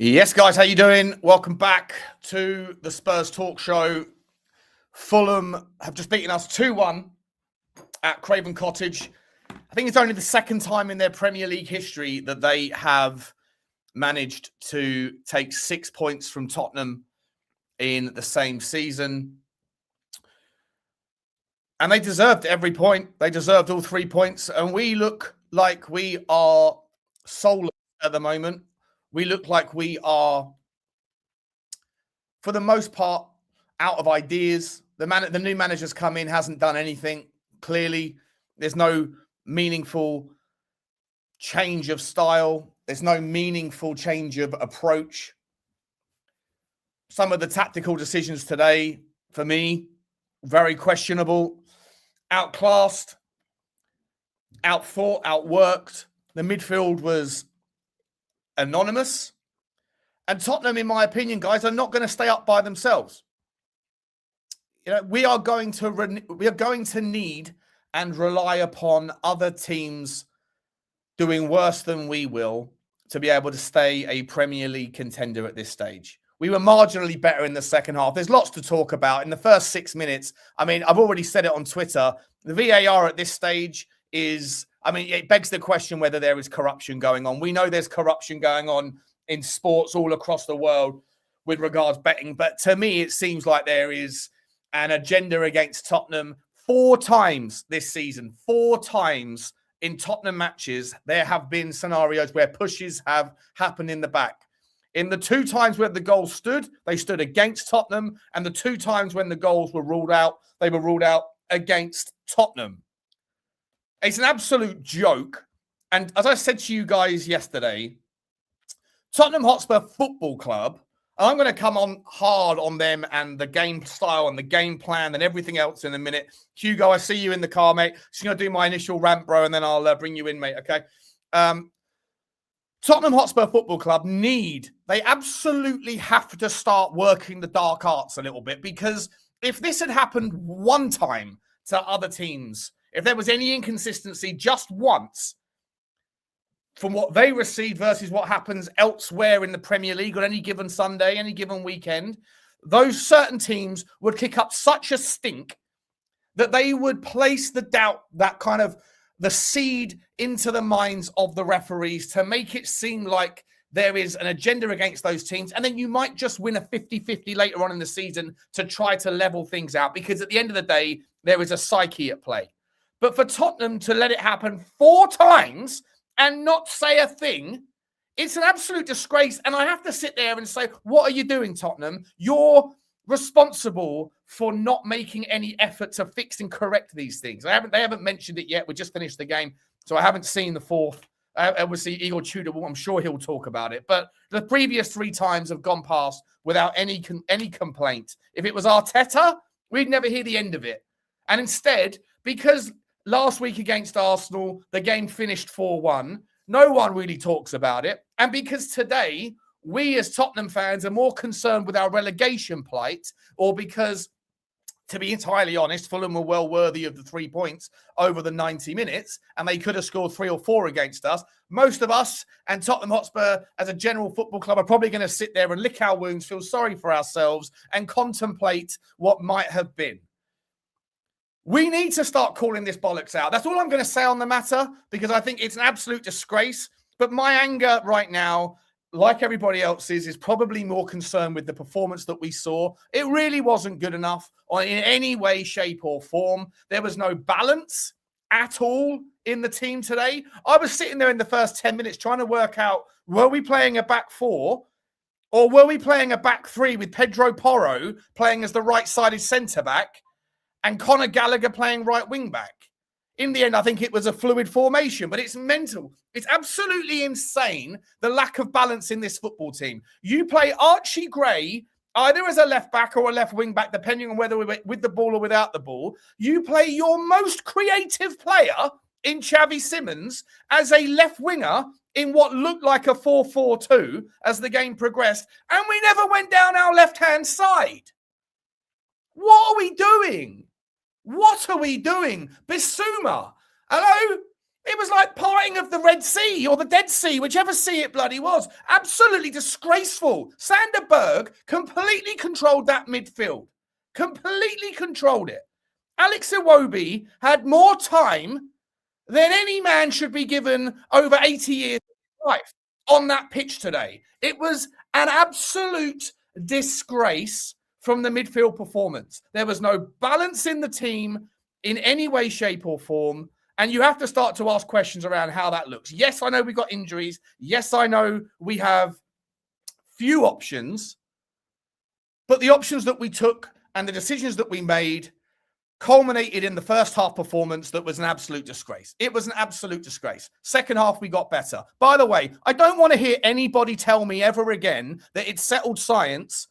Yes, guys, how you doing? Welcome back to the Spurs Talk Show. Fulham have just beaten us 2-1 at Craven Cottage. I think it's only the second time in their Premier League history that they have managed to take 6 points from Tottenham in the same season. And they deserved every point. They deserved all 3 points. And we look like we are soulless at the moment. We look like we are, for the most part, out of ideas. The new manager's come in, hasn't done anything. Clearly, there's no meaningful change of style. There's no meaningful change of approach. Some of the tactical decisions today, for me, very questionable. Outclassed, outthought, outworked. The midfield was anonymous. And Tottenham, in my opinion, guys, are not going to stay up by themselves. You know, we are going to need and rely upon other teams doing worse than we will to be able to stay a Premier League contender at this stage. We were marginally better in the second half. There's lots to talk about. In the first 6 minutes, I mean, I've already said it on Twitter. The VAR at this stage is, I mean, it begs the question whether there is corruption going on. We know there's corruption going on in sports all across the world with regards betting. But to me, it seems like there is an agenda against Tottenham. 4 times this season, 4 times in Tottenham matches, there have been scenarios where pushes have happened in the back. In the 2 times where the goals stood, they stood against Tottenham. And the 2 times when the goals were ruled out, they were ruled out against Tottenham. It's an absolute joke. And as I said to you guys yesterday, Tottenham Hotspur Football Club, and I'm going to come on hard on them and the game style and the game plan and everything else in a minute. Hugo, I see you in the car, mate. Just going to do my initial rant, bro, and then I'll bring you in, mate, okay? Tottenham Hotspur Football Club they absolutely have to start working the dark arts a little bit, because if this had happened one time to other teams, if there was any inconsistency just once from what they receive versus what happens elsewhere in the Premier League on any given Sunday, any given weekend, those certain teams would kick up such a stink that they would place the doubt, that kind of the seed into the minds of the referees to make it seem like there is an agenda against those teams. And then you might just win a 50-50 later on in the season to try to level things out, because at the end of the day, there is a psyche at play. But for Tottenham to let it happen 4 times and not say a thing, it's an absolute disgrace. And I have to sit there and say, what are you doing, Tottenham? You're responsible for not making any effort to fix and correct these things. They haven't mentioned it yet. We just finished the game, so I haven't seen the fourth. Obviously, Igor Tudor, I'm sure he'll talk about it. But the previous 3 times have gone past without any complaint. If it was Arteta, we'd never hear the end of it. And instead, because last week against Arsenal, the game finished 4-1, no one really talks about it. And because today, we as Tottenham fans are more concerned with our relegation plight, or because, to be entirely honest, Fulham were well worthy of the 3 points over the 90 minutes, and they could have scored 3 or 4 against us. Most of us and Tottenham Hotspur as a general football club are probably going to sit there and lick our wounds, feel sorry for ourselves, and contemplate what might have been. We need to start calling this bollocks out. That's all I'm going to say on the matter, because I think it's an absolute disgrace. But my anger right now, like everybody else's, is probably more concerned with the performance that we saw. It really wasn't good enough in any way, shape, or form. There was no balance at all in the team today. I was sitting there in the first 10 minutes trying to work out, were we playing a back 4 or were we playing a back 3 with Pedro Porro playing as the right-sided centre-back and Conor Gallagher playing right wing-back? In the end, I think it was a fluid formation, but it's mental. It's absolutely insane, the lack of balance in this football team. You play Archie Gray either as a left back or a left wing back, depending on whether we're with the ball or without the ball. You play your most creative player in Xavi Simons as a left winger in what looked like a 4-4-2 as the game progressed, and we never went down our left-hand side. What are we doing? What are we doing? Bissouma, hello? It was like parting of the Red Sea or the Dead Sea, whichever sea it bloody was. Absolutely disgraceful. Sander Berg completely controlled that midfield. Completely controlled it. Alex Iwobi had more time than any man should be given over 80 years of life on that pitch today. It was an absolute disgrace from the midfield performance. There was no balance in the team in any way, shape, or form. And you have to start to ask questions around how that looks. Yes, I know we got injuries. Yes, I know we have few options. But the options that we took and the decisions that we made culminated in the first half performance that was an absolute disgrace. It was an absolute disgrace. Second half, we got better. By the way, I don't want to hear anybody tell me ever again that it's settled science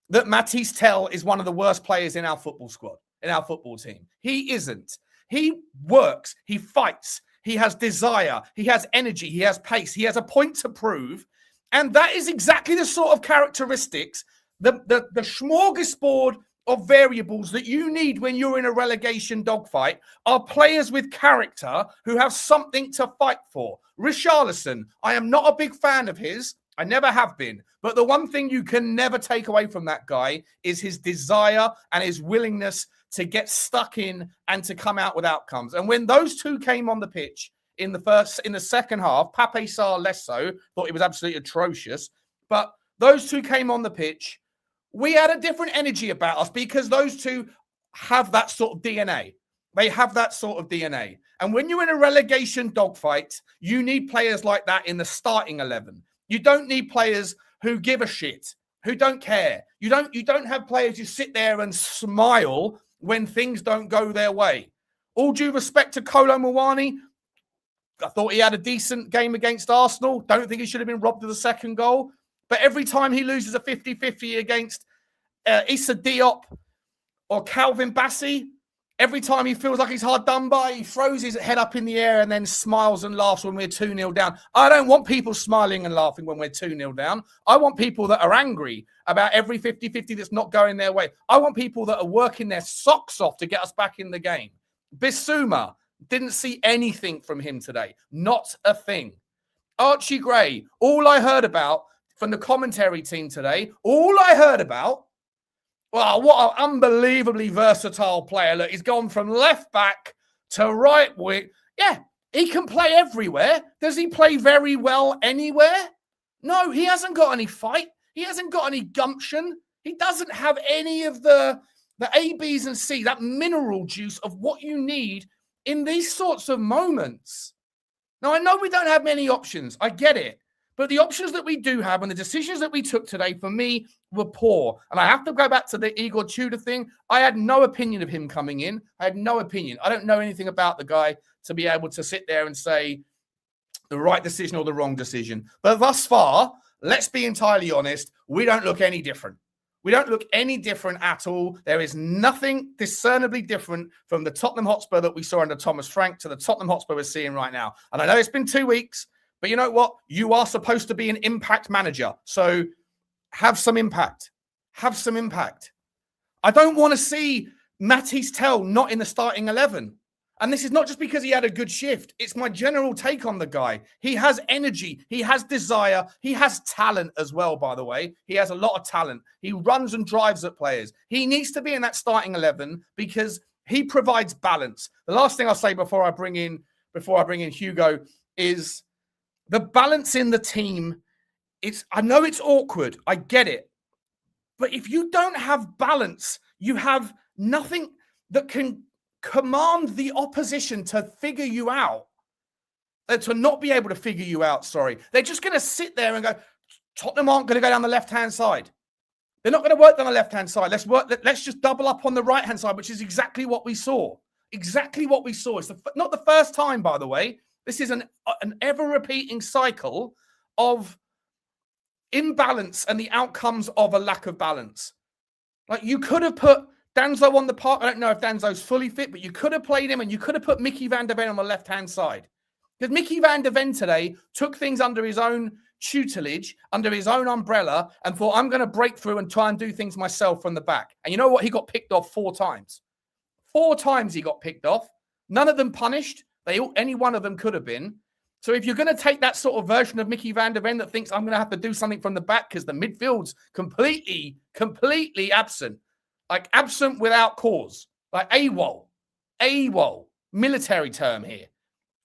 that Mathys Tel is one of the worst players in our football squad, in our football team. He isn't. He works, he fights, he has desire, he has energy, he has pace, he has a point to prove. And that is exactly the sort of characteristics, the smorgasbord of variables that you need when you're in a relegation dogfight are players with character who have something to fight for. Richarlison, I am not a big fan of his. I never have been. But the one thing you can never take away from that guy is his desire and his willingness to get stuck in and to come out with outcomes. And when those two came on the pitch in the second half, Pape Sarr less so, thought it was absolutely atrocious. But those two came on the pitch. We had a different energy about us because those two have that sort of DNA. They have that sort of DNA. And when you're in a relegation dogfight, you need players like that in the starting 11. You don't need players who give a shit, who don't care. You don't have players who sit there and smile when things don't go their way. All due respect to Kolo Muani, I thought he had a decent game against Arsenal. Don't think he should have been robbed of the second goal. But every time he loses a 50-50 against Issa Diop or Calvin Bassey, every time he feels like he's hard done by, he throws his head up in the air and then smiles and laughs when we're 2-0 down. I don't want people smiling and laughing when we're 2-0 down. I want people that are angry about every 50-50 that's not going their way. I want people that are working their socks off to get us back in the game. Bissouma, didn't see anything from him today. Not a thing. Archie Gray, all I heard about from the commentary team today, all I heard about, well, what an unbelievably versatile player. Look, he's gone from left back to right wing. Yeah, he can play everywhere. Does he play very well anywhere? No, he hasn't got any fight. He hasn't got any gumption. He doesn't have any of the A, B's and C, that mineral juice of what you need in these sorts of moments. Now, I know we don't have many options. I get it. But the options that we do have and the decisions that we took today, for me, were poor. And I have to go back to the Igor Tudor thing. I had no opinion of him coming in. I had no opinion. I don't know anything about the guy to be able to sit there and say the right decision or the wrong decision. But thus far, let's be entirely honest, we don't look any different. We don't look any different at all. There is nothing discernibly different from the Tottenham Hotspur that we saw under Thomas Frank to the Tottenham Hotspur we're seeing right now. And I know it's been 2 weeks, but you know what? You are supposed to be an impact manager. So have some impact. Have some impact. I don't want to see Mathys Tel not in the starting 11. And this is not just because he had a good shift. It's my general take on the guy. He has energy. He has desire. He has talent as well, by the way. He has a lot of talent. He runs and drives at players. He needs to be in that starting 11 because he provides balance. The last thing I'll say before I bring in Hugo is the balance in the team. I know it's awkward. I get it. But if you don't have balance, you have nothing that can command the opposition to figure you out, to not be able to figure you out, sorry. They're just going to sit there and go, Tottenham aren't going to go down the left-hand side. They're not going to work down the left-hand side. Let's just double up on the right-hand side, which is exactly what we saw. Exactly what we saw. It's not the first time, by the way. This is an ever-repeating cycle of imbalance and the outcomes of a lack of balance. Like, you could have put Danzo on the park. I don't know if Danzo's fully fit, but you could have played him and you could have put Micky van der Ven on the left-hand side. Because Micky van der Ven today took things under his own tutelage, under his own umbrella, and thought, I'm going to break through and try and do things myself from the back. And you know what? He got picked off 4 times. 4 times he got picked off. None of them punished. Any one of them could have been. So if you're going to take that sort of version of Micky van der Ven that thinks I'm going to have to do something from the back because the midfield's completely absent, like absent without cause, like AWOL, military term here,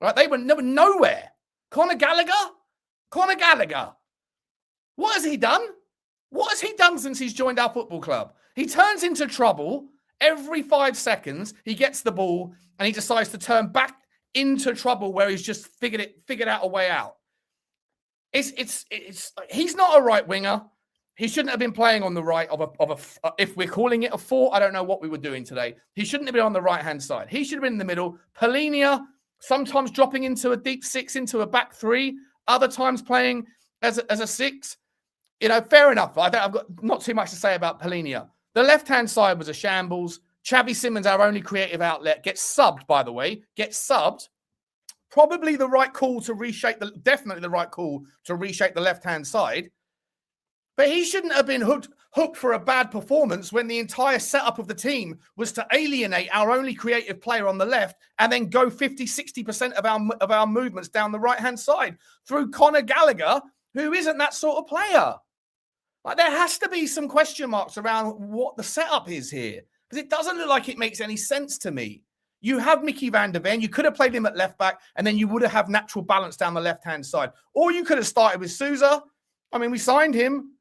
right? They were nowhere. Conor Gallagher, what has he done? What has he done since he's joined our football club? He turns into trouble every 5 seconds. He gets the ball and he decides to turn back into trouble where he's just figured out a way out. It's he's not a right winger. He shouldn't have been playing on the right if we're calling it a 4, I don't know what we were doing today. He shouldn't have been on the right-hand side. He should have been in the middle. Polinia, sometimes dropping into a deep 6, into a back 3, other times playing as a 6. You know, fair enough. I've got not too much to say about Polinia. The left-hand side was a shambles. Xavi Simons, our only creative outlet, gets subbed, by the way. Probably the right call to reshape definitely the right call to reshape the left-hand side. But he shouldn't have been hooked for a bad performance when the entire setup of the team was to alienate our only creative player on the left and then go 50-60% of our movements down the right-hand side through Conor Gallagher, who isn't that sort of player. Like, there has to be some question marks around what the setup is here, because it doesn't look like it makes any sense to me. You have Micky van der Ven. You could have played him at left back, and then you would have natural balance down the left-hand side. Or you could have started with Sousa. I mean, we signed him,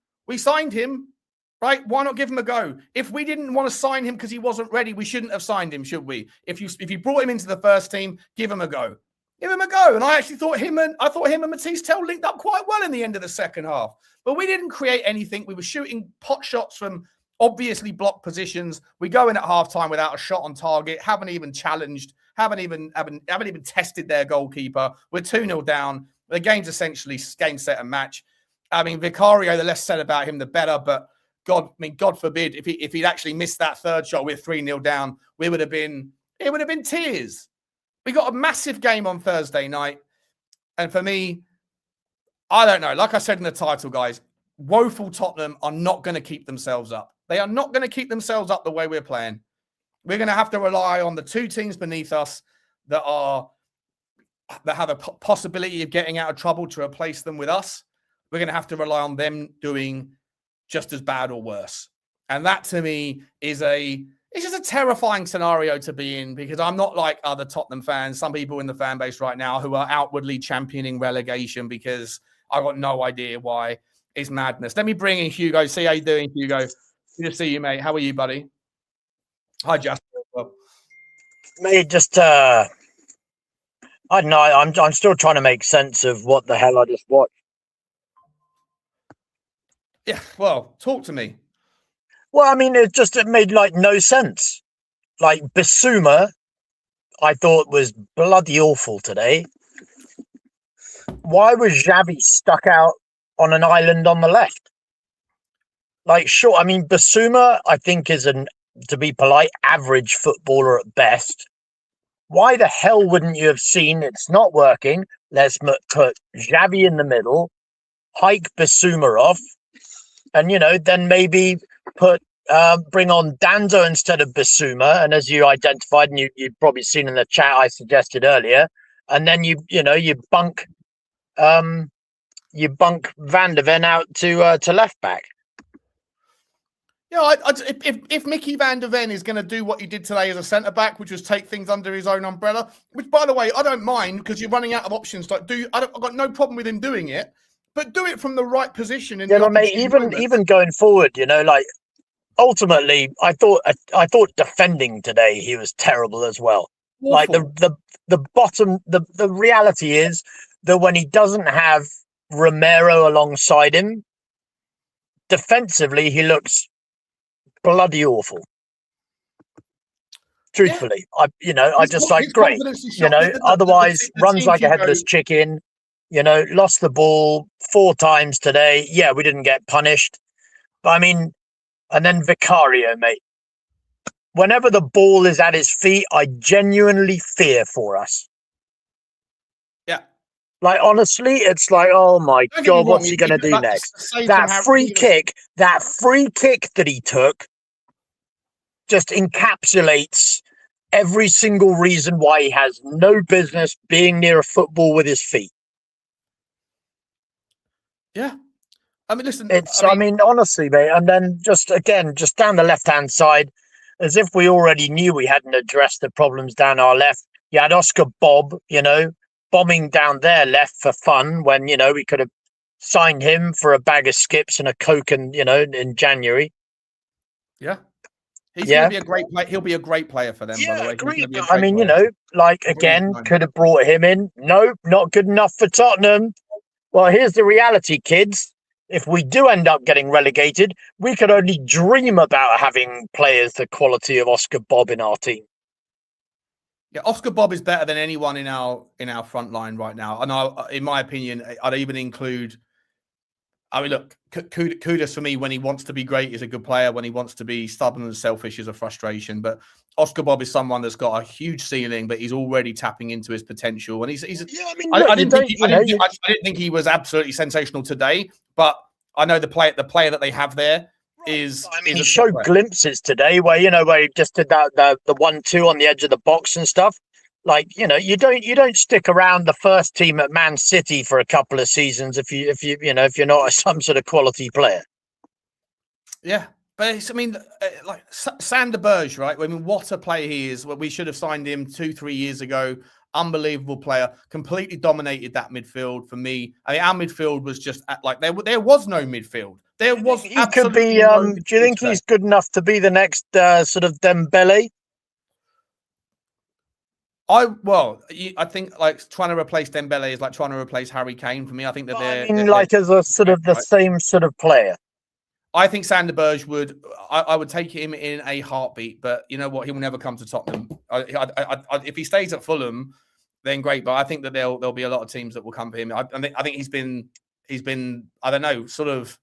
right? Why not give him a go? If we didn't want to sign him because he wasn't ready, we shouldn't have signed him, should we? If you brought him into the first team, give him a go. Give him a go. And I actually thought him and Mathys Tel linked up quite well in the end of the second half. But we didn't create anything. We were shooting pot shots from obviously blocked positions. We go in at halftime without a shot on target. Haven't even challenged. Haven't even tested their goalkeeper. We're 2-0 down. The game's essentially game, set, and match. I mean, Vicario, the less said about him, the better. But God forbid if he'd actually missed that third shot, we're 3-0 down. It would have been tears. We got a massive game on Thursday night. And for me, I don't know. Like I said in the title, guys, woeful Tottenham are not going to keep themselves up. They are not going to keep themselves up the way we're playing. We're going to have to rely on the 2 teams beneath us that have a possibility of getting out of trouble to replace them with us. We're going to have to rely on them doing just as bad or worse. And that, to me, it's just a terrifying scenario to be in, because I'm not like other Tottenham fans, some people in the fan base right now who are outwardly championing relegation, because I've got no idea why. It's madness. Let me bring in Hugo. See how you doing, Hugo? Good to see you, mate. How are you, buddy? Hi, Jasper. Mate, just I don't know. I'm still trying to make sense of what the hell I just watched. Yeah, well, talk to me. Well, I mean, it made like no sense. Like, Bissouma, I thought was bloody awful today. Why was Xavi stuck out on an island on the left? Like, sure, I mean, Bissouma, I think, is to be polite, average footballer at best. Why the hell wouldn't you have seen it's not working? Let's put Xavi in the middle, hike Bissouma off, and, then maybe bring on Danzo instead of Bissouma. And as you identified, and you've probably seen in the chat I suggested earlier, and then you bunk Van der Ven out to left back. Yeah, if Micky van der Ven is going to do what he did today as a centre back, which was take things under his own umbrella, which, by the way, I don't mind, because you're running out of options. I've got no problem with him doing it, but do it from the right position. Mate, even going forward, like, ultimately, I thought defending today he was terrible as well. Awful. Like, the reality is that when he doesn't have Romero alongside him, defensively he looks bloody awful. Truthfully, yeah. I just like, great. Otherwise runs like a headless chicken. Lost the ball 4 times today. Yeah, we didn't get punished, but I mean, and then Vicario, mate. Whenever the ball is at his feet, I genuinely fear for us. Yeah. Like, honestly, it's like, oh my God, what's he going to do next? That free kick that he took just encapsulates every single reason why he has no business being near a football with his feet. Yeah. I mean, listen, I mean, honestly, mate, and then just down the left-hand side, as if we already knew we hadn't addressed the problems down our left. You had Oscar Bob, bombing down their left for fun when, we could have signed him for a bag of skips and a Coke in January. Yeah. He's going to be a great player. He'll be a great player for them, by the way. Agreed. I mean, could have brought him in. No, not good enough for Tottenham. Well, here's the reality, kids. If we do end up getting relegated, we could only dream about having players the quality of Oscar Bob in our team. Yeah, Oscar Bob is better than anyone in our front line right now. And in my opinion, I'd even include. I mean, look, Kudus for me, when he wants to be great, is a good player. When he wants to be stubborn and selfish, is a frustration. But Oscar Bob is someone that's got a huge ceiling, but he's already tapping into his potential. And I didn't think he was absolutely sensational today, but I know the player that they have there is. I mean, he showed glimpses today where he just did that the 1-2 on the edge of the box and stuff. Like, you don't stick around the first team at Man City for a couple of seasons if you're not some sort of quality player. Yeah, but like Sander Berge, right? I mean, what a player he is. Well, we should have signed him 2-3 years ago. Unbelievable player. Completely dominated that midfield for me. I mean, our midfield was just like there was no midfield. There was. He could be. Do you think he's good enough to be the next sort of Dembele? I think like trying to replace Dembele is like trying to replace Harry Kane for me. I think that as a sort of the same sort of player. I think Sander Berge I would take him in a heartbeat, but you know what? He will never come to Tottenham. If he stays at Fulham, then great. But I think that there'll be a lot of teams that will come for him. I think he's been I don't know, sort of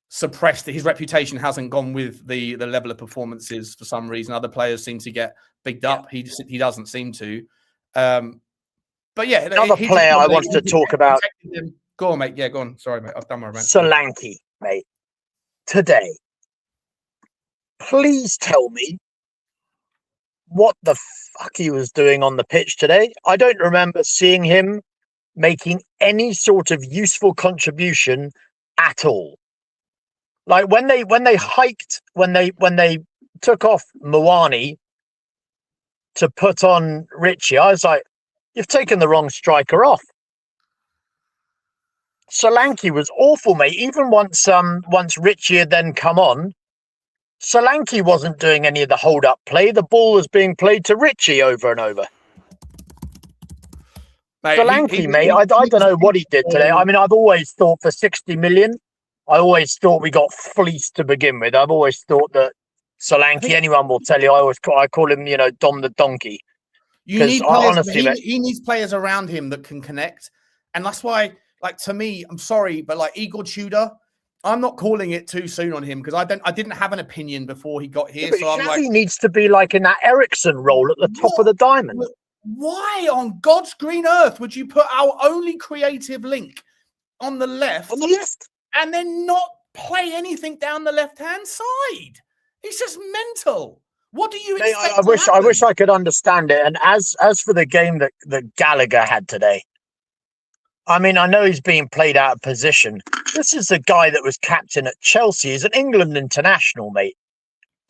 suppressed. His reputation hasn't gone with the level of performances for some reason. Other players seem to get bigged up. He doesn't seem to. But yeah, another player I wanted to talk about. Go on, mate. Yeah, go on. Sorry, mate. I've done my rant. Solanke, mate. Today, please tell me what the fuck he was doing on the pitch today. I don't remember seeing him making any sort of useful contribution at all. Like when they took off Mwani to put on Richie, I was like, you've taken the wrong striker off. Solanke was awful, mate. Even once Richie had then come on, Solanke wasn't doing any of the hold-up play. The ball was being played to Richie over and over. Mate, Solanke, mate, I don't know what he did today. I mean, I've always thought for 60 million, I always thought we got fleeced to begin with. I've always thought that Solanke, anyone will tell you, I call him, Dom the Donkey. You need players, honestly, he needs players around him that can connect. And that's why, like, to me, I'm sorry, but like Igor Tudor, I'm not calling it too soon on him because I didn't have an opinion before he got here. Yeah, so he needs to be like in that Ericsson role at the top of the diamond. Why on God's green earth would you put our only creative link on the left? On the left. And then not play anything down the left-hand side? It's just mental. What do you expect? I wish I could understand it. And as for the game that Gallagher had today, I mean, I know he's being played out of position. This is the guy that was captain at Chelsea. He's an England international, mate.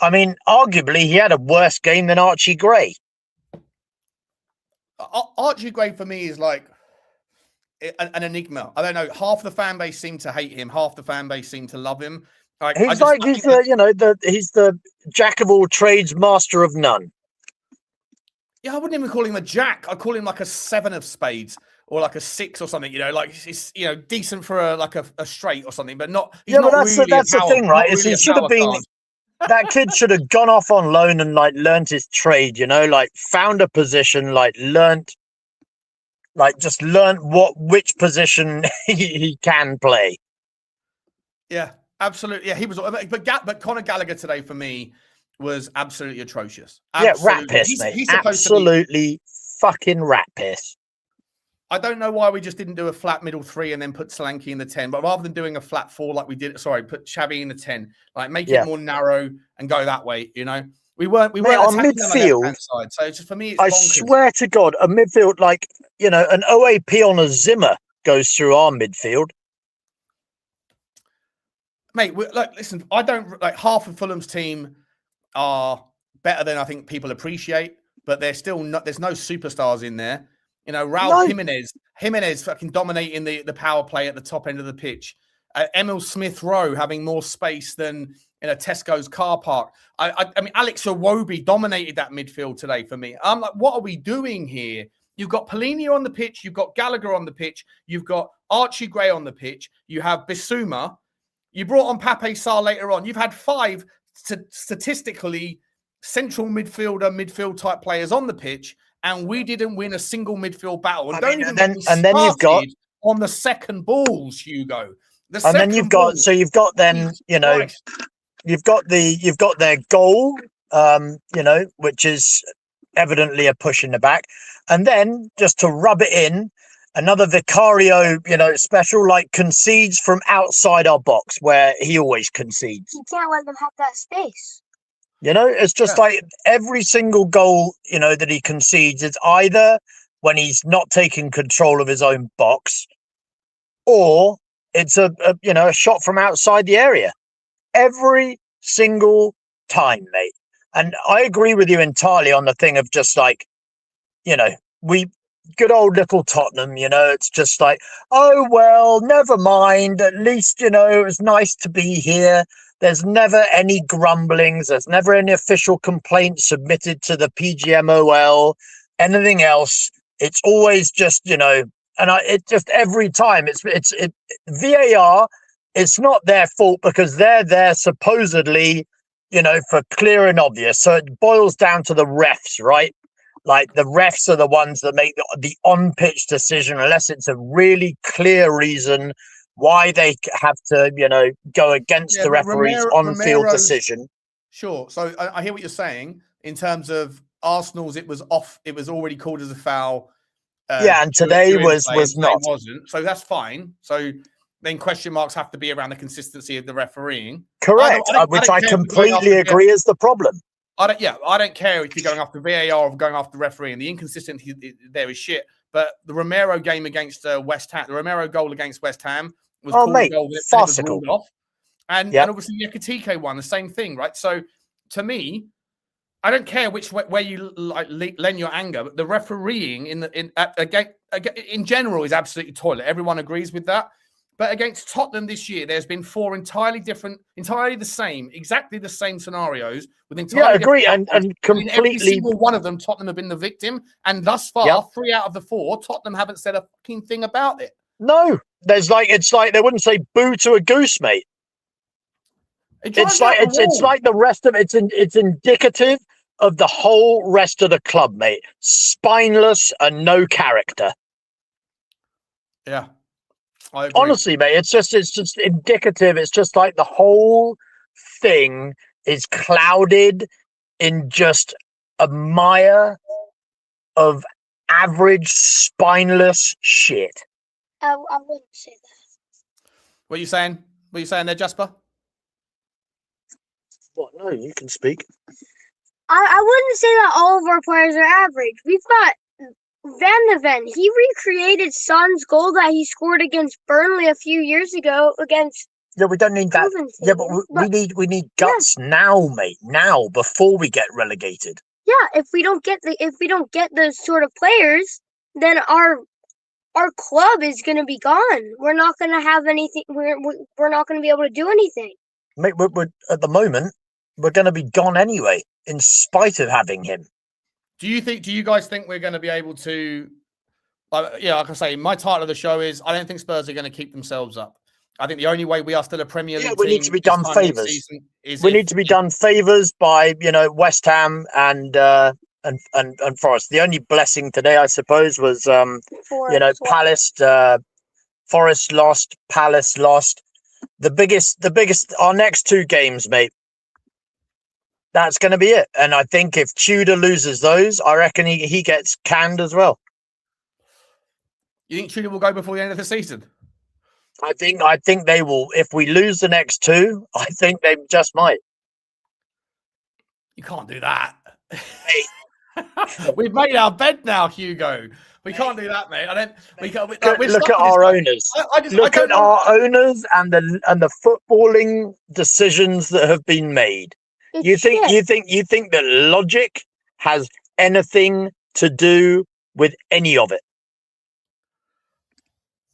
I mean, arguably, he had a worse game than Archie Gray. Archie Gray, for me, is like an enigma. I don't know. Half the fan base seem to hate him. Half the fan base seem to love him. He's the jack of all trades, master of none. Yeah, I wouldn't even call him a jack. I call him like a 7 of spades or like a 6 or something. Like it's decent for a straight or something, but not. But that's the thing, right? He should have been. That kid should have gone off on loan and like learned his trade. Like found a position, like learned which position he can play. Yeah, absolutely. Yeah, he was. But Conor Gallagher today for me was absolutely atrocious. Absolutely. Yeah, rat piss, mate. He's absolutely fucking rat piss. I don't know why we just didn't do a flat middle 3 and then put Solanke in the 10, but rather than doing a flat 4 like we did, put Xavi in the 10, like make it more narrow and go that way, We weren't Mate, on attacking them on the midfield, left-hand side. So just for me, it's I bonkers. swear to God, a midfield like, you know, an OAP on a Zimmer goes through our midfield. Mate, look, listen, I don't like half of Fulham's team are better than I think people appreciate, but they're still not. There's no superstars in there. You know, Raul Jimenez fucking dominating the power play at the top end of the pitch. Emil Smith Rowe having more space than in a Tesco's car park. I mean, Alex Iwobi dominated that midfield today for me. I'm like, what are we doing here? You've got Polini on the pitch. You've got Gallagher on the pitch. You've got Archie Gray on the pitch. You have Bissouma. You brought on Pape Sarr later on. You've had 5 statistically central midfield type players on the pitch, and we didn't win a single midfield battle. And then you've got on the second balls, Hugo. You've got their goal, you know, which is evidently a push in the back, and then just to rub it in. Another Vicario, you know, special, like concedes from outside our box where he always concedes. You can't let them have that space. You know, it's just like every single goal, you know, that he concedes, it's either when he's not taking control of his own box or it's a shot from outside the area. Every single time, mate. And I agree with you entirely on the thing of just like, you know, good old little Tottenham, you know, it's just like, oh, well, never mind. At least, you know, it was nice to be here. There's never any grumblings. There's never any official complaints submitted to the PGMOL, anything else. It's always just, you know, and it just every time it's VAR. It's not their fault because they're there supposedly, you know, for clear and obvious. So it boils down to the refs, right? Like the refs are the ones that make the on-pitch decision, unless it's a really clear reason why they have to, you know, go against the referee's on-field decision. Sure. So I hear what you're saying in terms of Arsenal's. It was off. It was already called as a foul. And today was not. It wasn't. So that's fine. So then question marks have to be around the consistency of the refereeing. Correct. Which I completely agree is the problem. I don't care if you're going after VAR or going after the referee, and the inconsistency there is shit. But the Romero game against West Ham, the Romero goal against West Ham was called a goal that was ruled off. And obviously the Ekitike one, the same thing, right? So to me, I don't care which where you lend your anger, but the refereeing in general is absolutely toilet. Everyone agrees with that. But against Tottenham this year, there's been 4 entirely the same scenarios with entirely agree, and completely. Every single one of them, Tottenham have been the victim, and thus far, 3 out of the 4, Tottenham haven't said a fucking thing about it. No, it's like they wouldn't say boo to a goose, mate. It's like the rest of it's indicative of the whole rest of the club, mate. Spineless and no character. Yeah. Honestly, mate, it's just indicative. It's just like the whole thing is clouded in just a mire of average spineless shit. I wouldn't say that. What are you saying? What are you saying there, Jasper? What? No, you can speak. I wouldn't say that all of our players are average. We've got Van de Ven. He recreated Son's goal that he scored against Burnley a few years ago against. Yeah, we don't need that. Yeah, but we need guts now, mate. Now, before we get relegated. Yeah, if we don't get those sort of players, then our club is going to be gone. We're not going to have anything. We're not going to be able to do anything. Mate, we're at the moment we're going to be gone anyway, in spite of having him. Do you guys think we're going to be able to? Like I say, my title of the show is I don't think Spurs are going to keep themselves up. I think the only way we are still a Premier League team. We need to be done favours. We need to be done favours by West Ham and Forest. The only blessing today, I suppose, was Palace. Forest lost. Palace lost. The biggest. Our next 2 games, mate. That's going to be it. And I think if Tudor loses those, I reckon he gets canned as well. You think Tudor will go before the end of the season? I think they will. If we lose the next 2, I think they just might. You can't do that. We've made our bed now, Hugo. We can't do that, mate. I don't. We can't. Look at our owners. Look at our owners and the footballing decisions that have been made. You think that logic has anything to do with any of it?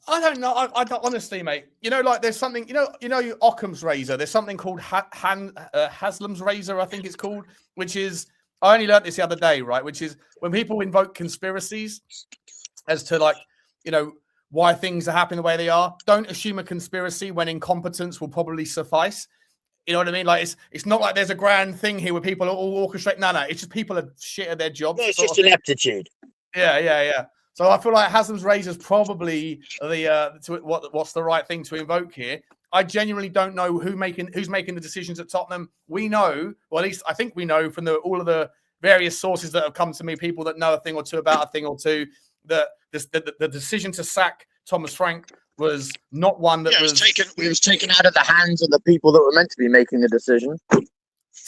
I don't know. I don't, honestly, mate. You know, like there's something. You know, Occam's razor. There's something called Haslam's razor, I think it's called, which is. I only learned this the other day, right? Which is when people invoke conspiracies as to like, why things are happening the way they are. Don't assume a conspiracy when incompetence will probably suffice. You know what I mean? Like it's not like there's a grand thing here where people are all orchestrate. No, it's just people are shit at their jobs. Yeah, it's just ineptitude. Yeah. So I feel like Haslam's razor is probably what's the right thing to invoke here. I genuinely don't know who's making the decisions at Tottenham. We know, or at least I think we know from all of the various sources that have come to me, people that know a thing or two about a thing or two, that the decision to sack Thomas Frank was not one that was taken out of the hands of the people that were meant to be making the decision.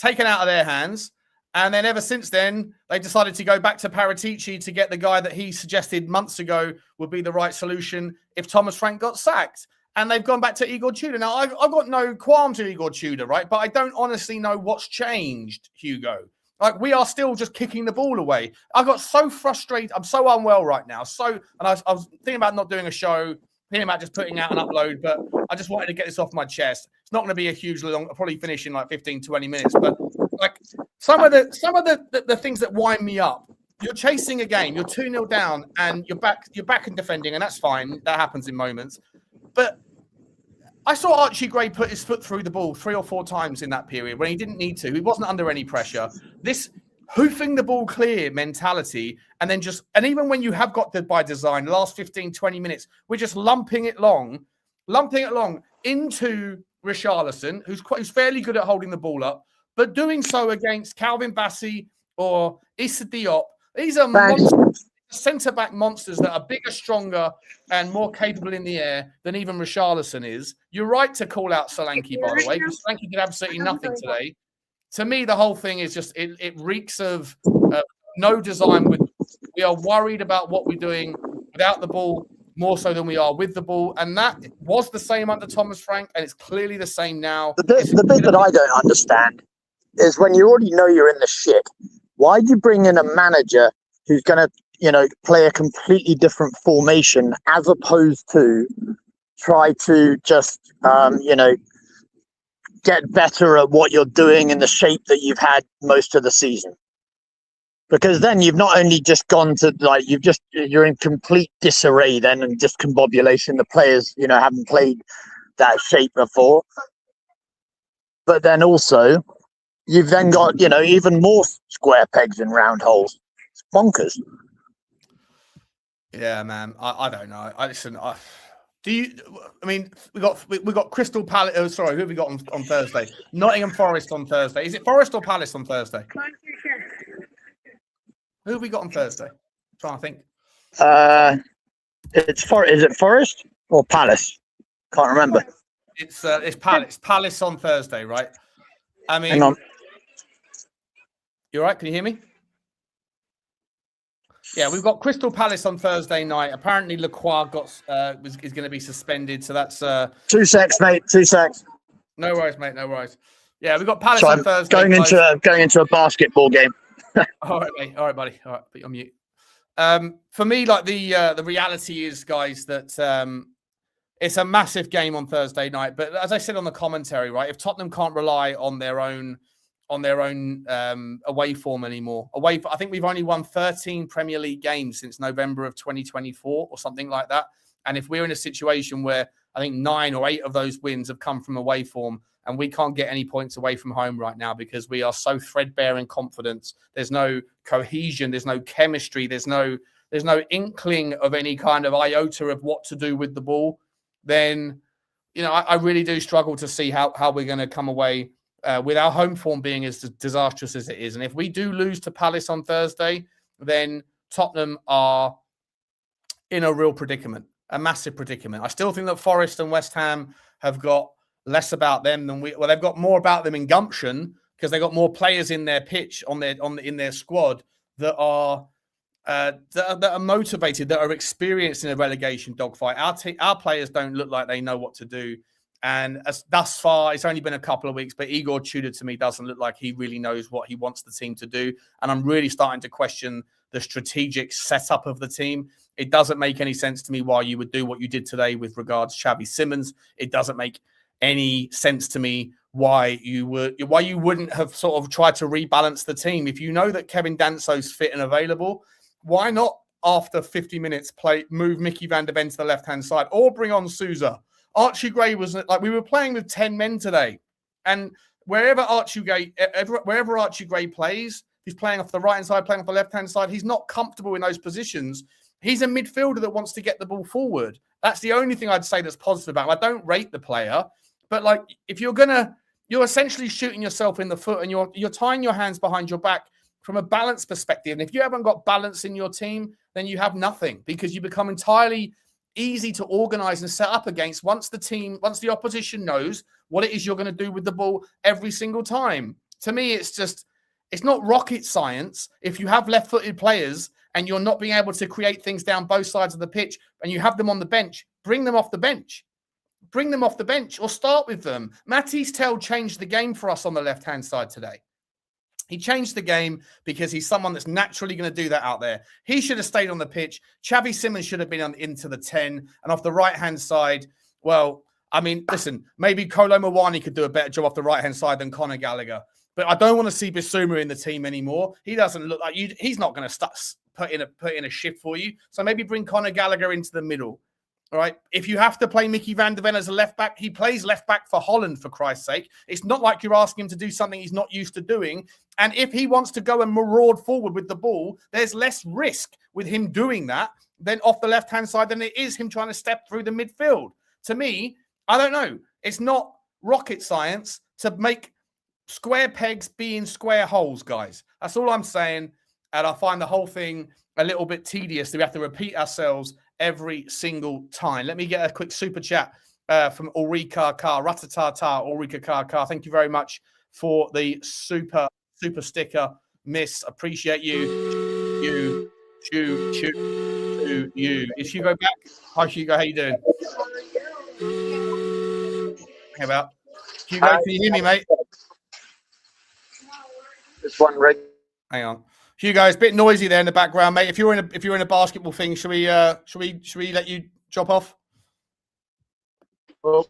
Taken out of their hands. And then ever since then, they decided to go back to Paratici to get the guy that he suggested months ago would be the right solution if Thomas Frank got sacked. And they've gone back to Igor Tudor. Now, I've got no qualms with Igor Tudor, right? But I don't honestly know what's changed, Hugo. Like, we are still just kicking the ball away. I got so frustrated. I'm so unwell right now. And I was thinking about not doing a show, thinking about just putting out an upload, but I just wanted to get this off my chest. It's not going to be a hugely long, I'll probably finish in like 15, 20 minutes. But like some of the things that wind me up, you're chasing a game, you're 2-0 down, and you're back and defending, and that's fine. That happens in moments. But I saw Archie Gray put his foot through the ball 3 or 4 times in that period when he didn't need to. He wasn't under any pressure. This hoofing the ball clear mentality, and even when you have got by design, the last 15, 20 minutes, we're just lumping it along into Richalison, who's fairly good at holding the ball up, but doing so against Calvin Bassey or Issa Diop. These are centre-back monsters that are bigger, stronger, and more capable in the air than even Richarlison is. You're right to call out Solanke, by the way, because Solanke did absolutely nothing today. To me, the whole thing is just, it reeks of no design. We are worried about what we're doing without the ball more so than we are with the ball. And that was the same under Thomas Frank, and it's clearly the same now. The bit that I don't understand is when you already know you're in the shit, why do you bring in a manager who's going to, play a completely different formation as opposed to try to just, get better at what you're doing in the shape that you've had most of the season? Because then you've not only just gone to you're in complete disarray then and discombobulation. The players, haven't played that shape before. But then also you've then got, even more square pegs in round holes. It's bonkers. Yeah, man. I don't know. We got Crystal Palace. Oh, sorry, who have we got on Thursday? Nottingham Forest on Thursday. Is it Forest or Palace on Thursday? Who have we got on Thursday? I'm trying to think. Is it Forest or Palace? Can't remember. It's Palace. Palace on Thursday, right? I mean, hang on. You all right? Can you hear me? Yeah, we've got Crystal Palace on Thursday night. Apparently, Lacroix is going to be suspended, so that's 2 secs, mate. 2 secs. No worries, mate. No worries. Yeah, we've got Palace on Thursday. Going into a basketball game. All right, mate. All right, buddy. All right, put you on mute. For me, like the reality is, guys, that it's a massive game on Thursday night. But as I said on the commentary, right, if Tottenham can't rely on their own away form anymore. I think we've only won 13 Premier League games since November of 2024 or something like that. And if we're in a situation where I think 9 or 8 of those wins have come from away form and we can't get any points away from home right now because we are so threadbare in confidence, there's no cohesion, there's no chemistry, there's no inkling of any kind of iota of what to do with the ball, then, I really do struggle to see how we're going to come away with our home form being as disastrous as it is. And if we do lose to Palace on Thursday, then Tottenham are in a real predicament, a massive predicament. I still think that Forest and West Ham have got less about them than they've got more about them in gumption, because they got more players in their pitch in their squad that are motivated, that are experienced in a relegation dogfight. Our players don't look like they know what to do. And thus far, it's only been a couple of weeks, but Igor Tudor to me doesn't look like he really knows what he wants the team to do. And I'm really starting to question the strategic setup of the team. It doesn't make any sense to me why you would do what you did today with regards to Xavi Simons. It doesn't make any sense to me why you wouldn't have sort of tried to rebalance the team. If you know that Kevin Danso's fit and available, why not after 50 minutes move Micky van de Ven to the left-hand side or bring on Sousa? Archie Gray was like, we were playing with 10 men today. And wherever Archie Gray plays, he's playing off the right-hand side, playing off the left-hand side. He's not comfortable in those positions. He's a midfielder that wants to get the ball forward. That's the only thing I'd say that's positive about him. I don't rate the player, but like if you're essentially shooting yourself in the foot and you're tying your hands behind your back from a balance perspective. And if you haven't got balance in your team, then you have nothing because you become entirely easy to organize and set up against once the opposition knows what it is you're going to do with the ball every single time. To me, it's not rocket science. If you have left-footed players and you're not being able to create things down both sides of the pitch and you have them on the bench, bring them off the bench. Bring them off the bench or start with them. Mathys Tel changed the game for us on the left-hand side today. He changed the game because he's someone that's naturally going to do that out there. He should have stayed on the pitch. Xavi Simons should have been into the 10. And off the right-hand side, well, I mean, listen, maybe Kolo Muani could do a better job off the right-hand side than Conor Gallagher. But I don't want to see Bissouma in the team anymore. He doesn't look like you. He's not going to put in a shift for you. So maybe bring Conor Gallagher into the middle. All right. If you have to play Micky van de Ven as a left back, he plays left back for Holland, for Christ's sake. It's not like you're asking him to do something he's not used to doing. And if he wants to go and maraud forward with the ball, there's less risk with him doing that than off the left-hand side than it is him trying to step through the midfield. To me, I don't know. It's not rocket science to make square pegs be in square holes, guys. That's all I'm saying. And I find the whole thing a little bit tedious. We have to repeat ourselves every single time. Let me get a quick super chat from Ulrika Carr. Ratatata, Ulrika Carr. Thank you very much for the super sticker, miss. Appreciate you. Is Hugo back? Hi, Hugo. How you doing? How about Hugo? Can you hear me, mate? Just one rig. Hang on. Hugo, it's a bit noisy there in the background, mate. If you're in a basketball thing, should we let you drop off? Oh.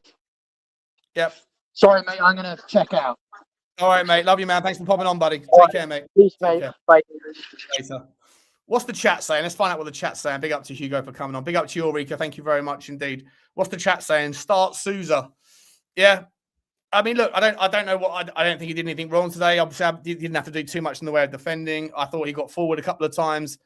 Yep. Sorry, mate. I'm gonna check out. All right, mate. Love you, man. Thanks for popping on, buddy. All Take care, mate. Peace, mate. Bye. Later. What's the chat saying? Let's find out what the chat's saying. Big up to Hugo for coming on. Big up to you, Ulrika. Thank you very much indeed. What's the chat saying? Start Sousa. Yeah. I mean, look, I don't know what I don't think he did anything wrong today. Obviously, he didn't have to do too much in the way of defending. I thought he got forward a couple of times.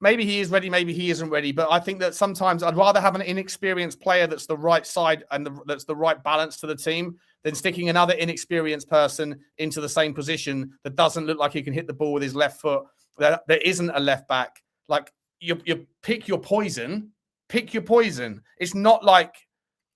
Maybe he is ready, maybe he isn't ready. But I think that sometimes I'd rather have an inexperienced player that's the right side and that's the right balance to the team than sticking another inexperienced person into the same position that doesn't look like he can hit the ball with his left foot. There isn't a left back. Like you pick your poison. Pick your poison. It's not like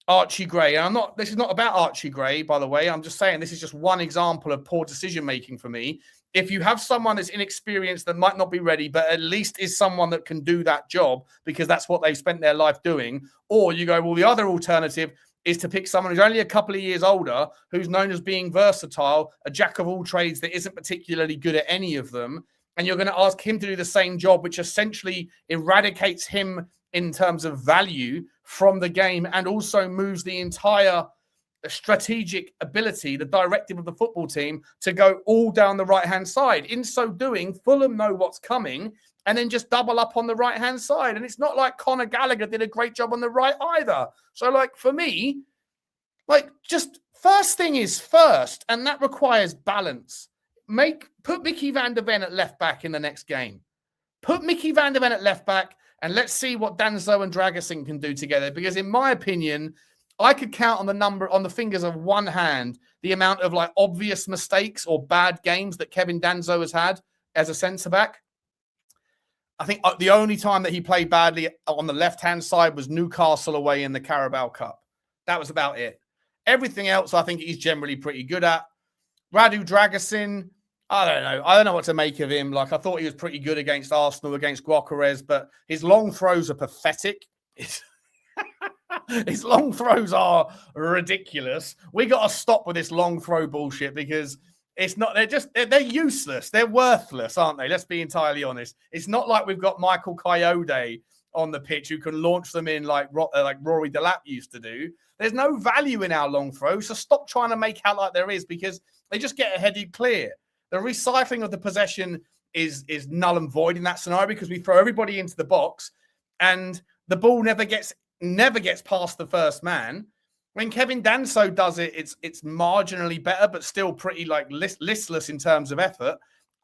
Archie Gray. And this is not about Archie Gray, by the way. I'm just saying this is just one example of poor decision-making for me. If you have someone that's inexperienced that might not be ready, but at least is someone that can do that job because that's what they've spent their life doing, or you go, well, the other alternative is to pick someone who's only a couple of years older, who's known as being versatile, a jack of all trades that isn't particularly good at any of them, and you're going to ask him to do the same job, which essentially eradicates him in terms of value from the game and also moves the entire strategic ability, the directive of the football team to go all down the right-hand side. In so doing, Fulham know what's coming and then just double up on the right-hand side. And it's not like Conor Gallagher did a great job on the right either. So, like, for me, like, just first thing is first, and that requires balance. Put Micky van de Ven at left-back in the next game. Put Micky van de Ven at left-back, and let's see what Danso and Dragusin can do together. Because in my opinion, I could count on the fingers of one hand the amount of like obvious mistakes or bad games that Kevin Danso has had as a centre-back. I think the only time that he played badly on the left-hand side was Newcastle away in the Carabao Cup. That was about it. Everything else, I think he's generally pretty good at. Radu Dragusin, I don't know. I don't know what to make of him. Like, I thought he was pretty good against Arsenal, against Gyökeres, but his long throws are pathetic. His long throws are ridiculous. We got to stop with this long throw bullshit because it's not, they're useless. They're worthless, aren't they? Let's be entirely honest. It's not like we've got Michael Coyote on the pitch who can launch them in like Rory Delap used to do. There's no value in our long throws, so stop trying to make out like there is because they just get headed clear. The recycling of the possession is null and void in that scenario because we throw everybody into the box and the ball never gets past the first man. When Kevin Danso does it, it's marginally better, but still pretty like listless in terms of effort.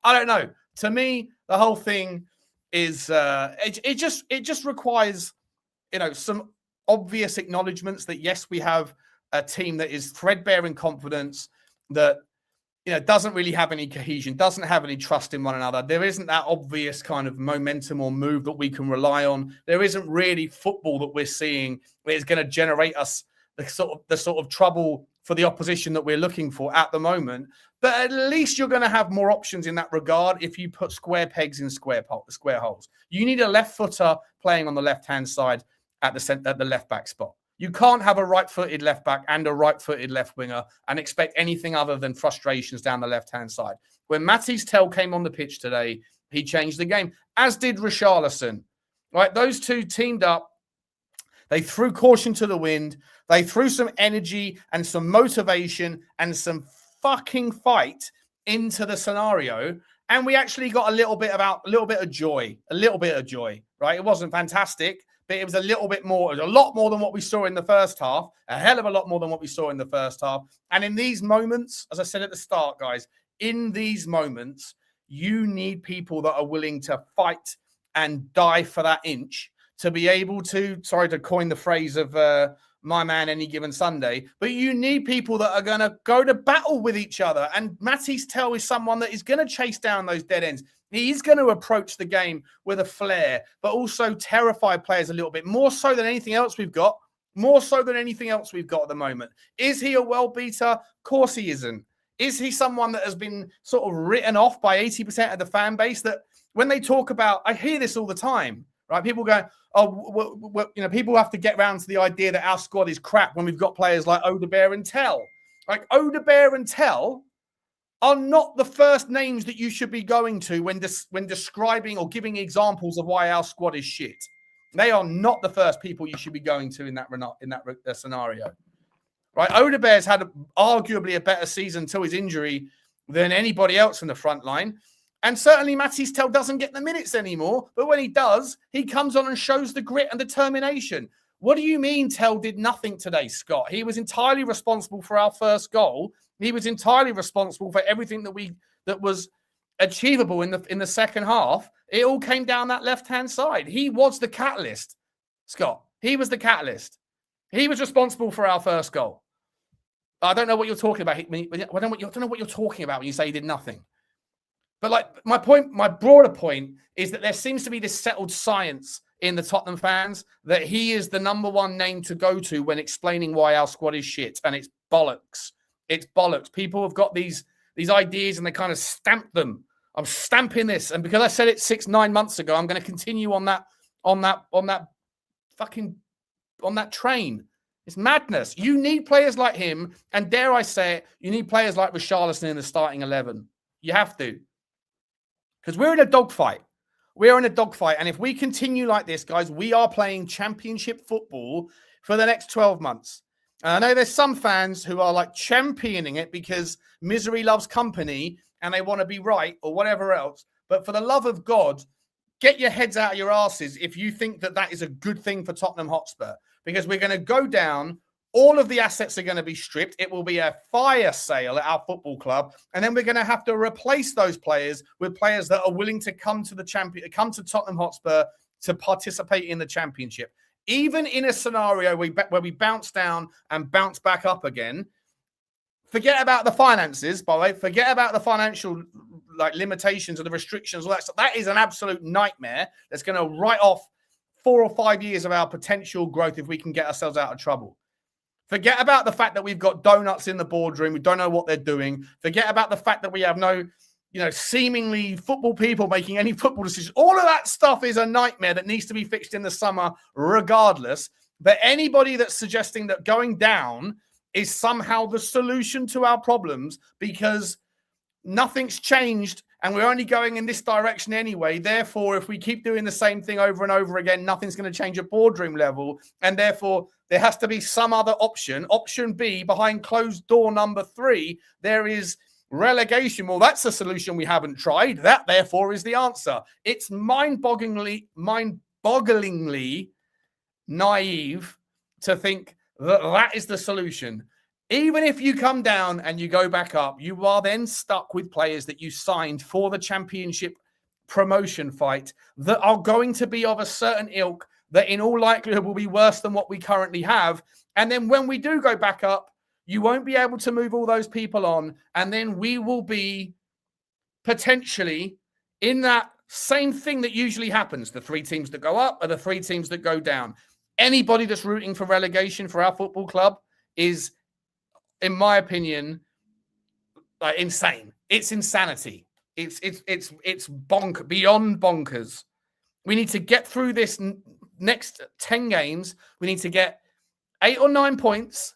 I don't know. To me, the whole thing is it just requires, you know, some obvious acknowledgements that yes, we have a team that is threadbare in confidence, that, you know, doesn't really have any cohesion, doesn't have any trust in one another. There isn't that obvious kind of momentum or move that we can rely on. There isn't really football that we're seeing that is going to generate us the sort of trouble for the opposition that we're looking for at the moment. But at least you're going to have more options in that regard if you put square pegs in square holes. You need a left footer playing on the left-hand side at the left-back spot. You can't have a right-footed left-back and a right-footed left-winger and expect anything other than frustrations down the left-hand side. When Mathys Tel came on the pitch today, he changed the game, as did Richalison. Right? Those two teamed up. They threw caution to the wind. They threw some energy and some motivation and some fucking fight into the scenario. And we actually got a little bit of joy, right? It wasn't fantastic, but it was a lot more than what we saw in the first half, a hell of a lot more than what we saw in the first half. And in these moments, as I said at the start, guys, in these moments, you need people that are willing to fight and die for that inch to be able to, sorry to coin the phrase of my man Any Given Sunday, but you need people that are going to go to battle with each other. And Mathys Tel is someone that is going to chase down those dead ends. He's going to approach the game with a flair, but also terrify players a little bit, more so than anything else we've got, at the moment. Is he a world beater? Of course he isn't. Is he someone that has been sort of written off by 80% of the fan base that when they talk about, I hear this all the time, right? People go, people have to get around to the idea that our squad is crap when we've got players like Odegaard and Tel. Like Odegaard and Tel are not the first names that you should be going to when describing or giving examples of why our squad is shit. They are not the first people you should be going to in that scenario. Right? Odegaard's had arguably a better season till his injury than anybody else in the front line. And certainly Mathys Tel doesn't get the minutes anymore. But when he does, he comes on and shows the grit and determination. What do you mean Tel did nothing today, Scott? He was entirely responsible for our first goal. He was entirely responsible for everything that was achievable in the second half. It all came down that left-hand side. He was the catalyst, Scott. He was the catalyst. He was responsible for our first goal. I don't know what you're talking about. I don't know what you're talking about when you say he did nothing. But like my broader point is that there seems to be this settled science in the Tottenham fans that he is the number one name to go to when explaining why our squad is shit. And it's bollocks. It's bollocks. People have got these ideas and they kind of stamp them. I'm stamping this. And because I said it 6-9 months ago, I'm going to continue on that train. It's madness. You need players like him. And dare I say it, you need players like Richarlison in the starting 11. You have to. Because we're in a dogfight. We're in a dogfight. And if we continue like this, guys, we are playing championship football for the next 12 months. And I know there's some fans who are like championing it because misery loves company and they want to be right or whatever else. But for the love of God, get your heads out of your asses if you think that that is a good thing for Tottenham Hotspur. Because we're going to go down. All of the assets are going to be stripped. It will be a fire sale at our football club. And then we're going to have to replace those players with players that are willing to come to Tottenham Hotspur to participate in the championship. Even in a scenario where we bounce down and bounce back up again, forget about the finances, by the way. Forget about the financial limitations or the restrictions, all that stuff. That is an absolute nightmare that's going to write off 4 or 5 years of our potential growth if we can get ourselves out of trouble. Forget about the fact that we've got donuts in the boardroom. We don't know what they're doing. Forget about the fact that we have no, seemingly football people making any football decisions. All of that stuff is a nightmare that needs to be fixed in the summer regardless. But anybody that's suggesting that going down is somehow the solution to our problems because nothing's changed and we're only going in this direction anyway. Therefore, if we keep doing the same thing over and over again, nothing's going to change at boardroom level. And therefore, there has to be some other option. Option B, behind closed door number 3, there is relegation. Well, that's a solution we haven't tried. That, therefore, is the answer. It's mind-bogglingly naive to think that that is the solution. Even if you come down and you go back up, you are then stuck with players that you signed for the championship promotion fight that are going to be of a certain ilk that in all likelihood will be worse than what we currently have. And then when we do go back up, you won't be able to move all those people on. And then we will be potentially in that same thing that usually happens. The 3 teams that go up are the 3 teams that go down. Anybody that's rooting for relegation for our football club is, in my opinion, like insane. It's insanity. It's beyond bonkers. We need to get through this next 10 games. We need to get 8 or 9 points.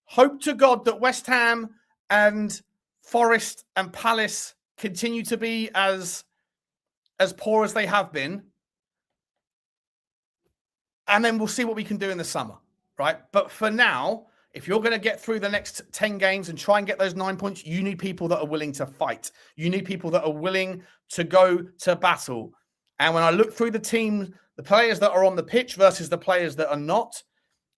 Hope to God that West Ham and Forest and Palace continue to be as poor as they have been. And then we'll see what we can do in the summer, right? But for now, if you're going to get through the next 10 games and try and get those 9 points, you need people that are willing to fight. You need people that are willing to go to battle. And when I look through the team, the players that are on the pitch versus the players that are not,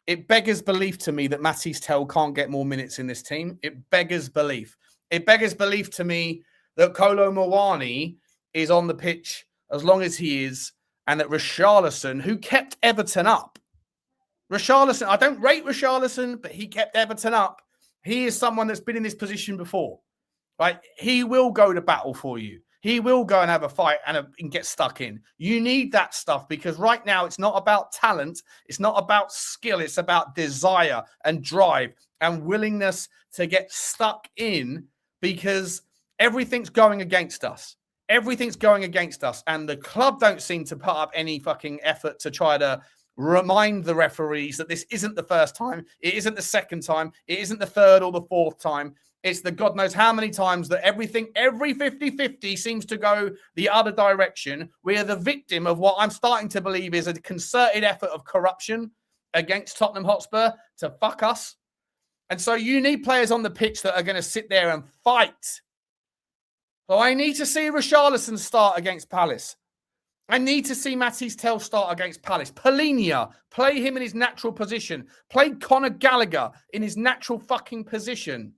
it beggars belief to me that Mathys Tel can't get more minutes in this team. It beggars belief. It beggars belief to me that Kolo Muani is on the pitch as long as he is, and that Richalison, who kept Everton up, Richalison, I don't rate Richalison, but he kept Everton up. He is someone that's been in this position before, right? He will go to battle for you. He will go and have a fight and get stuck in. You need that stuff because right now it's not about talent. It's not about skill. It's about desire and drive and willingness to get stuck in because everything's going against us. Everything's going against us. And the club don't seem to put up any fucking effort to try to remind the referees that this isn't the first time. It isn't the second time. It isn't the third or the fourth time. It's the God knows how many times that every 50-50 seems to go the other direction. We are the victim of what I'm starting to believe is a concerted effort of corruption against Tottenham Hotspur to fuck us. And so you need players on the pitch that are going to sit there and fight. So I need to see Richarlison start against Palace. I need to see Mathys Tel start against Palace. Polinia, play him in his natural position. Play Conor Gallagher in his natural fucking position.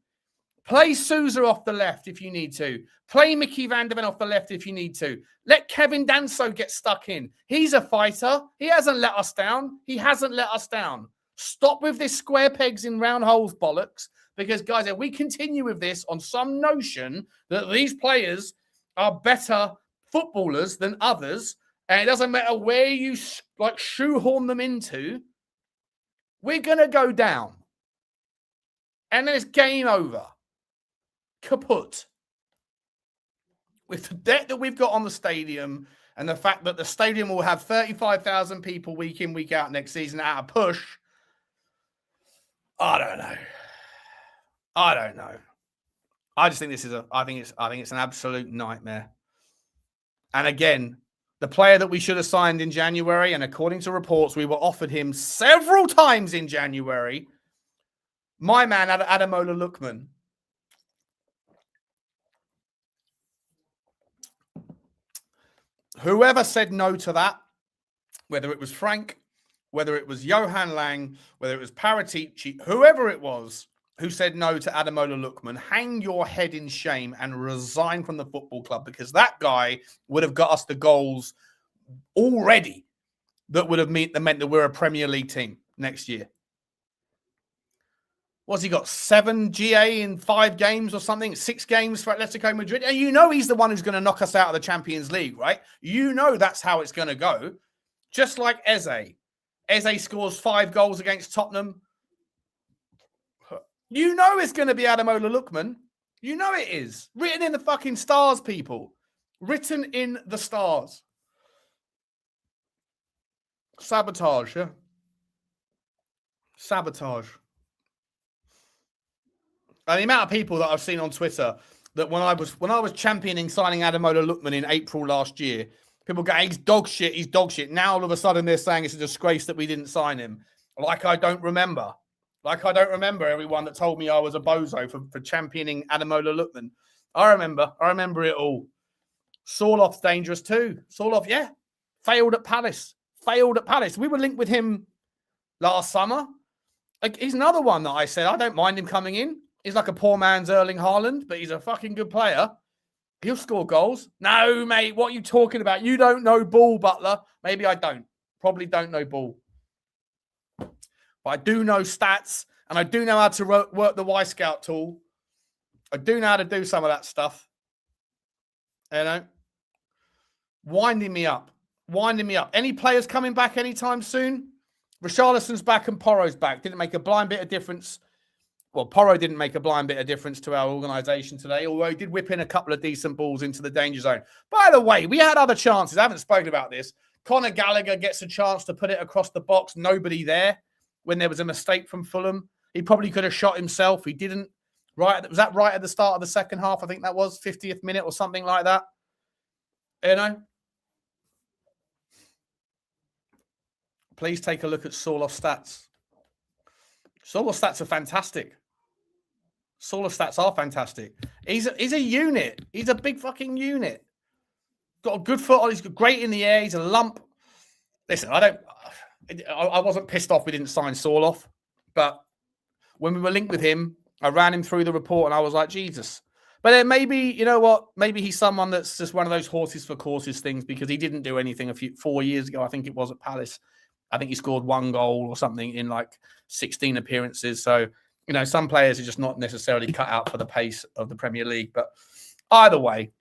Play Sousa off the left if you need to. Play Micky van der Ven off the left if you need to. Let Kevin Danso get stuck in. He's a fighter. He hasn't let us down. He hasn't let us down. Stop with this square pegs in round holes bollocks. Because, guys, if we continue with this on some notion that these players are better footballers than others, and it doesn't matter where you shoehorn them into, we're going to go down. And then it's game over. Kaput. With the debt that we've got on the stadium and the fact that the stadium will have 35,000 people week in, week out next season at a push, I don't know. I just think this is I think it's an absolute nightmare. And again, the player that we should have signed in January, and according to reports, we were offered him several times in January. My man, Ademola Lookman. Whoever said no to that, whether it was Frank, whether it was Johan Lange, whether it was Paratici, whoever it was who said no to Ademola Lookman, hang your head in shame and resign from the football club, because that guy would have got us the goals already that would have meant that we're a Premier League team next year. What's he got? 7 GA in 5 games or something? 6 games for Atletico Madrid? And you know he's the one who's going to knock us out of the Champions League, right? You know that's how it's going to go. Just like Eze. Eze scores 5 goals against Tottenham You know it's going to be Ademola Lookman. You know it is. Written in the fucking stars, people. Written in the stars. Sabotage, yeah. Sabotage. And the amount of people that I've seen on Twitter that when I was championing signing Ademola Lookman in April last year, people go, he's dog shit, he's dog shit. Now all of a sudden they're saying it's a disgrace that we didn't sign him. Like I don't remember. Like I don't remember everyone that told me I was a bozo for championing Ademola Lookman. I remember it all. Sorloth's dangerous too. Sorloth, yeah. Failed at Palace. We were linked with him last summer. Like, he's another one that I said, I don't mind him coming in. He's like a poor man's Erling Haaland, but he's a fucking good player. He'll score goals. No, mate, what are you talking about? You don't know ball, Butler. Maybe I don't. Probably don't know ball. But I do know stats, and I do know how to work the Y-Scout tool. I do know how to do some of that stuff. You know? Winding me up. Any players coming back anytime soon? Richarlison's back and Porro's back. Didn't make a blind bit of difference. Well, Porro didn't make a blind bit of difference to our organisation today, although he did whip in a couple of decent balls into the danger zone. By the way, we had other chances. I haven't spoken about this. Conor Gallagher gets a chance to put it across the box. Nobody there when there was a mistake from Fulham. He probably could have shot himself. He didn't. Was that right at the start of the second half? I think that was 50th minute or something like that. You know? Please take a look at Sorloth's stats. Sorloth's stats are fantastic. Sorloth's stats are fantastic. He's a unit. He's a big fucking unit. Got a good foot on. He's great in the air. He's a lump. Listen, I wasn't pissed off we didn't sign Sorloth, but when we were linked with him, I ran him through the report and I was like, Jesus. But then maybe, you know what? Maybe he's someone that's just one of those horses for courses things because he didn't do anything 4 years ago. I think it was at Palace. I think he scored 1 goal or something in like 16 appearances. So, you know, some players are just not necessarily cut out for the pace of the Premier League. But either way,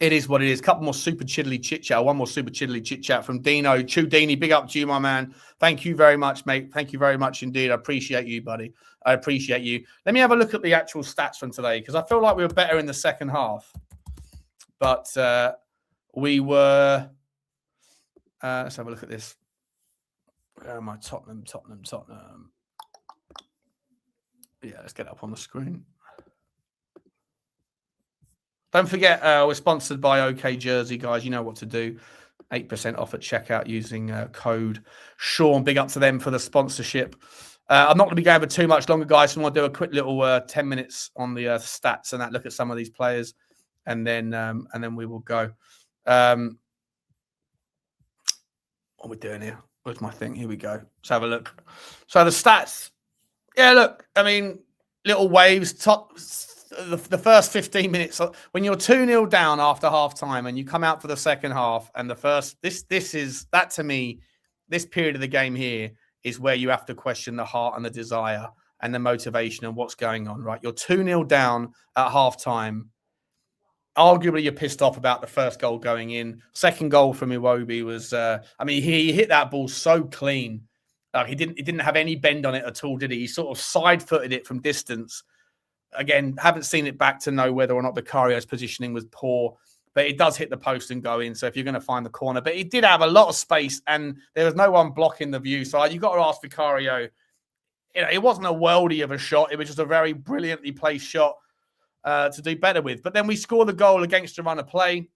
it is what it is. Couple more super chiddly chit chat. One more super chiddly chit chat from Dino. Chudini, big up to you, my man. Thank you very much, mate. Thank you very much indeed. I appreciate you, buddy. I appreciate you. Let me have a look at the actual stats from today because I feel like we were better in the second half. But we were... let's have a look at this. Where am I? Tottenham. Yeah, let's get it up on the screen. Don't forget, we're sponsored by OK Jersey, guys. You know what to do. 8% off at checkout using code Sean. Big up to them for the sponsorship. I'm not going to be going for too much longer, guys. So I'm going to do a quick little 10 minutes on the stats and that. Look at some of these players, and then we will go. What are we doing here? Where's my thing? Here we go. Let's have a look. So the stats. Yeah, look. I mean, little waves. The first 15 minutes, when you're 2-0 down after half time and you come out for the second half, and the first, this is that to me, this period of the game here is where you have to question the heart and the desire and the motivation and what's going on, right? You're 2-0 down at half time. Arguably, you're pissed off about the first goal going in. Second goal from Iwobi was, he hit that ball so clean. He didn't have any bend on it at all, did he? He sort of side-footed it from distance. Again, haven't seen it back to know whether or not Vicario's positioning was poor, but it does hit the post and go in. So if you're going to find the corner, but he did have a lot of space and there was no one blocking the view. So you've got to ask Vicario, you know, it wasn't a worldie of a shot. It was just a very brilliantly placed shot to do better with. But then we score the goal against a run of play.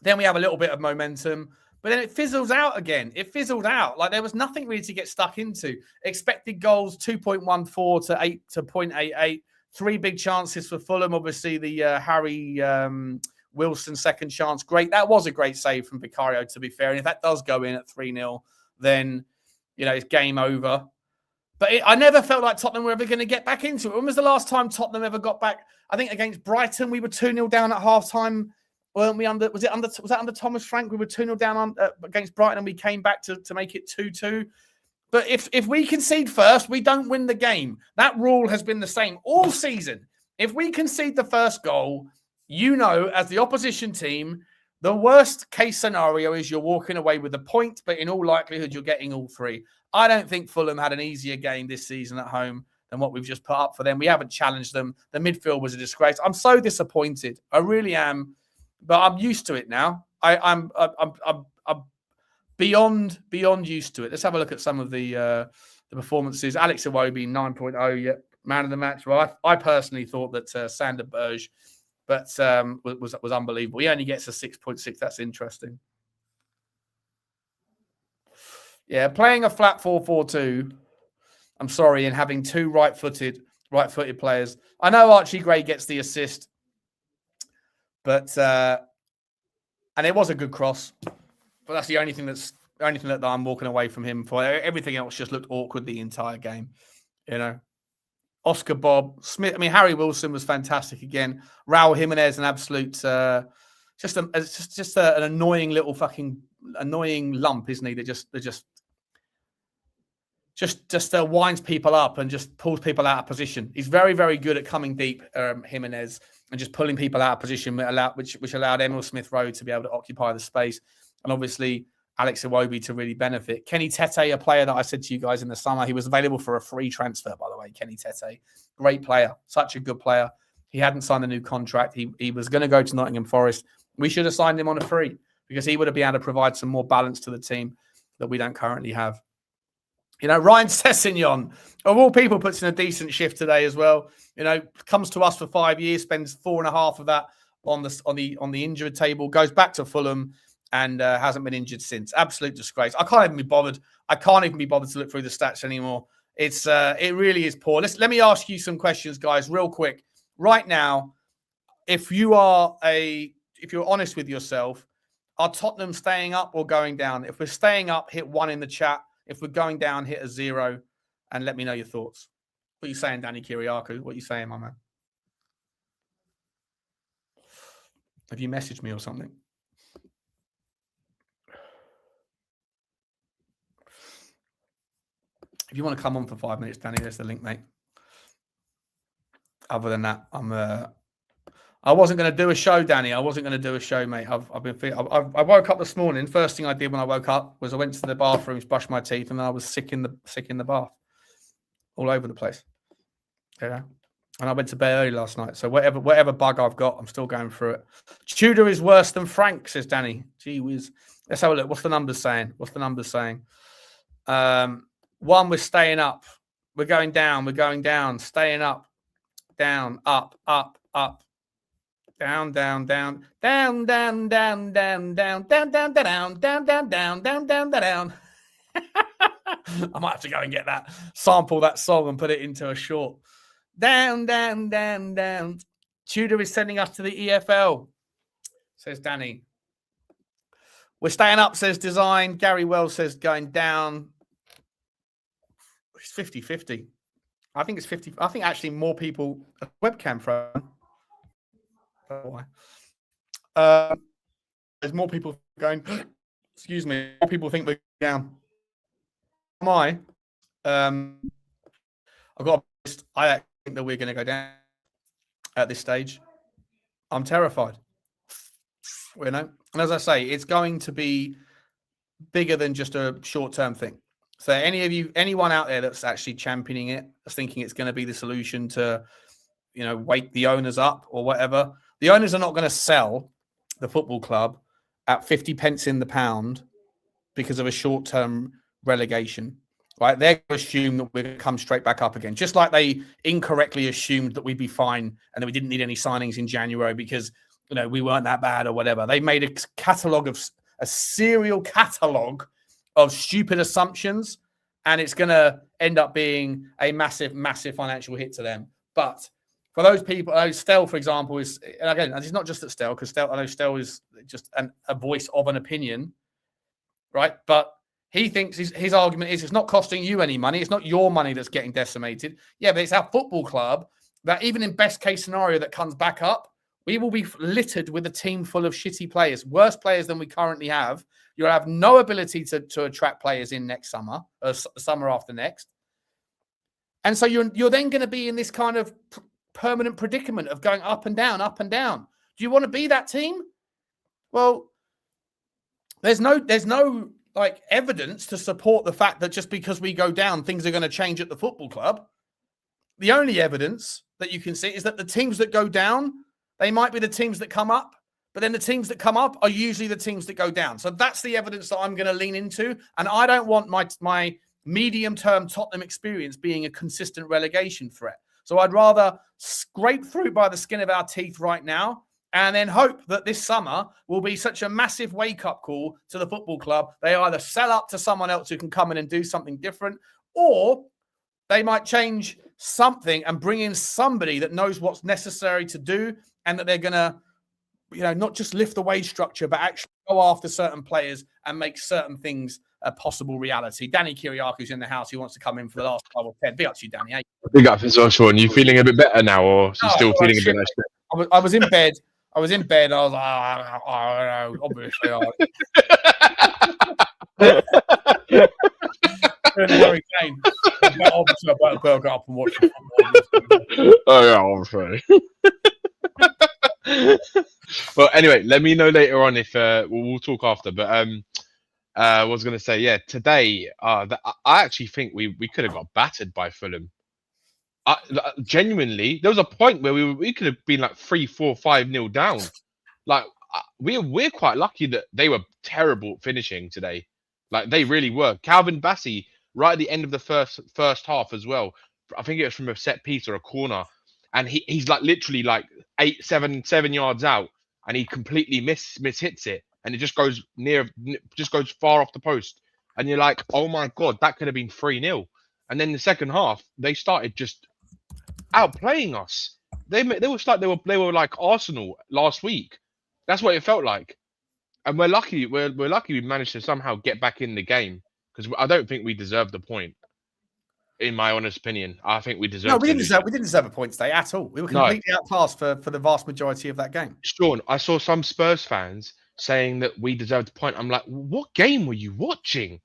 Then we have a little bit of momentum, but then it fizzles out again. It fizzled out. Like there was nothing really to get stuck into. Expected goals, 2.14 to 0.88. 3 big chances for Fulham. Obviously, the Harry Wilson second chance. Great. That was a great save from Vicario, to be fair. And if that does go in at 3-0, then, you know, it's game over. But I never felt like Tottenham were ever going to get back into it. When was the last time Tottenham ever got back? I think against Brighton, we were 2-0 down at half-time. Weren't we under? Was that under Thomas Frank? We were 2-0 down against Brighton and we came back to make it 2-2. But if we concede first, we don't win the game. That rule has been the same all season. If we concede the first goal, you know, as the opposition team, The worst case scenario is you're walking away with a point, but in all likelihood, you're getting all 3. I don't think Fulham had an easier game this season at home than what we've just put up for them. We haven't challenged them. The midfield was a disgrace. I'm so disappointed. I really am, but I'm used to it now. I'm beyond used to it. Let's have a look at some of the performances. Alex Iwobi 9.0, yeah, man of the match. Well, I personally thought that Sander Berge, but was unbelievable. He only gets a 6.6. That's interesting. Yeah, playing a flat 4-4-2. I'm sorry, and having 2 right-footed players. I know Archie Gray gets the assist, but and it was a good cross. But that's the only thing that I'm walking away from him for. Everything else just looked awkward the entire game. You know, Oscar Bob Smith. I mean, Harry Wilson was fantastic again. Raul Jimenez, an absolute just an annoying little fucking annoying lump, isn't he? That just winds people up and just pulls people out of position. He's very, very good at coming deep, Jimenez, and just pulling people out of position, which allowed Emil Smith-Rowe to be able to occupy the space. And obviously, Alex Iwobi to really benefit. Kenny Tete, a player that I said to you guys in the summer, he was available for a free transfer, by the way, Kenny Tete. Great player, such a good player. He hadn't signed a new contract. He was going to go to Nottingham Forest. We should have signed him on a free because he would have been able to provide some more balance to the team that we don't currently have. You know, Ryan Sessegnon, of all people, puts in a decent shift today as well. You know, comes to us for 5 years, spends 4.5 of that on the injured table, goes back to Fulham and hasn't been injured since. Absolute disgrace. I can't even be bothered. I can't even be bothered to look through the stats anymore. It really is poor. Let me ask you some questions, guys, real quick. Right now, if you're honest with yourself, are Tottenham staying up or going down? If we're staying up, hit 1 in the chat. If we're going down, hit a 0 and let me know your thoughts. What are you saying, Danny Kiriakou? What are you saying, my man? Have you messaged me or something? If you want to come on for 5 minutes, Danny, there's the link, mate. Other than that, I wasn't going to do a show, Danny. I wasn't going to do a show, mate. I woke up this morning. First thing I did when I woke up was I went to the bathroom, brushed my teeth, and then I was sick in the bath, all over the place. Yeah, and I went to bed early last night. So whatever bug I've got, I'm still going through it. Tudor is worse than Frank, says Danny. Gee whiz. Let's have a look. What's the numbers saying? 1, we're staying up. We're going down. We're going down. Staying up. Down. Up. Up. Up. Down, down, down, down, down, down, down, down, down, down, down, down, down, down, down, down, down. I might have to go and get that, sample that song and put it into a short. Down, down, down, down. Tudor is sending us to the EFL, says Danny. We're staying up, says Design. Gary Wells says going down. It's 50-50. I think it's 50. I think actually more people webcam from. There's more people going. Excuse me. More people think we're down. Am I? I've got. I think that we're going to go down at this stage. I'm terrified. You know, and as I say, it's going to be bigger than just a short-term thing. So, anyone out there that's actually championing it, that's thinking it's going to be the solution to, you know, wake the owners up or whatever. The owners are not going to sell the football club at 50 pence in the pound because of a short-term relegation, right? They're going to assume that we're going to come straight back up again, just like they incorrectly assumed that we'd be fine and that we didn't need any signings in January because, you know, we weren't that bad or whatever. They made a serial catalogue of stupid assumptions, and it's going to end up being a massive, massive financial hit to them. But for those people, Stel, for example, and again, it's not just at Stel, because I know Stel is just a voice of an opinion, right? But he thinks his argument is it's not costing you any money. It's not your money that's getting decimated. Yeah, but it's our football club that even in best case scenario that comes back up, we will be littered with a team full of shitty players, worse players than we currently have. You'll have no ability to attract players in next summer, or summer after next. And so you're then going to be in this kind of permanent predicament of going up and down, up and down. Do you want to be that team? Well, there's no like evidence to support the fact that just because we go down, things are going to change at the football club. The only evidence that you can see is that the teams that go down, they might be the teams that come up, but then the teams that come up are usually the teams that go down. So that's the evidence that I'm going to lean into. And I don't want my medium-term Tottenham experience being a consistent relegation threat. So I'd rather scrape through by the skin of our teeth right now and then hope that this summer will be such a massive wake-up call to the football club. They either sell up to someone else who can come in and do something different, or they might change something and bring in somebody that knows what's necessary to do, and that they're going to, not just lift the wage structure, but actually go after certain players and make certain things a possible reality. Danny Kiriaku's in the house. He wants to come in for the last 5 or 10. Big up to you, Danny. Hey? Big up as well, Sean. You feeling a bit better now, or you still feeling a bit like shit? I was in bed. I was like, I don't know, obviously. Harry Kane. Obviously, I better go up and watch the football. Oh, yeah, I'm sorry. Well, anyway, let me know later on if we'll talk after. But I was going to say, yeah, today, I actually think we could have got battered by Fulham. Genuinely, there was a point where we could have been like 3-4, 5-0 down. Like we're quite lucky that they were terrible at finishing today. Like they really were. Calvin Bassey, right at the end of the first half as well. I think it was from a set piece or a corner, and he's like literally like 7 yards out, and he completely mishits it, and it just goes far off the post, and you're like, oh my god, that could have been 3-0. And then the second half, they started just outplaying us. They were like Arsenal last week. That's what it felt like. And we're lucky we managed to somehow get back in the game, because I don't think we deserved the point. In my honest opinion, I think we deserved. No, we didn't deserve a point today at all. We were completely outclassed for the vast majority of that game. Sean, I saw some Spurs fans saying that we deserved a point. I'm like, what game were you watching?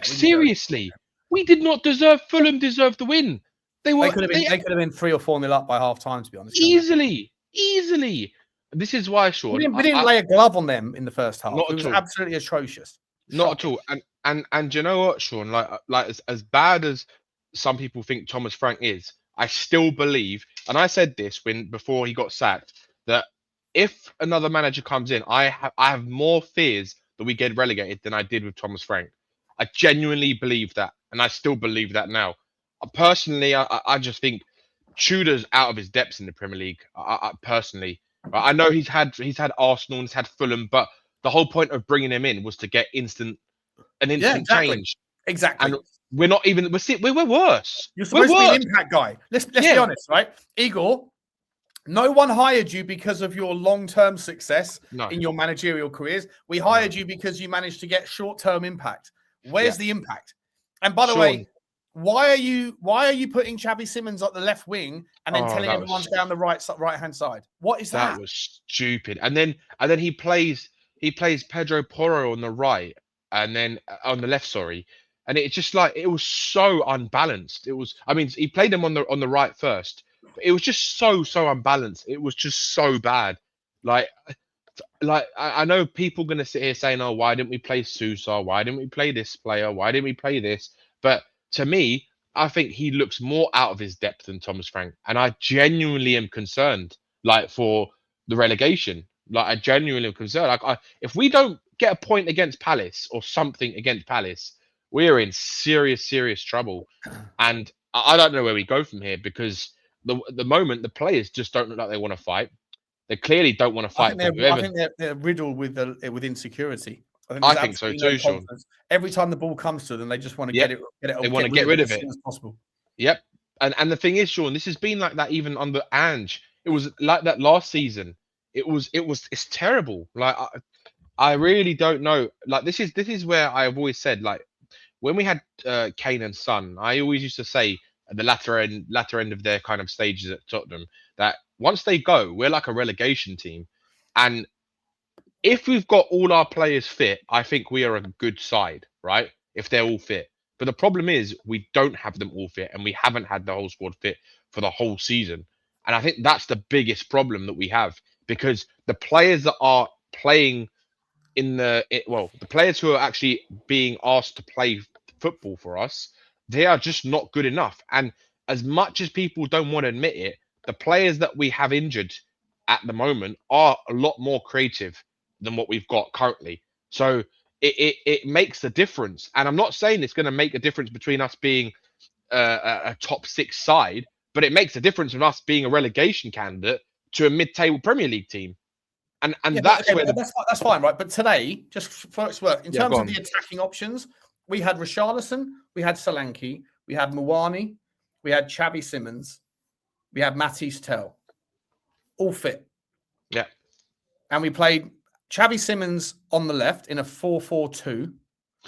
Seriously, we did not deserve. Fulham deserved the win. They could have been 3 or 4-0 up by half time, to be honest. Easily. This is why, Sean. We didn't lay a glove on them in the first half. It was absolutely atrocious. Not at all. And you know what, Sean? Like as bad as some people think Thomas Frank is, I still believe, and I said this before he got sacked, that if another manager comes in, I have more fears that we get relegated than I did with Thomas Frank. I genuinely believe that, and I still believe that now. Personally, I just think Tudor's out of his depths in the Premier League. Personally, I know he's had Arsenal and he's had Fulham, but the whole point of bringing him in was to get instant change. Exactly. And we're not even. We're worse. You're supposed to be an impact guy. Let's be honest, right? Igor, no one hired you because of your long-term success in your managerial careers. We hired you because you managed to get short-term impact. Where's the impact? And by the way, why are you putting Xavi Simons at the left wing and then telling everyone to go down the right-hand side? What is that? That was stupid. And then he plays Pedro Porro on the right, and then on the left, sorry. And it's just like, it was so unbalanced. He played him on the right first, but it was just so unbalanced. It was just so bad. Like I know people going to sit here saying, oh, why didn't we play Sousa? Why didn't we play this player? Why didn't we play this? But to me, I think he looks more out of his depth than Thomas Frank. And I genuinely am concerned, for the relegation. I genuinely am concerned. If we don't get a point against Palace or something against Palace, we're in serious trouble. And I don't know where we go from here, because the moment the players just don't look like they want to fight. They clearly don't want to fight. I think they're riddled with insecurity. I think so too, Sean. Every time the ball comes to them, they just want to get it. They want to get rid of it as soon as possible. Yep. And the thing is, Sean, this has been like that even under Ange. It was like that last season. It's terrible. I really don't know. This is where I've always said, when we had Kane and Son, I always used to say at the latter end of their kind of stages at Tottenham, that once they go, we're like a relegation team. And if we've got all our players fit, I think we are a good side, right? If they're all fit. But the problem is we don't have them all fit, and we haven't had the whole squad fit for the whole season. And I think that's the biggest problem that we have, because the players that are playing the players who are actually being asked to play football for us, they are just not good enough. And as much as people don't want to admit it, the players that we have injured at the moment are a lot more creative than what we've got currently. So it makes a difference. And I'm not saying it's going to make a difference between us being a top 6 side, but it makes a difference with us being a relegation candidate to a mid-table Premier League team. And that's where that's fine, right? But today, just for its work, in terms of the attacking options, we had Richalison, we had Solanke, we had Muani, we had Xavi Simons, we had Mathys Tel, all fit. Yeah. And we played Xavi Simons on the left in a 4-4-2.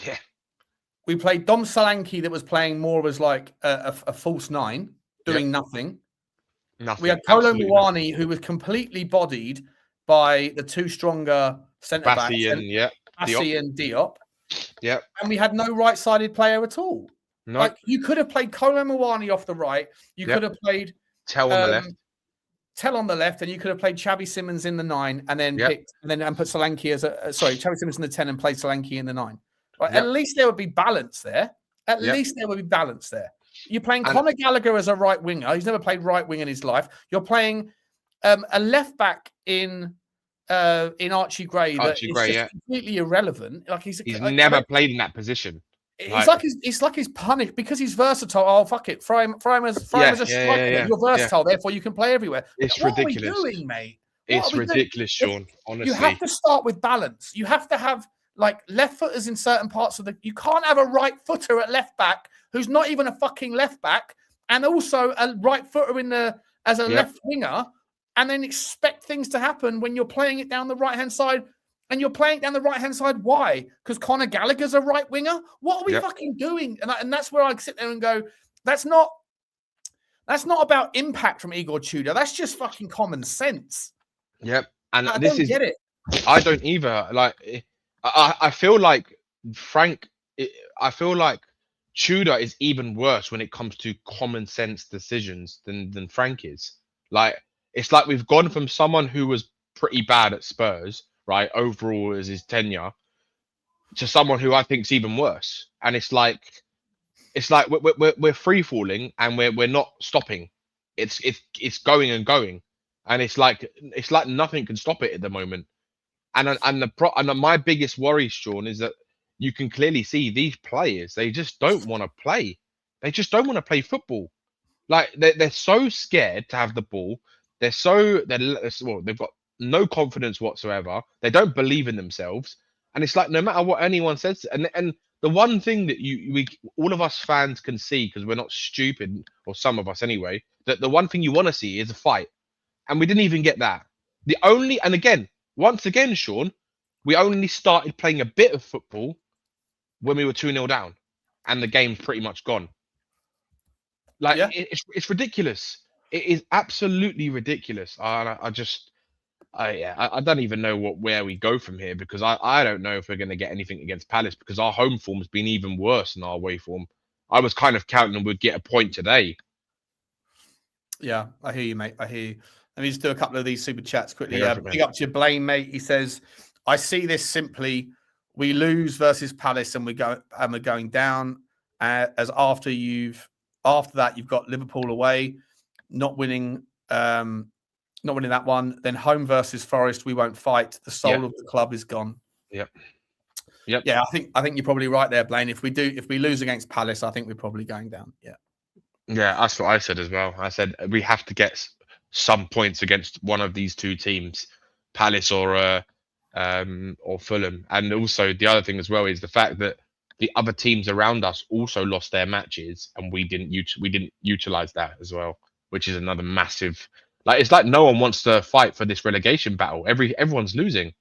Yeah. We played Dom Solanke that was playing more as like a false 9, doing nothing. We had Kolo Muani, who was completely bodied by the 2 stronger centre-backs. Bassi and Diop. Yeah. And we had no right-sided player at all. No. Like, you could have played Kolo Muani off the right. You could have played Tel on the left. Tel on the left, and you could have played Xavi Simons in the 9 and then put Solanke as Xavi Simons in the 10 and played Solanke in the 9. Right? At least there would be balance there. You're playing Conor Gallagher as a right winger. He's never played right wing in his life. You're playing a left back in Archie Gray that is completely irrelevant. Like he's never played in that position. It's like he's punished because he's versatile. Oh fuck it, throw him as a striker. You're versatile, therefore you can play everywhere. It's what ridiculous. What are we doing, mate? It's ridiculous, Sean. Honestly, you have to start with balance. You have to have like left footers in certain parts of the. You can't have a right footer at left back who's not even a fucking left back, and also a right footer as a left winger, and then expect things to happen when you're playing it down the right hand side. And you're playing down the right hand side. Why? Because Conor Gallagher's a right winger. What are we fucking doing? And that's where I sit there and go, that's not about impact from Igor Tudor. That's just fucking common sense. Yep. And I don't get it. I don't either. Like, I feel like I feel like Tudor is even worse when it comes to common sense decisions than Frank is. Like, it's like we've gone from someone who was pretty bad at Spurs, right, overall as his tenure, to someone who I think is even worse. And it's like we're free falling and we're not stopping. It's going and going, and it's like nothing can stop it at the moment. And my biggest worry, Sean, is that you can clearly see these players, they just don't want to play. They just don't want to play football. Like they're so scared to have the ball. They've got no confidence whatsoever. They don't believe in themselves, and it's like no matter what anyone says. And the one thing that we all of us fans can see, because we're not stupid, or some of us anyway, that the one thing you want to see is a fight, and we didn't even get that. Once again, Sean, we only started playing a bit of football when we were 2-0 down, and the game's pretty much gone. Like it's ridiculous. It is absolutely ridiculous. I don't even know where we go from here, because I don't know if we're going to get anything against Palace, because our home form has been even worse than our away form. I was kind of counting we'd get a point today. Yeah, I hear you, mate. I hear you. Let me just do a couple of these super chats quickly. Big up to your Blaine, mate. He says, I see this simply. We lose versus Palace and we're going down. As after that, you've got Liverpool away, not winning that one. Then home versus Forest, we won't fight. The soul of the club is gone. Yep. Yeah, I think you're probably right there, Blaine. If we lose against Palace, I think we're probably going down. Yeah. Yeah, that's what I said as well. I said we have to get some points against one of these two teams, Palace or Fulham. And also the other thing as well is the fact that the other teams around us also lost their matches, and we didn't utilize that as well, which is another massive. Like, it's like no one wants to fight for this relegation battle. Everyone's losing.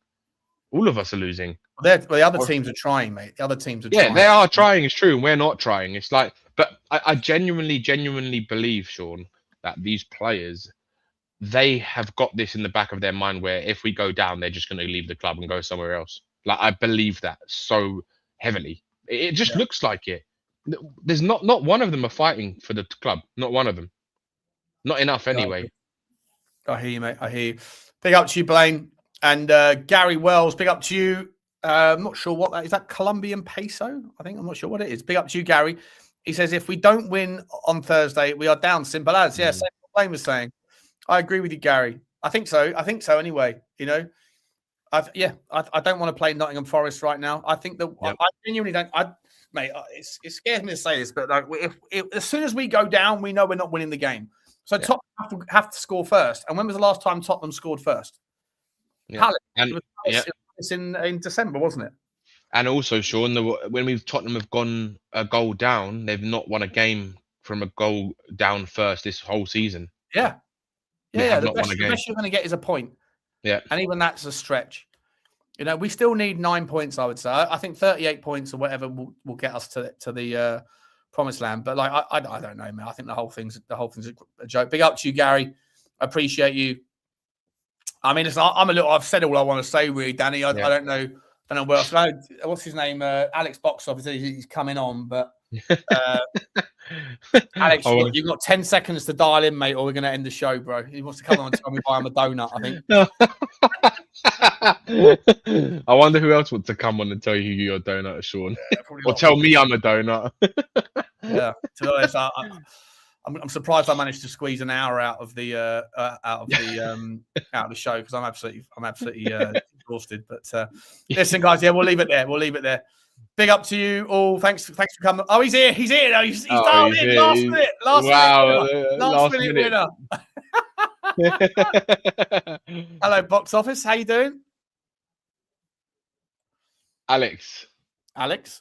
All of us are losing. The other teams are trying, mate. The other teams are trying. Yeah, they are trying. It's true. And we're not trying. It's like, but I genuinely believe, Sean, that these players, they have got this in the back of their mind where if we go down, they're just going to leave the club and go somewhere else. Like, I believe that so heavily. It just looks like it. There's not one of them are fighting for the club. Not one of them. Not enough anyway. I hear you, mate. I hear you. Big up to you, Blaine. And Gary Wells, big up to you. I'm not sure what that is. That Colombian peso? I think I'm not sure what it is. Big up to you, Gary. He says if we don't win on Thursday, we are down. Simple as. Yeah, same what Blaine was saying. I agree with you, Gary. I think so. Anyway, you know, I don't want to play Nottingham Forest right now. I think that I genuinely don't. Mate, it scares me to say this, but like, if as soon as we go down, we know we're not winning the game. So Tottenham have to score first. And when was the last time Tottenham scored first? Yeah. Palace. And It was in December, wasn't it? And also, Sean, when Tottenham have gone a goal down, they've not won a game from a goal down first this whole season. Yeah. The best you're going to get is a point. Yeah. And even that's a stretch. You know, we still need 9 points, I would say. I think 38 points or whatever will get us to the promised land. But like, I don't know, man. I think the whole thing's a joke. Big up to you, Gary. I appreciate you. I mean, I've said all I want to say, really, Danny. I don't know where else. What's his name? Alex Box, obviously, he's coming on, but Alex, you've got 10 seconds to dial in, mate, or we're going to end the show, bro. He wants to come on and tell me why I'm a donut, I think. I wonder who else wants to come on and tell you who you're a donut, Sean. Yeah, or tell me I'm a donut. Yeah, to be honest, I'm surprised I managed to squeeze an hour out of the show because I'm absolutely exhausted. But listen, guys, we'll leave it there. Big up to you all. Thanks for coming. Oh, he's here. He's here. He's dialed in. Last minute winner. Hello, box office. How you doing, Alex? Alex.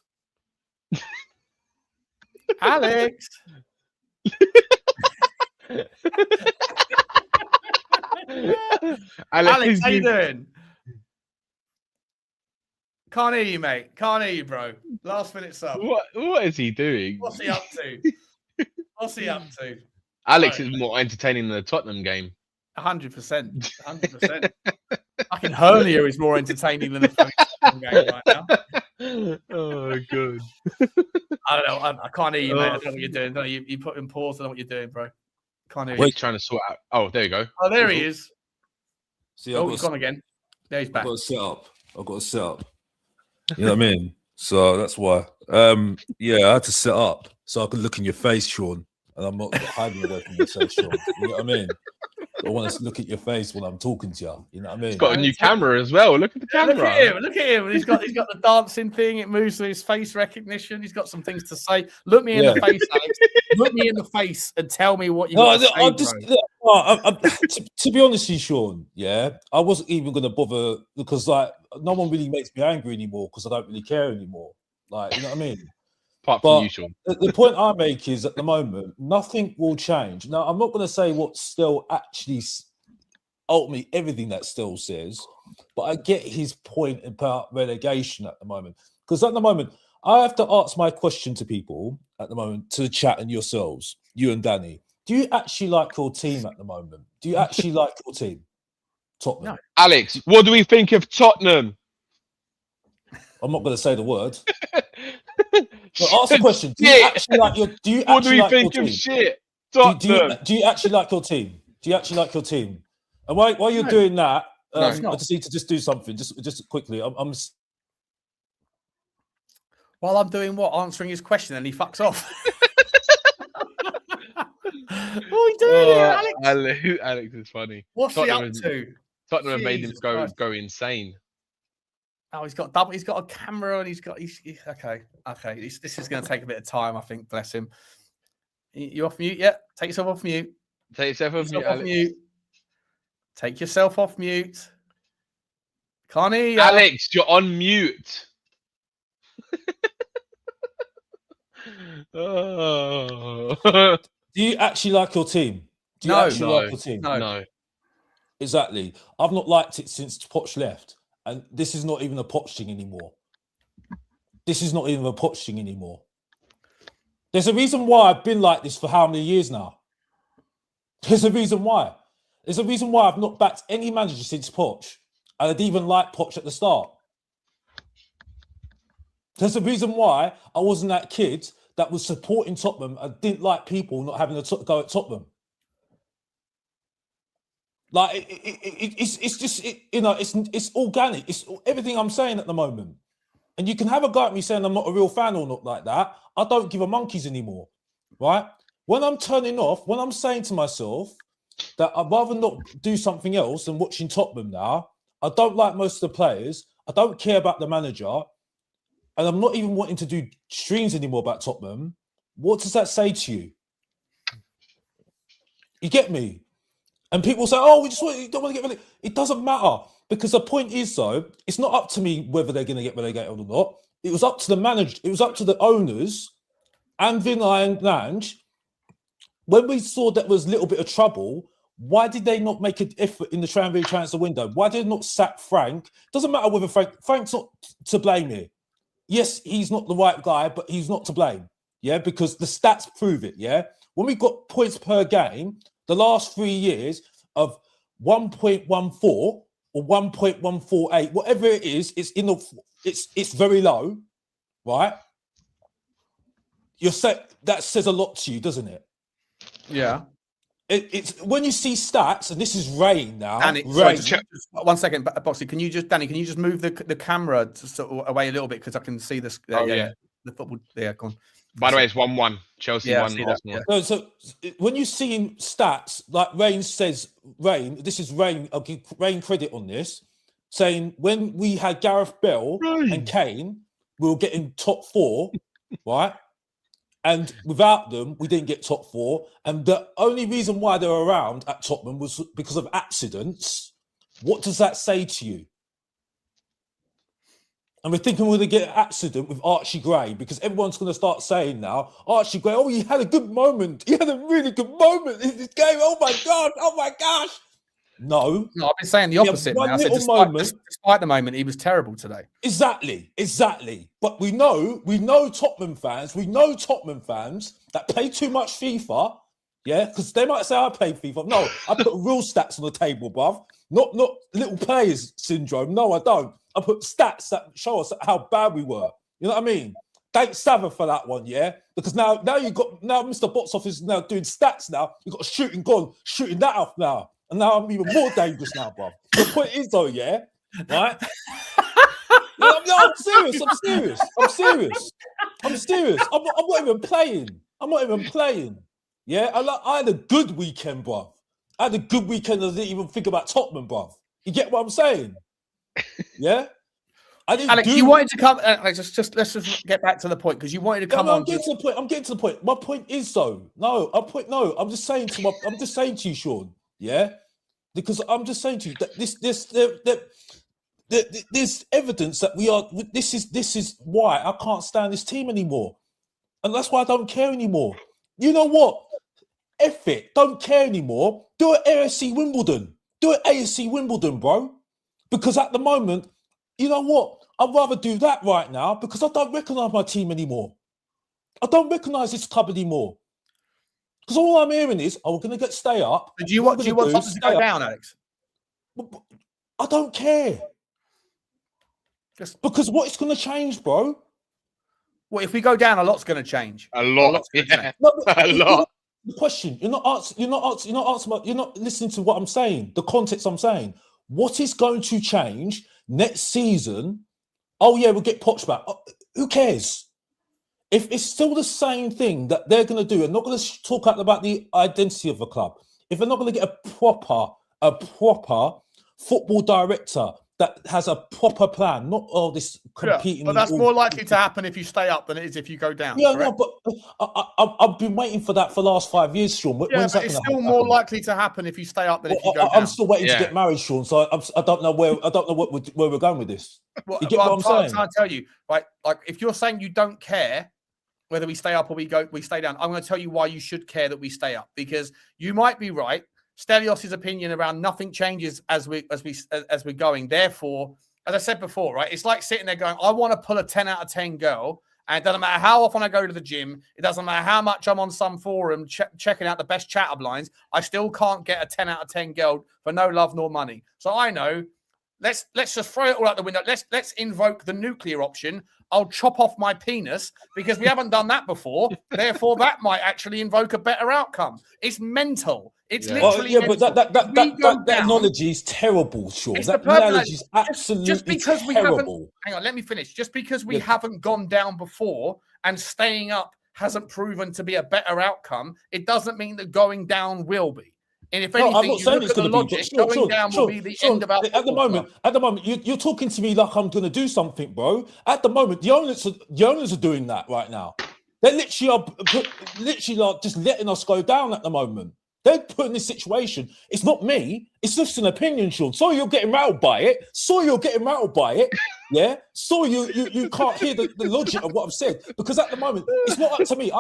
Alex, how you doing? Can't hear you, mate. Can't hear you, bro. Last minute sub. What is he doing? What's he up to? Alex is more entertaining than the Tottenham game. 100%. Fucking Hurlier is more entertaining than the Tottenham game right now. Oh, good. I don't know. I can't hear you, mate. I don't know what you're doing. No, you put in pause. I don't know what you're doing, bro. Can't hear you. He's trying to sort out. Oh, there you go. Oh, there he is. See, he's gone again. There he's back. I've got to set up. You know what I mean? So that's why. I had to set up so I could look in your face, Sean. And I'm not hiding away from yourself, Sean. You know what I mean? I want to look at your face when I'm talking to you. You know what I mean? He's got a new camera as well. Look at the camera. Look at him. He's got the dancing thing. It moves with his face recognition. He's got some things to say. Look me in the face, Alex. Look me in the face and tell me what you got to say, to be honest with you, Sean, I wasn't even going to bother because like no one really makes me angry anymore because I don't really care anymore. Like, you know what I mean? Apart from you, Sean. The point I make is at the moment, nothing will change. Now, I'm not going to say what Stel actually, ultimately everything that Stel says, but I get his point about relegation at the moment. Because at the moment, I have to ask my question to people at the moment, to the chat and yourselves, you and Danny. Do you actually like your team at the moment? Do you actually like your team? Tottenham. No. Alex, what do we think of Tottenham? I'm not going to say the word. But ask the question. Do you actually like your? Do you actually what do we like think your of team? shit? Do you actually like your team? Do you actually like your team? And while you're doing that, I just need to do something. Just quickly. While I'm doing what? Answering his question, and he fucks off. What are we doing here, Alex? Alex is funny. What's he up to? Tottenham have made him go insane. Oh, he's got a camera and he's okay. This is going to take a bit of time, I think. Bless him. You off mute yet? Take yourself off mute. Take yourself off mute. Take yourself off mute. Can't hear you. Alex, you're on mute. Do you actually like your team? Do you actually like your team? No. Exactly. I've not liked it since Poch left. And this is not even a Poch thing anymore. There's a reason why I've been like this for how many years now? There's a reason why. I've not backed any manager since Poch. And I didn't even like Poch at the start. There's a reason why I wasn't that kid that was supporting Tottenham and didn't like people not having a go at Tottenham. Like it's just it's organic. It's everything I'm saying at the moment. And you can have a go at me saying I'm not a real fan or not like that. I don't give a monkeys anymore, right? When I'm turning off, when I'm saying to myself that I'd rather not do something else than watching Tottenham now. I don't like most of the players. I don't care about the manager. And I'm not even wanting to do streams anymore about Tottenham. What does that say to you? You get me? And people say, oh, you don't want to get relegated. It doesn't matter. Because the point is, though, it's not up to me whether they're going to get relegated or not. It was up to the manager. It was up to the owners and Vinay and Lange. When we saw that was a little bit of trouble, why did they not make an effort in the transfer window? Why did they not sack Frank? Doesn't matter whether Frank's not to blame here. Yes, he's not the right guy, but he's not to blame. Yeah, because the stats prove it. Yeah, when we got points per game, the last 3 years of 1.14 or 1.148, whatever it is, it's very low, right? That says a lot to you, doesn't it? Yeah. It's when you see stats, and this is rain now. Danny, rain. sorry, just 1 second, Boxy. Can you just move the camera away a little bit because I can see this? Yeah. The football. Yeah, go on. By the way, it's 1-1. Chelsea Yeah, I won. see that, Arsenal. yeah. So when you see stats like Rain says, this is Rain. I'll give Rain credit on this, saying when we had Gareth Bale and Kane, we were getting top 4, right? And without them, we didn't get top 4. And the only reason why they were around at Tottenham was because of accidents. What does that say to you? And we're thinking we're going to get an accident with Archie Gray because everyone's going to start saying now, Archie Gray, oh, he had a good moment. He had a really good moment in this game. Oh, my God. Oh, my gosh. No, I've been saying the opposite. Man. I said despite the moment, he was terrible today. Exactly. But we know Tottenham fans that play too much FIFA, yeah, because they might say I play FIFA. No, I put real stats on the table, bruv. Not little players syndrome. No, I don't. I put stats that show us how bad we were. You know what I mean? Thanks, Sava, for that one, yeah? Because now Mr. Box Office is now doing stats now. You've got shooting that off now. And now I'm even more dangerous now, bro. The point is, though, yeah, right? I'm serious. I'm not even playing. Yeah, I had a good weekend, bro. I had a good weekend. I didn't even think about Tottenham, bro. You get what I'm saying? Yeah. Alex, you wanted to come. Let's just get back to the point because you wanted to come on. I'm getting to the point. My point is, though. I'm just saying to you, Sean. Yeah, because I'm just saying to you that there's evidence that we are. This is why I can't stand this team anymore, and that's why I don't care anymore. You know what? F it. Don't care anymore. Do it AFC Wimbledon. Do it AFC Wimbledon, bro. Because at the moment, you know what? I'd rather do that right now because I don't recognise my team anymore. I don't recognise this club anymore. Because all I'm hearing is, we're going to stay up. Do you want Tottenham to go down, Alex? I don't care. Because what is going to change, bro? Well, if we go down, a lot's going to change. A lot. Yeah. A lot. The question, you're not listening to what I'm saying, the context I'm saying. What is going to change next season? Oh, yeah, we'll get Poch back. Who cares? If it's still the same thing that they're going to do, and not going to talk about the identity of the club, if they're not going to get a proper football director that has a proper plan, not all this competing. But that's more likely to happen if you stay up than it is if you go down. Yeah, correct? no, but I've been waiting for that for the last 5 years, Sean. When's that it's still more likely to happen if you stay up than if you go down. I'm still waiting to get married, Sean. So I don't know where we're going with this. You get what I'm saying? I'm trying to tell you, right? Like if you're saying you don't care whether we stay up or we stay down, I'm going to tell you why you should care that we stay up because you might be right. Stelios's opinion around nothing changes as we're going. Therefore, as I said before, right, it's like sitting there going, I want to pull a 10 out of 10 girl, and it doesn't matter how often I go to the gym, it doesn't matter how much I'm on some forum checking out the best chat lines, I still can't get a 10 out of 10 girl for no love nor money. So I know, let's just throw it all out the window. Let's invoke the nuclear option. I'll chop off my penis because we haven't done that before. Therefore, that might actually invoke a better outcome. It's mental. It's literally mental. But that analogy is terrible, Sean. It's That the perfect- analogy is absolutely just because we terrible. haven't. Hang on, let me finish. Just because we haven't gone down before and staying up hasn't proven to be a better outcome, it doesn't mean that going down will be. And if anything, I'm not saying it's going to logic, be. But going down will be the end of our. At the moment, you're talking to me like I'm going to do something, bro. At the moment, the owners are doing that right now. They're literally are just letting us go down at the moment. They're put in this situation. It's not me. It's just an opinion, Sean. Sorry, you're getting rattled by it. Yeah. Sorry, you can't hear the logic of what I've said, because at the moment it's not up to me.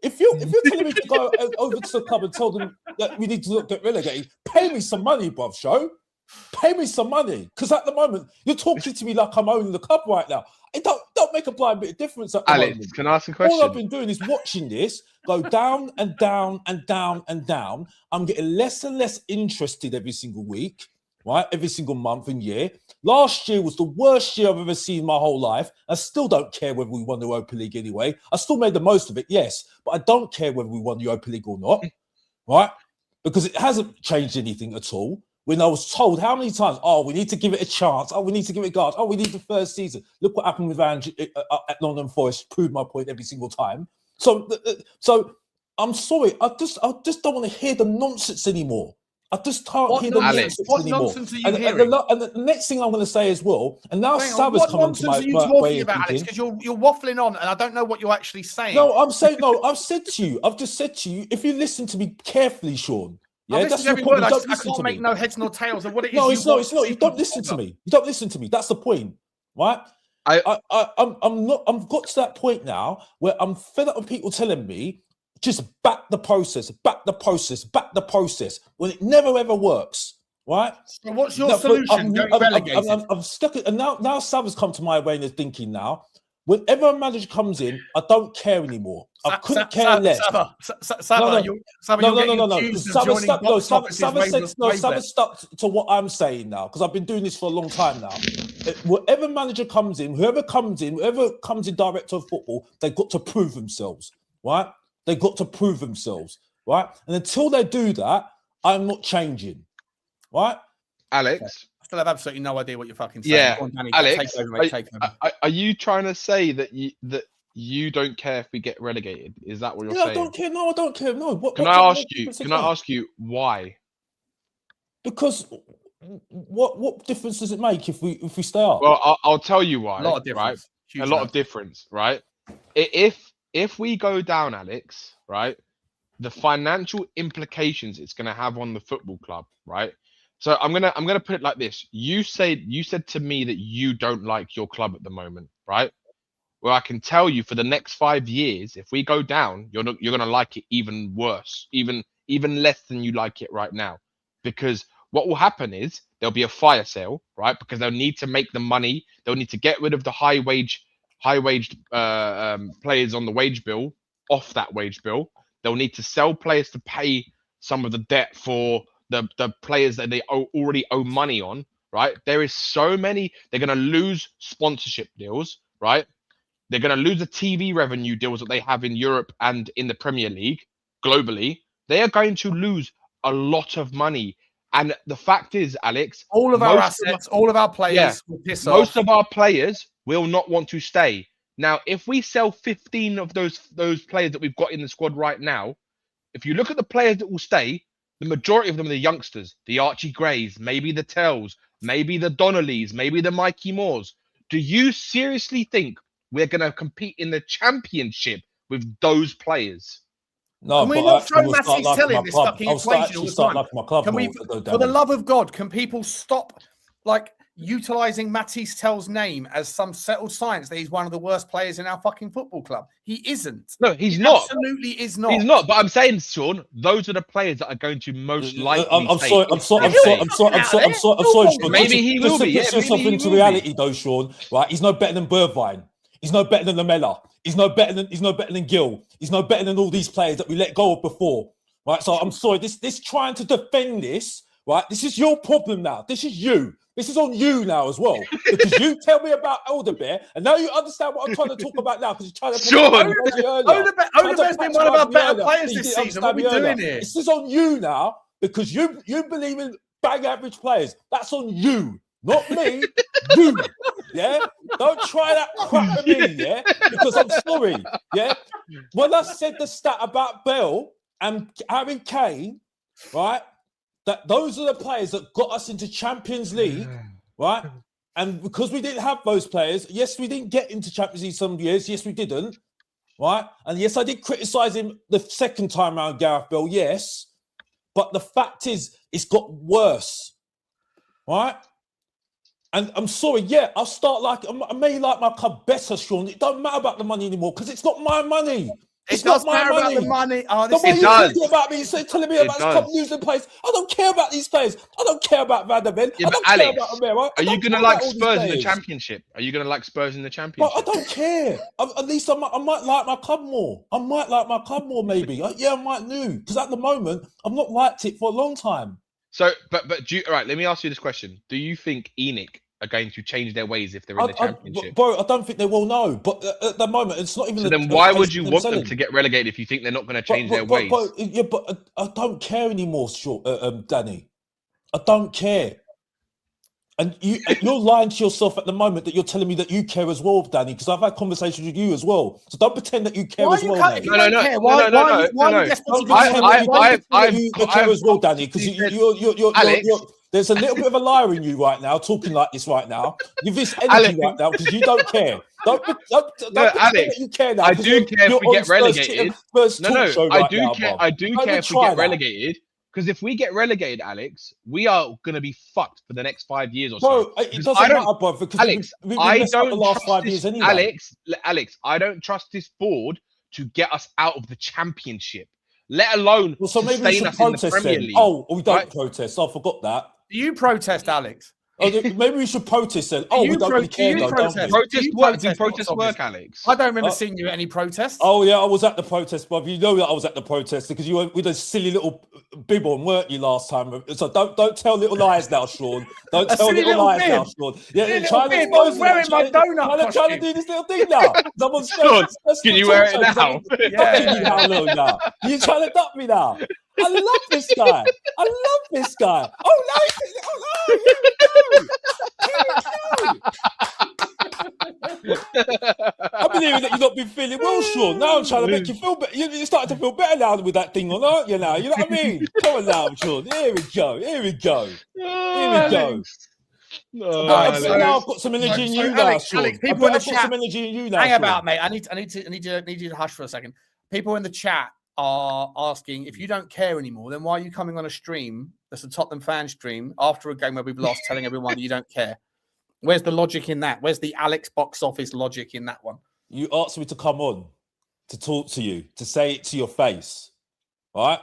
If you're telling me to go over to the club and tell them that we need to get relegated, pay me some money, bruv. Show. Pay me some money, because at the moment you're talking to me like I'm owning the club right now. It don't make a blind bit of difference at the Alex, moment. can I ask a question? All I've been doing is watching this go down and down and down and down. I'm getting less and less interested every single week, right? Every single month and year. Last year was the worst year I've ever seen in my whole life. I still don't care whether we won the Europa League anyway. I still made the most of it, yes, but I don't care whether we won the Europa League or not, right? Because it hasn't changed anything at all. When I was told how many times, we need to give it a chance. We need to give it a guard. We need the first season. Look what happened with Lange at Nottingham Forest. Proved my point every single time. So I'm sorry. I just don't want to hear the nonsense anymore. I just can't hear the nonsense anymore. What nonsense are you hearing? And the next thing I'm going to say as well, and now Sav's coming to my way of talking about, Alex? Because you're waffling on, and I don't know what you're actually saying. I've said to you. I've just said to you. If you listen to me carefully, Sean. Yeah, that's every your word. point. I can't make no heads nor tails of what it is. No, it's not. You don't listen to me. You don't listen to me. That's the point, right? I've got to that point now where I'm fed up with people telling me just back the process, when it never ever works, right? So what's your solution? I'm stuck. And now Sav has come to my awareness thinking now. Whenever a manager comes in, I don't care anymore. I couldn't care less. No. Sava stuck to what I'm saying now, because I've been doing this for a long time now. Whatever manager comes in, whoever comes in director of football, they've got to prove themselves, right? They've got to prove themselves, right? And until they do that, I'm not changing, right? Alex. I still have absolutely no idea what you're fucking saying. Yeah, on, Danny, Alex, take over. Are you trying to say that you don't care if we get relegated? Is that what you're saying? I don't care. No, I don't care. No. Can I ask you why? Because what difference does it make if we stay up? Well, I'll tell you why. A lot of difference. Right? A lot of difference, right? If we go down, Alex, right, the financial implications it's going to have on the football club, right? So I'm gonna put it like this. You said to me that you don't like your club at the moment, right? Well, I can tell you for the next 5 years, if we go down, you're gonna like it even worse, even less than you like it right now, because what will happen is there'll be a fire sale, right? Because they'll need to make the money. They'll need to get rid of the high waged players on the wage bill, off that wage bill. They'll need to sell players to pay some of the debt for the players that they already owe money on, right? There is so many. They're going to lose sponsorship deals, right? They're going to lose the TV revenue deals that they have in Europe and in the Premier League globally. They are going to lose a lot of money. And the fact is, Alex, all of our assets, all of our players will piss off. Most of our players will not want to stay. Now, if we sell 15 of those players that we've got in the squad right now, if you look at the players that will stay, the majority of them are the youngsters, the Archie Grays, maybe the Tels, maybe the Donnellys, maybe the Mikey Moores. Do you seriously think we're going to compete in the championship with those players? No, can we not throw Mathys Tel in this fucking equation all the time? Can we, for the love of God, can people stop utilising Mathys Tel's name as some settled science that he's one of the worst players in our fucking football club? He isn't. No, he's not. Absolutely is not. He's not. But I'm saying, Sean, those are the players that are going to most likely. I'm sorry, Sean. Maybe he will be. Just to put something into reality, though, Sean. Right? He's no better than Berghvall. He's no better than Lamella. He's no better than Gil. He's no better than all these players that we let go of before. Right? So I'm sorry. This trying to defend this. Right? This is your problem now. This is you. This is on you now as well. Because you tell me about Elderbear, and now you understand what I'm trying to talk about now, because you're trying to... Sean! Odebear's been one of our better players this season. What are we doing here? This is on you now, because you believe in bang average players. That's on you, not me. You, yeah? Don't try that crap with me, yeah? Because I'm sorry, yeah? When I said the stat about Bell and Harry Kane, right, that those are the players that got us into Champions League, right? And because we didn't have those players, yes, we didn't get into Champions League some years. Yes, we didn't, right? And yes, I did criticise him the second time around, Gareth Bell, yes. But the fact is, it's got worse, right? And I'm sorry, yeah, I'll start I may like my club better, Sean. It don't matter about the money anymore because it's not my money. It does matter about the money. Oh, this it is does. About me, telling me about this club losing players. I don't care about these players. I don't care about Van der Ven. Yeah, I don't Alex, care about Romero. are you going to like Spurs in the Championship? Are you going to like Spurs in the Championship? But I don't care. At least I might like my club more. I might like my club more, maybe. I might do. Because at the moment, I've not liked it for a long time. So, but all right, let me ask you this question. Do you think ENIC are going to change their ways if they're in the Championship? Bro, I don't think they will know. But at the moment, it's not even... So then why would you want them to get relegated if you think they're not going to change their ways? But I don't care anymore, Danny. I don't care. And you're lying to yourself at the moment that you're telling me that you care as well, Danny, because I've had conversations with you as well. So don't pretend that you care as well. No. You care as well, Danny, because you're there's a little bit of a liar in you right now, talking like this right now. You've this energy right now because you don't care. Don't Alex, you care now. I do care if we get relegated. I do care if we get relegated. Because if we get relegated, Alex, we are going to be fucked for the next 5 years or so. Bro, it doesn't matter, bro. Because Alex, I don't the last 5 years anyway. Alex, I don't trust this board to get us out of the Championship, let alone sustain us in the Premier League. Oh, we don't protest. I forgot that. Do you protest, Alex? Maybe we should protest then. Oh, we don't really care. Do protest work, Alex? I don't remember seeing you at any protests. Oh, yeah, I was at the protest, bruv. You know that I was at the protest because you were with a silly little bib on, weren't you, last time? So don't tell little lies now, Sean. Don't tell little lies now, Sean. Yeah, trying to expose wearing my donut. Trying to do this little thing now. Sean, can you wear it now? Yeah. You're trying to duck me now. I love this guy. Oh, no, here we go. I've been hearing that you've not been feeling well, Sean. Now I'm trying to make you feel better. You're starting to feel better now with that thing on, aren't you now? You know what I mean? Come on now, Sean. Here we go. Now I've got some energy in you now, Sean. Alex, people in the chat. Some energy in you now. Hang about, mate. I need you to hush for a second. People in the chat are asking, if you don't care anymore, then why are you coming on a stream that's a Tottenham fan stream after a game where we've lost, telling everyone that you don't care? Where's the logic in that? Where's the Alex box office logic in that one? You asked me to come on to talk to you, to say it to your face, right?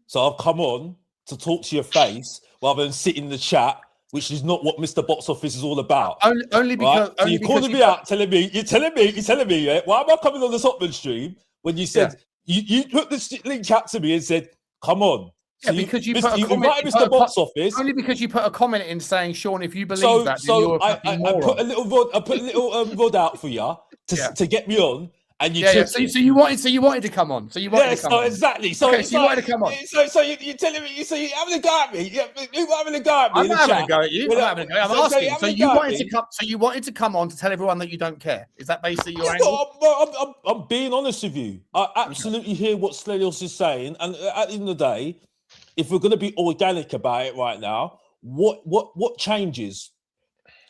So I've come on to talk to your face rather than sit in the chat, which is not what Mr. Box Office is all about. Only because... Right? So you're calling me out, telling me, yeah, why am I coming on the Tottenham stream when you said... Yeah. You put the link out to me and said, come on. So because you put a comment, Mr. Box Office. Only because you put a comment in saying, Sean, if you believe that, then you're I put a little VOD out for you to get me on. And you So you wanted to come on. So you wanted to come on. Exactly. So you wanted to come on. So you're telling me, you're having a go at me. You're having a go at me. I'm not having a go at you. I'm asking. So you wanted to come. So you wanted to come on to tell everyone that you don't care. Is that basically your angle? I'm being honest with you. I absolutely hear what Stelios is saying, and at the end of the day, if we're going to be organic about it right now, what changes?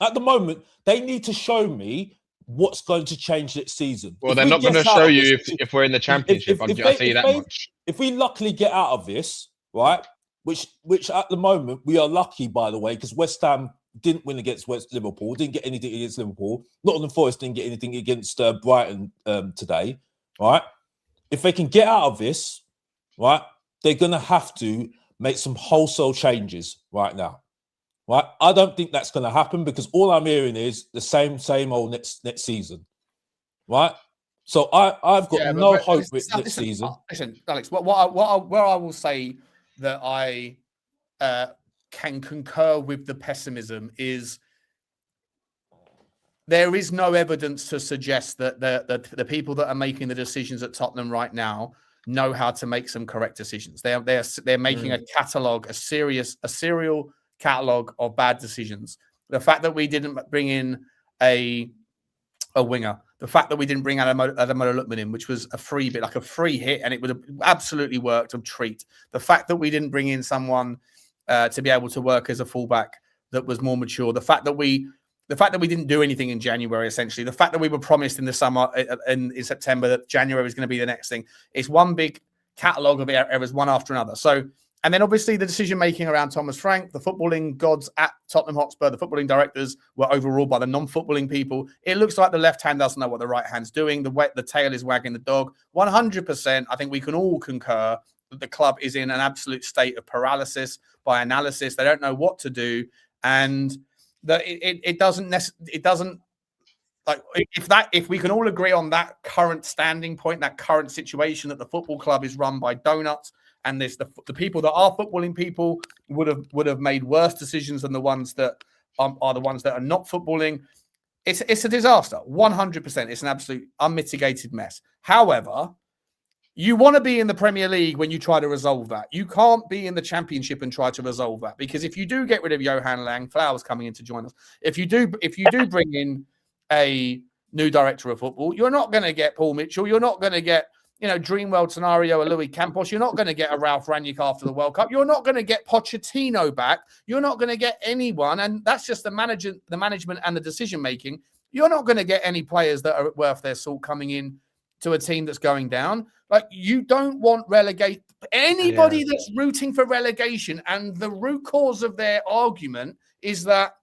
At the moment, they need to show me what's going to change next season. Well, they're not going to show you if we're in the Championship. I'll tell you that much. If we luckily get out of this, right, which at the moment we are lucky, by the way, because West Ham didn't win against Liverpool, didn't get anything against Liverpool. Nottingham Forest didn't get anything against Brighton today, right? If they can get out of this, right, they're going to have to make some wholesale changes right now. Right, I don't think that's going to happen because all I'm hearing is the same old next season, right? So I've got no hope with next season. Listen, Alex, where I will say that I can concur with the pessimism is there is no evidence to suggest that the people that are making the decisions at Tottenham right now know how to make some correct decisions. They're making a catalogue, a serial catalogue of bad decisions. The fact that we didn't bring in a winger, the fact that we didn't bring Ademola Lookman in, which was a free bit, like a free hit, and it would have absolutely worked, a treat. The fact that we didn't bring in someone to be able to work as a fullback that was more mature. The fact that we didn't do anything in January, essentially. The fact that we were promised in the summer, in September, that January was going to be the next thing. It's one big catalogue of errors, one after another. So, and then obviously the decision-making around Thomas Frank, the footballing gods at Tottenham Hotspur, the footballing directors were overruled by the non-footballing people. It looks like the left hand doesn't know what the right hand's doing. The tail is wagging the dog. 100%, I think we can all concur that the club is in an absolute state of paralysis by analysis. They don't know what to do. And that it doesn't like if we can all agree on that current standing point, that current situation, that the football club is run by donuts, and there's the people that are footballing people would have made worse decisions than the ones that are the ones that are not footballing. It's a disaster. 100%. It's an absolute unmitigated mess. However, you want to be in the Premier League when you try to resolve that. You can't be in the Championship and try to resolve that, because if you do get rid of Johan Lange, Flowers coming in to join us, if you do bring in a new director of football, you're not going to get Paul Mitchell. You're not going to get, dream world scenario, a Louis Campos. You're not going to get a Ralph Rangnick after the World Cup. You're not going to get Pochettino back. You're not going to get anyone, and that's just the management and the decision making. You're not going to get any players that are worth their salt coming in to a team that's going down. Like, you don't want anybody that's rooting for relegation, and the root cause of their argument is that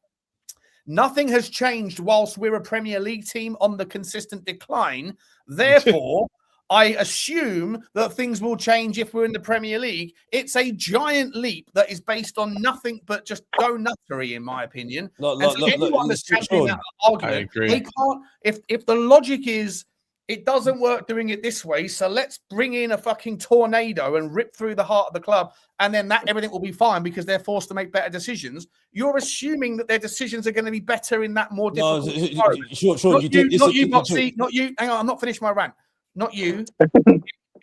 nothing has changed whilst we're a Premier League team on the consistent decline. Therefore, I assume that things will change if we're in the Premier League. It's a giant leap that is based on nothing but just donuttery, in my opinion. Anyone that's taking that argument, they can't. If the logic is, it doesn't work doing it this way, so let's bring in a fucking tornado and rip through the heart of the club, and then everything will be fine because they're forced to make better decisions. You're assuming that their decisions are going to be better in that more difficult environment. Not you, Boxy. Not you. Hang on, I'm not finished my rant. Not you.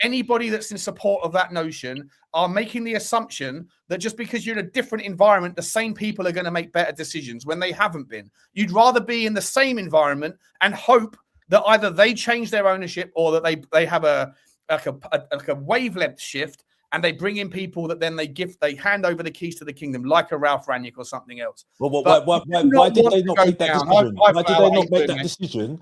Anybody that's in support of that notion are making the assumption that just because you're in a different environment, the same people are going to make better decisions when they haven't been. You'd rather be in the same environment and hope that either they change their ownership or that they have a wavelength shift, and they bring in people that then they hand over the keys to the kingdom, like a Ralph Rangnick or something else. Well, why did they not make that decision? Why did they not make that decision?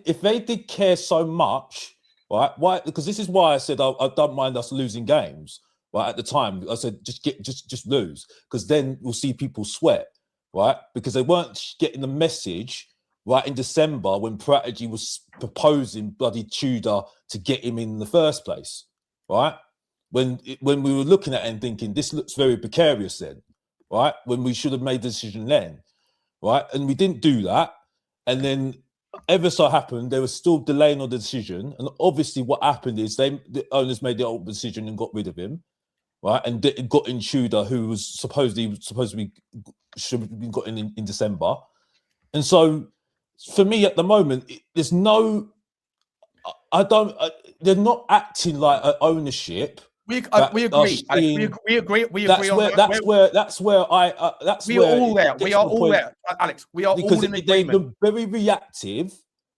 If they did care so much, right? Why? Because this is why I said I don't mind us losing games. Right, at the time, I said just lose, because then we'll see people sweat, right? Because they weren't getting the message. Right in December, when Paratici was proposing bloody Tudor to get him in the first place, right? When we were looking at it and thinking, this looks very precarious then, right? When we should have made the decision then, right? And we didn't do that. And then ever so happened, they were still delaying on the decision. And obviously what happened is the owners made the old decision and got rid of him, right? And got in Tudor, who was supposed to be should have been got in December. And so, for me, at the moment, there's no. They're not acting like an ownership. We agree. Alex, we agree. We agree on that. That's where we are all there. We are all there, Alex. We are all in agreement. They're very reactive,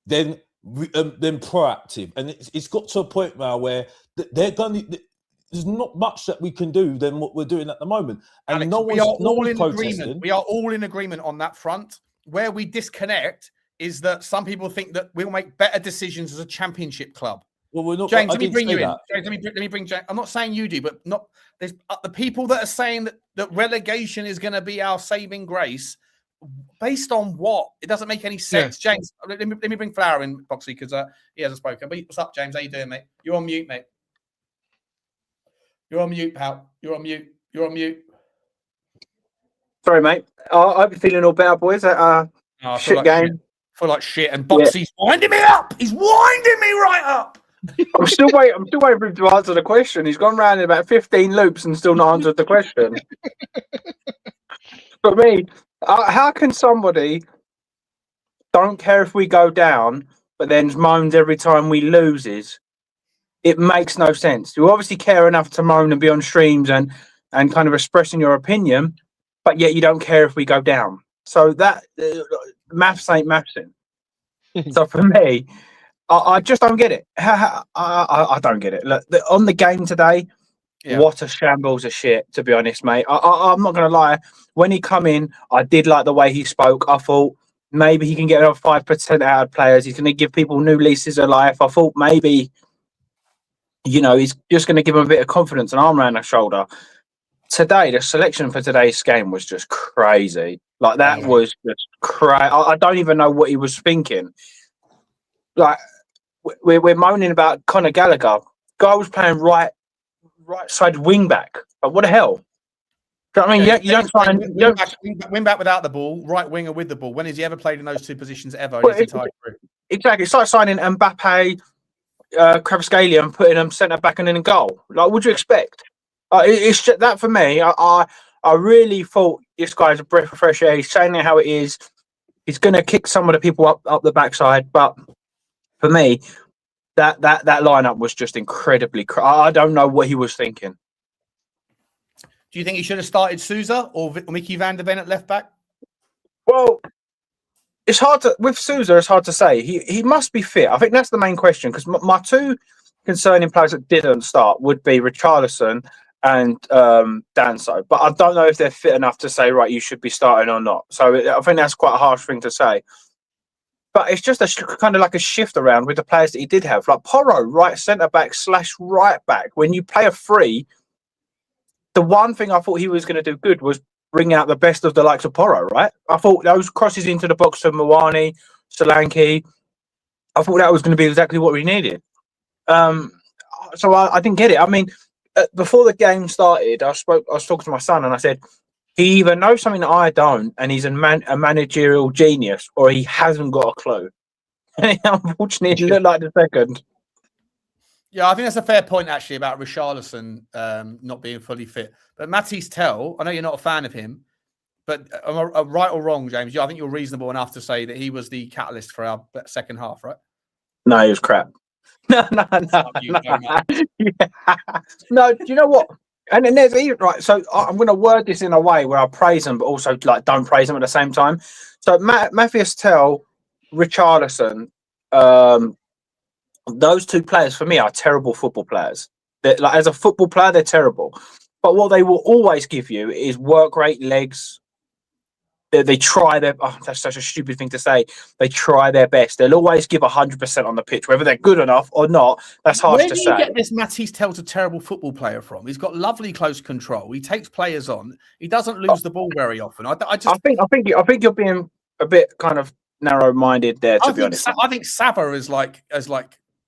then proactive, and it's got to a point now where they're going. There's not much that we can do than what we're doing at the moment, and Alex, we are all in agreement. We are all in agreement on that front. Where we disconnect is that some people think that we'll make better decisions as a Championship club. Well, we're not. James, let me bring you in. James, let me bring James. I'm not saying you do, but there's the people that are saying that relegation is going to be our saving grace. Based on what? It doesn't make any sense. Yeah. James, let me bring Flower in, Boxy, because he hasn't spoken. But what's up, James? How you doing, mate? You're on mute, mate. You're on mute, pal. You're on mute. You're on mute. Sorry, mate. I hope you're feeling all better, boys. Shit game. I feel like shit, and Boxy's winding me up. He's winding me right up. I'm still waiting for him to answer the question. He's gone round in about 15 loops and still not answered the question. For me, how can somebody don't care if we go down, but then moans every time we loses? It makes no sense. You obviously care enough to moan and be on streams and kind of expressing your opinion, but yet you don't care if we go down. So that maths ain't mathsing. So for me, I just don't get it. I don't get it. Look, on the game today, what a shambles of shit, to be honest, mate. I'm not going to lie. When he come in, I did like the way he spoke. I thought maybe he can get another 5% out of players. He's going to give people new leases of life. I thought maybe, he's just going to give them a bit of confidence and arm around their shoulder. Today, the selection for today's game was just crazy. Like, that was just crazy. I don't even know what he was thinking. Like, we're moaning about Conor Gallagher. Guy was playing right side wing back. Like, what the hell? Do you know what I mean? You don't try and wing back without the ball, right winger with the ball. When has he ever played in those two positions ever in his entire career? Exactly. It's like signing Mbappe, Kvaratskhelia and putting them centre back and in goal. Like, what would you expect? It's just that for me. I really thought this guy's a breath of fresh air. He's saying it how it is. He's going to kick some of the people up the backside. But for me, that lineup was just incredibly. I don't know what he was thinking. Do you think he should have started Sousa or Micky van der Ven at left back? Well, it's hard to with Sousa. It's hard to say. He must be fit. I think that's the main question because my two concerning players that didn't start would be Richalison and Danso, but I don't know if they're fit enough to say, right, you should be starting or not. So I think that's quite a harsh thing to say. But it's just kind of like a shift around with the players that he did have. Like Porro, right centre-back / right back. When you play a free, the one thing I thought he was going to do good was bring out the best of the likes of Porro, right? I thought those crosses into the box of Mwani, Solanke, I thought that was going to be exactly what we needed. So I didn't get it. I mean, before the game started, I was talking to my son and I said, he either knows something that I don't and he's a managerial genius or he hasn't got a clue. And unfortunately, it looked like the second. Yeah, I think that's a fair point, actually, about Richarlison not being fully fit. But Mathys Tel, I know you're not a fan of him, but am I right or wrong, James? I think you're reasonable enough to say that he was the catalyst for our second half, right? No, he was crap. No. Yeah. No, do you know what? And then there's right. So I'm going to word this in a way where I praise him, but also like don't praise him at the same time. So Mathys Tel, Richarlison, those two players for me are terrible football players. Like as a football player, they're terrible. But what they will always give you is work rate, legs. They try their. Oh, that's such a stupid thing to say. They try their best. They'll always give 100% on the pitch, whether they're good enough or not. That's harsh to say. Where do you get this Mathys Tel's a terrible football player from? He's got lovely close control. He takes players on. He doesn't lose the ball very often. I think you're being a bit kind of narrow-minded there. To be honest, I think Sava is like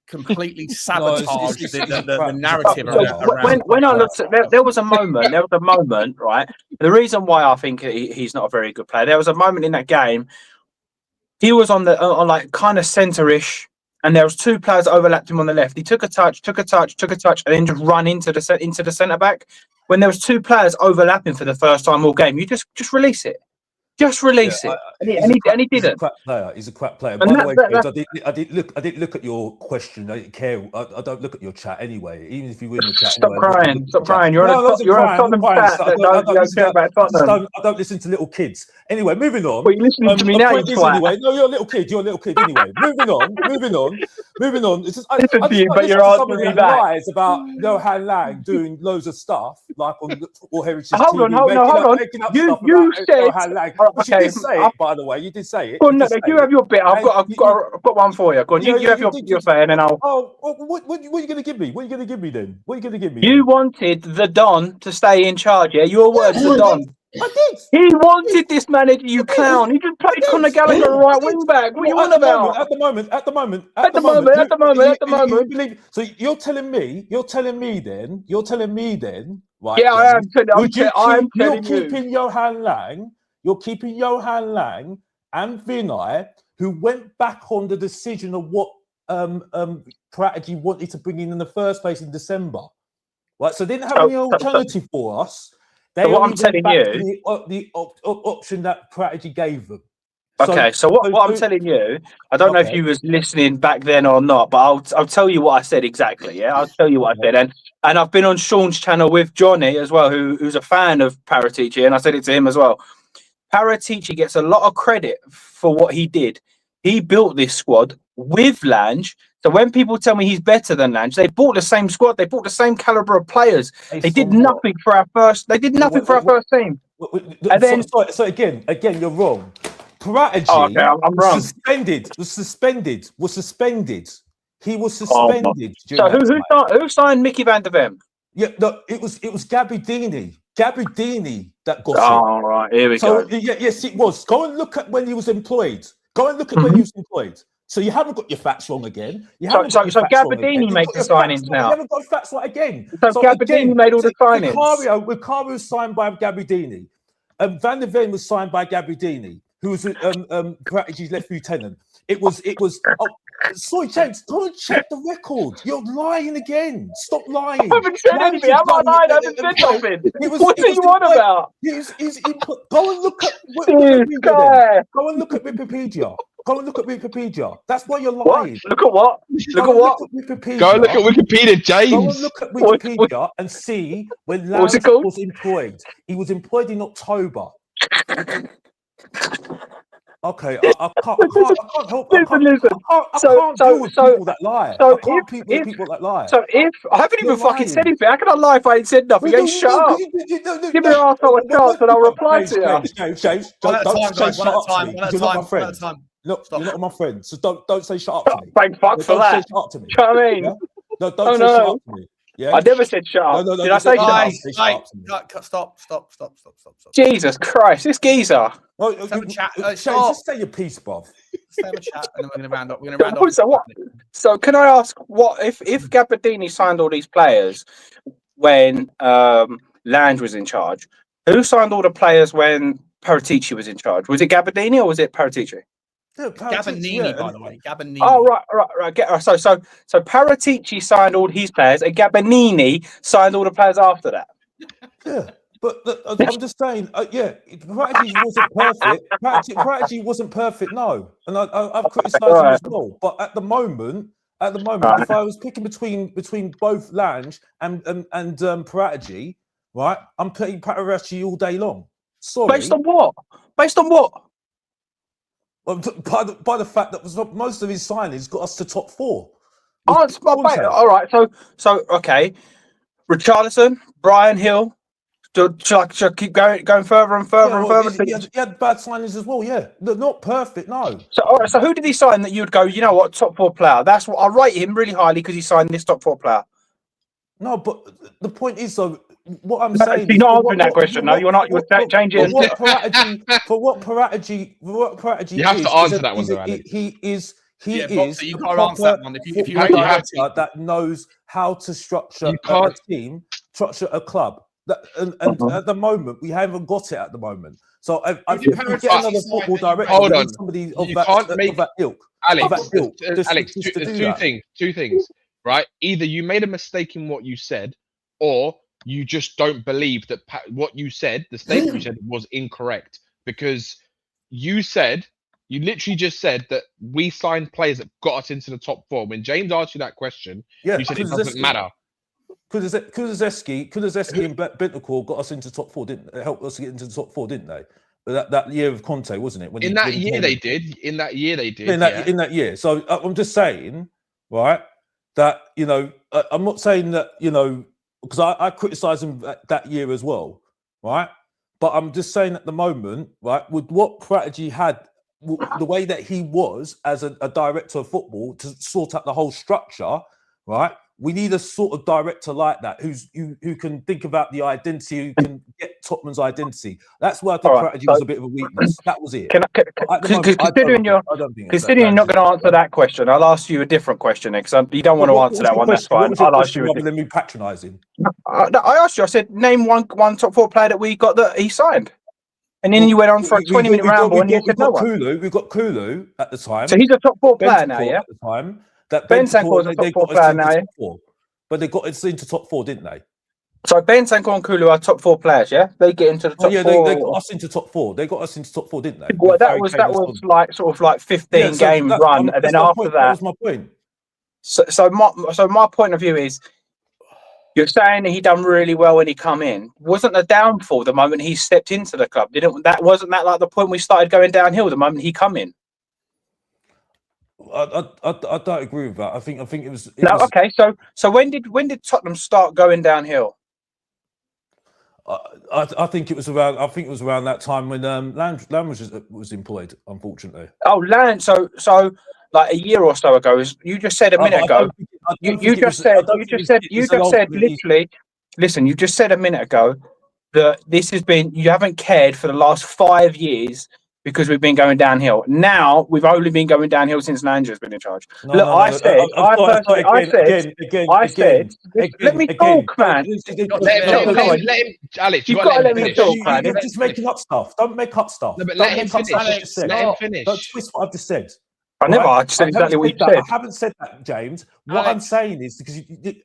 completely sabotaged the narrative around. When I looked at there was a moment, right? The reason why I think he's not a very good player, there was a moment in that game, he was on like kind of centre-ish, and there was two players that overlapped him on the left. He took a touch, and then just run into the centre-back. When there was two players overlapping for the first time all game, you just release it. Just release it, and he did it. He's a crap player. By the way, I didn't look at your question. I didn't care. I don't look at your chat anyway. Even if you win the chat, stop crying. You're on Tottenham stats that don't care about Tottenham. I don't listen to little kids. Anyway, moving on. Well, you're listening to me now, you twat. Anyway. No, you're a little kid. Anyway. Moving on. It's just, listen to you, but you're answering me back. Lies about Johan Lange doing loads of stuff like on Football Heritage TV. Hold on. You said. But you did say it, by the way. You did say it. Go on, you have your bit. I've got one for you. Go on, you have your bit, and then I'll. Oh, what are you going to give me? What are you going to give me then? You wanted the Don to stay in charge. Yeah, your words, the Don. I did. He wanted this manager, you clown. He just played Conor Gallagher right wing back. What are you on about? At the moment. So you're telling me then, right? Yeah, I am. You're keeping Johan Lange. You're keeping Johan Lange and Vinay, who went back on the decision of what Paratici wanted to bring in the first place in December. Right, so they didn't have any alternative for us. They So what only I'm telling went back to you- the option that Paratici gave them. Okay, so what I'm telling you, I don't know if Okay. you was listening back then or not, but I'll tell you what I said exactly. Yeah, I'll tell you what I said, and I've been on Sean's channel with Johnny as well, who's a fan of Paratici, and I said it to him as well. Paratici gets a lot of credit for what he did. He built this squad with Lange. So when people tell me he's better than Lange, they bought the same squad. They bought the same caliber of players. They did nothing for our first. They did nothing for our first team. And then, so again, you're wrong. Paratici I'm wrong. was suspended. He was suspended. So who signed Micky van der Ven? Yeah, no, it was Gabbiadini that got it. Oh, right, here we go. Yes, it was. Go and look at when he was employed. When he was employed. So you haven't got your facts wrong again. So Gabbiadini made the signings now. You haven't got facts right again. So Gabbiadini made all the signings. Vicario was signed by Gabbiadini. Van der Ven was signed by Gabbiadini, who was Paratici's left lieutenant. It was. Oh, sorry, James. Go and check the record. You're lying again. Stop lying. I haven't said anything. I'm not lying. I haven't said nothing. What are you on about? Go and look at Wikipedia. Go and look at Wikipedia. Go and look at Wikipedia. That's why you're lying. Look at what? Look at what? Go and look at Wikipedia, James. Go and look at Wikipedia and see when Lange was employed. He was employed in October. Okay, I can't help. I can't deal with people that lie. I can't deal with people that lie. So if I haven't even fucking said anything, how can I lie if I ain't said nothing? Hey, shut up. Give me an arsehole a chance and I'll reply to you. James, don't say shut up to me. You're not my friend. Look, you're not my friend, so don't say shut up to me. Thank fuck for that. Don't say shut up to me. Do you know what I mean? No, don't say shut up to me. Yeah? I never said shut up. No, did I say shut up? Stop. Jesus Christ, this geezer. Let's have a chat. Just say your piece, bruv. Let's have a chat, and then we're going to round up. So what? So can I ask, what if Gabbiadini signed all these players when Lange was in charge? Who signed all the players when Paratici was in charge? Was it Gabbiadini or was it Paratici? Gabbiadini, by the way. Gabbiadini. Oh, right. So Paratici signed all his players, and Gabbiadini signed all the players after that. Yeah, but I'm just saying. Paratici wasn't perfect. Paratici wasn't perfect. No, and I've criticised him as well. But at the moment, if I was picking between both Lange and Paratici, right, I'm putting Paratici all day long. Sorry. Based on what? Well, by the fact that most of his signings got us to top four. Oh, all right. So okay. Richalison, Brian Hill. Should I keep going further and further and further? He had bad signings as well. Yeah, not perfect. No. So all right. So who did he sign that you would go? You know what? Top four player. That's what I rate him really highly because he signed this top four player. No, but the point is though. What I'm saying, you're not answering that question. No, you're not. You're changing. For what Paratici, you have to answer that one, though, Alex. He is. You can't answer that one. If you director that knows how to structure a team, structure a club. And at the moment, we haven't got it at the moment. So if you get another football director, hold on, somebody of that ilk, Alex, two things, right? Either you made a mistake in what you said, or you just don't believe that what you said, the statement you said, was incorrect, because you literally just said that we signed players that got us into the top four. When James asked you that question, you said it doesn't matter. Kulusevski and Bentancur got us into top four, didn't they? Helped us get into the top four, didn't they? That year of Conte, wasn't it? In that year they did. In that year. So I'm just saying, right, that, I'm not saying that, because I criticised him that year as well, right? But I'm just saying at the moment, right, with what Paratici had, the way that he was as a director of football to sort out the whole structure, right? We need a sort of director like that who can think about the identity, who can get Tottenham's identity. That's why I think Paratici was a bit of a weakness. That was it. Considering you're not going to answer that question, I'll ask you a different question because you don't want to answer that one. That's fine. I'll ask you. Rather than me patronising. I asked you. I said name one top four player that we got that he signed. And then you went on for a 20-minute ramble and you said no one. We've got Kulu at the time. So he's a top four player now, yeah? At the time. That Bentancur was a top four player now, yeah? But they got us into top four, didn't they? So Bentancur and Kulu are top 4 players, yeah? They get into the top 4. They got us into top 4. They got us into top 4, didn't they? Well, With that Harry was Kane and Son. like sort of like 15 so game run, and then after that was my point. So my point of view is, you're saying that he done really well when he come in. Wasn't the downfall the moment he stepped into the club? Wasn't that like the point we started going downhill the moment he come in? I don't agree with that. I think it was. Okay. So when did Tottenham start going downhill? I think it was around. I think it was around that time when Lange was employed. Unfortunately. Oh, Lange. So like a year or so ago, as you just said a minute ago. You just said literally. Listen, you just said a minute ago that this has been. You haven't cared for the last 5 years because we've been going downhill. Now we've only been going downhill since Lange has been in charge. I said. Let me talk, man. Let him, Alex. You've got to let me talk, man. You're just making up stuff. Don't make up stuff. No, but Don't let him make up finish. stuff I just said. Let him finish. Don't twist what I've just said. I never said exactly what you said. I haven't said that, James. What I'm saying is because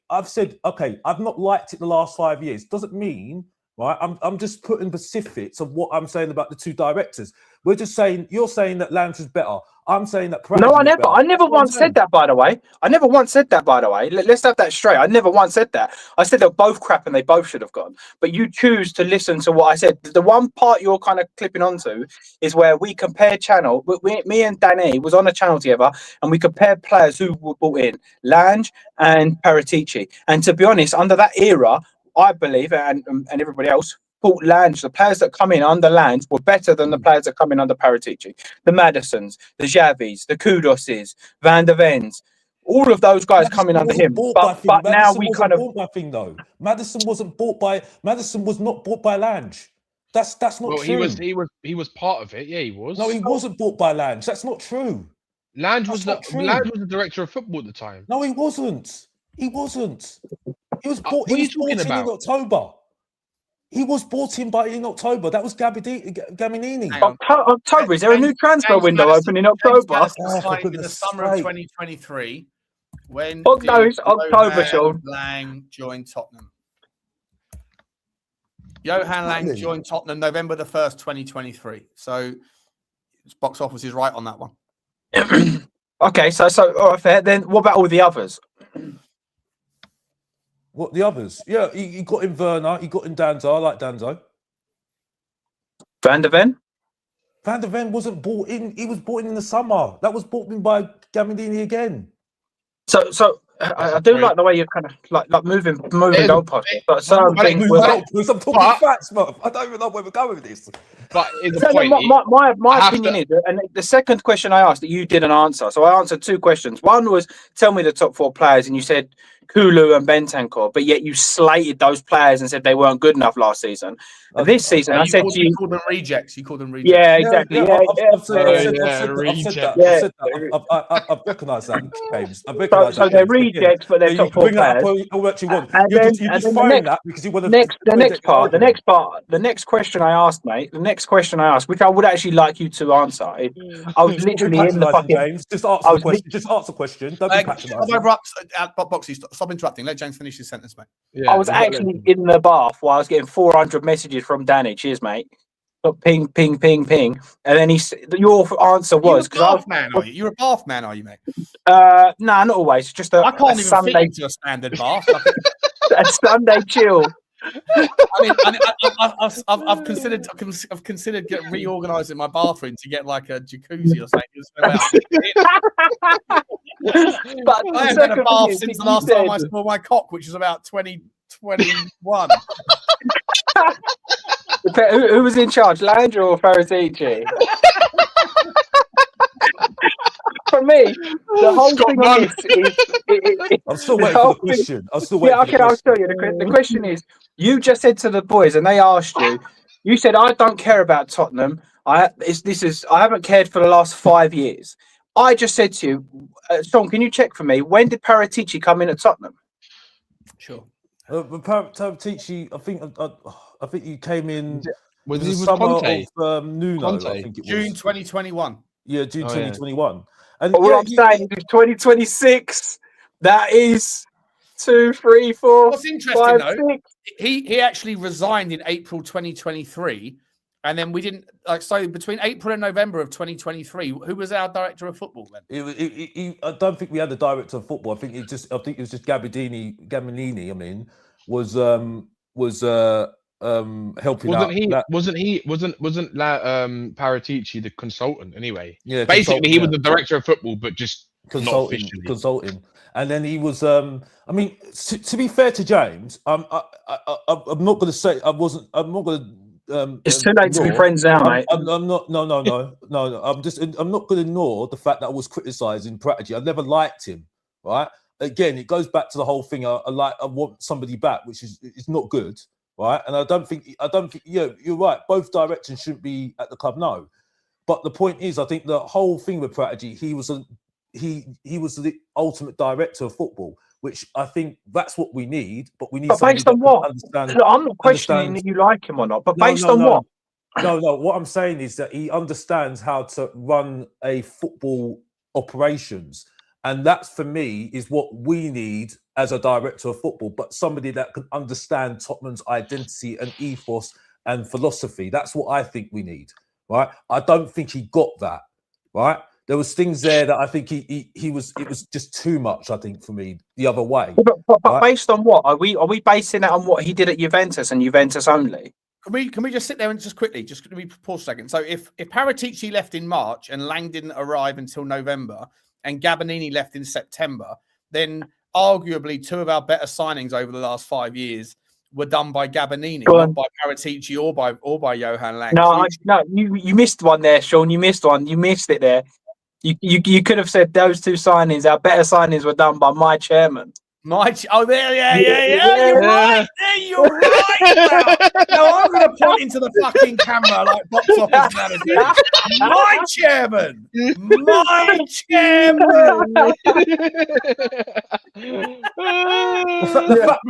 I've said, okay, I've not liked it the last 5 years. Doesn't mean, right? I'm just putting specifics of what I'm saying about the two directors. We're just saying, you're saying that Lange was better. I'm saying that. No, I never once said that, by the way. Let's have that straight. I never once said that. I said they're both crap and they both should have gone. But you choose to listen to what I said. The one part you're kind of clipping onto is where we compared channel. Me and Danny was on a channel together and we compared players who were brought in, Lange and Paratici. And to be honest, under that era, I believe, and everybody else, thought Lange, the players that come in under Lange were better than the players that come in under Paratici. The Maddisons, the Xavis, the Kudoses, Van der Vens, all of those guys coming under him. But now we kind of bought by thing though. Maddison wasn't bought by. Maddison was not bought by Lange. That's not true. He was part of it. Yeah, he was. No, he wasn't bought by Lange. That's not true. Lange was the director of football at the time. No, he wasn't. He was bought. What are you talking talking about? In October. He was bought in in October. That was Gaminini. October. Is there a new transfer window open in October? In the summer of 2023. When it's October, Sean. Lange joined Tottenham. Johan Lange joined Tottenham November the 1st, 2023. So box office is right on that one. Okay, so all right, fair. Then what about all the others? What the others? Yeah, he got in Werner, he got in Danzo. I like Danzo. Van der Ven? Van der Ven wasn't bought in. He was bought in the summer. That was bought in by Gaminini again. So I do like the way you're kind of like moving goalposts. But some things I'm talking facts, man. I don't even know where we're going with this. But my opinion is, and the second question I asked that you didn't answer. So I answered 2 questions. One was, tell me the top 4 players, and you said Kulu and Bentancur, but yet you slated those players and said they weren't good enough last season. And this season, I said you called them rejects. You called them rejects. Yeah, exactly. I've said that. I've recognised that, James. So they're rejects, but they're top 4 players. You define that because you want to. The next question I asked, mate. The next question I asked, which I would actually like you to answer. I was literally in the fucking. James, just answer the question. Just answer the question. Don't be patronising. Boxy, stop interrupting. Let James finish his sentence, mate. Yeah, I was actually in the bath while I was getting 400 messages from Danny. Cheers, mate. Ping, ping, ping, ping. And then your answer was because you're a bath man, are you, mate? No, not always. Just I can't even Sunday fit into a standard bath. A Sunday chill. I've considered reorganising my bathroom to get like a jacuzzi or something. But I haven't had a bath since the last time I saw my cock, which was about 2021. Who was in charge, Lange or Paratici? For me, the whole thing on this is I'm still waiting for the question. I'll still wait. I'll tell you. The question is, you just said to the boys, and they asked you. You said, "I don't care about Tottenham. I haven't cared for the last 5 years." I just said to you, Sean, can you check for me? When did Paratici come in at Tottenham? Sure. Paratici, I think he came in. Was the it summer Conte? of Nuno? Conte? I think it was June 2021. Yeah, June 2021. And what I'm saying is 2026. That is 2, 3, 4, What's interesting 5, though, 6. he actually resigned in April 2023, and then we didn't so between April and November of 2023. Who was our director of football then? I don't think we had a director of football. I think it was just Gabardini. I mean, was helping out. Wasn't Paratici the consultant anyway? Yeah, basically he was the director of football, but just not officially. Consulting. And then he was. I mean, to be fair to James, I'm not going to say I'm not going to. It's too late to be friends now, mate. I'm not. No. I'm not going to ignore the fact that I was criticising Paratici. I never liked him. Right. Again, it goes back to the whole thing. I want somebody back, which is not good. Right. And I don't think. Yeah, you're right. Both directions shouldn't be at the club. No. But the point is, I think the whole thing with Paratici, he was the ultimate director of football, which I think that's what we need. But we need. But based on what? Look, I'm not questioning that you like him or not. But based on what? No. What I'm saying is that he understands how to run a football operations, and that's for me is what we need as a director of football. But somebody that can understand Tottenham's identity and ethos and philosophy. That's what I think we need. Right? I don't think he got that. Right? There was things there that I think he was. It was just too much. I think for me the other way. But right? Based on what are we basing it on? What he did at Juventus and Juventus only? Can we just sit there and just quickly let me pause a second. So if Paratici left in March and Lange didn't arrive until November and Gabardini left in September, then arguably two of our better signings over the last 5 years were done by Gabardini, not by Paratici or by Johan Lange. No, you missed one there, Sean. You missed one. You missed it there. You could have said those two signings, our better signings, were done by my chairman. Yeah. You're right. There, you're right. Now I'm going to point into the fucking camera like box office manager. My chairman. The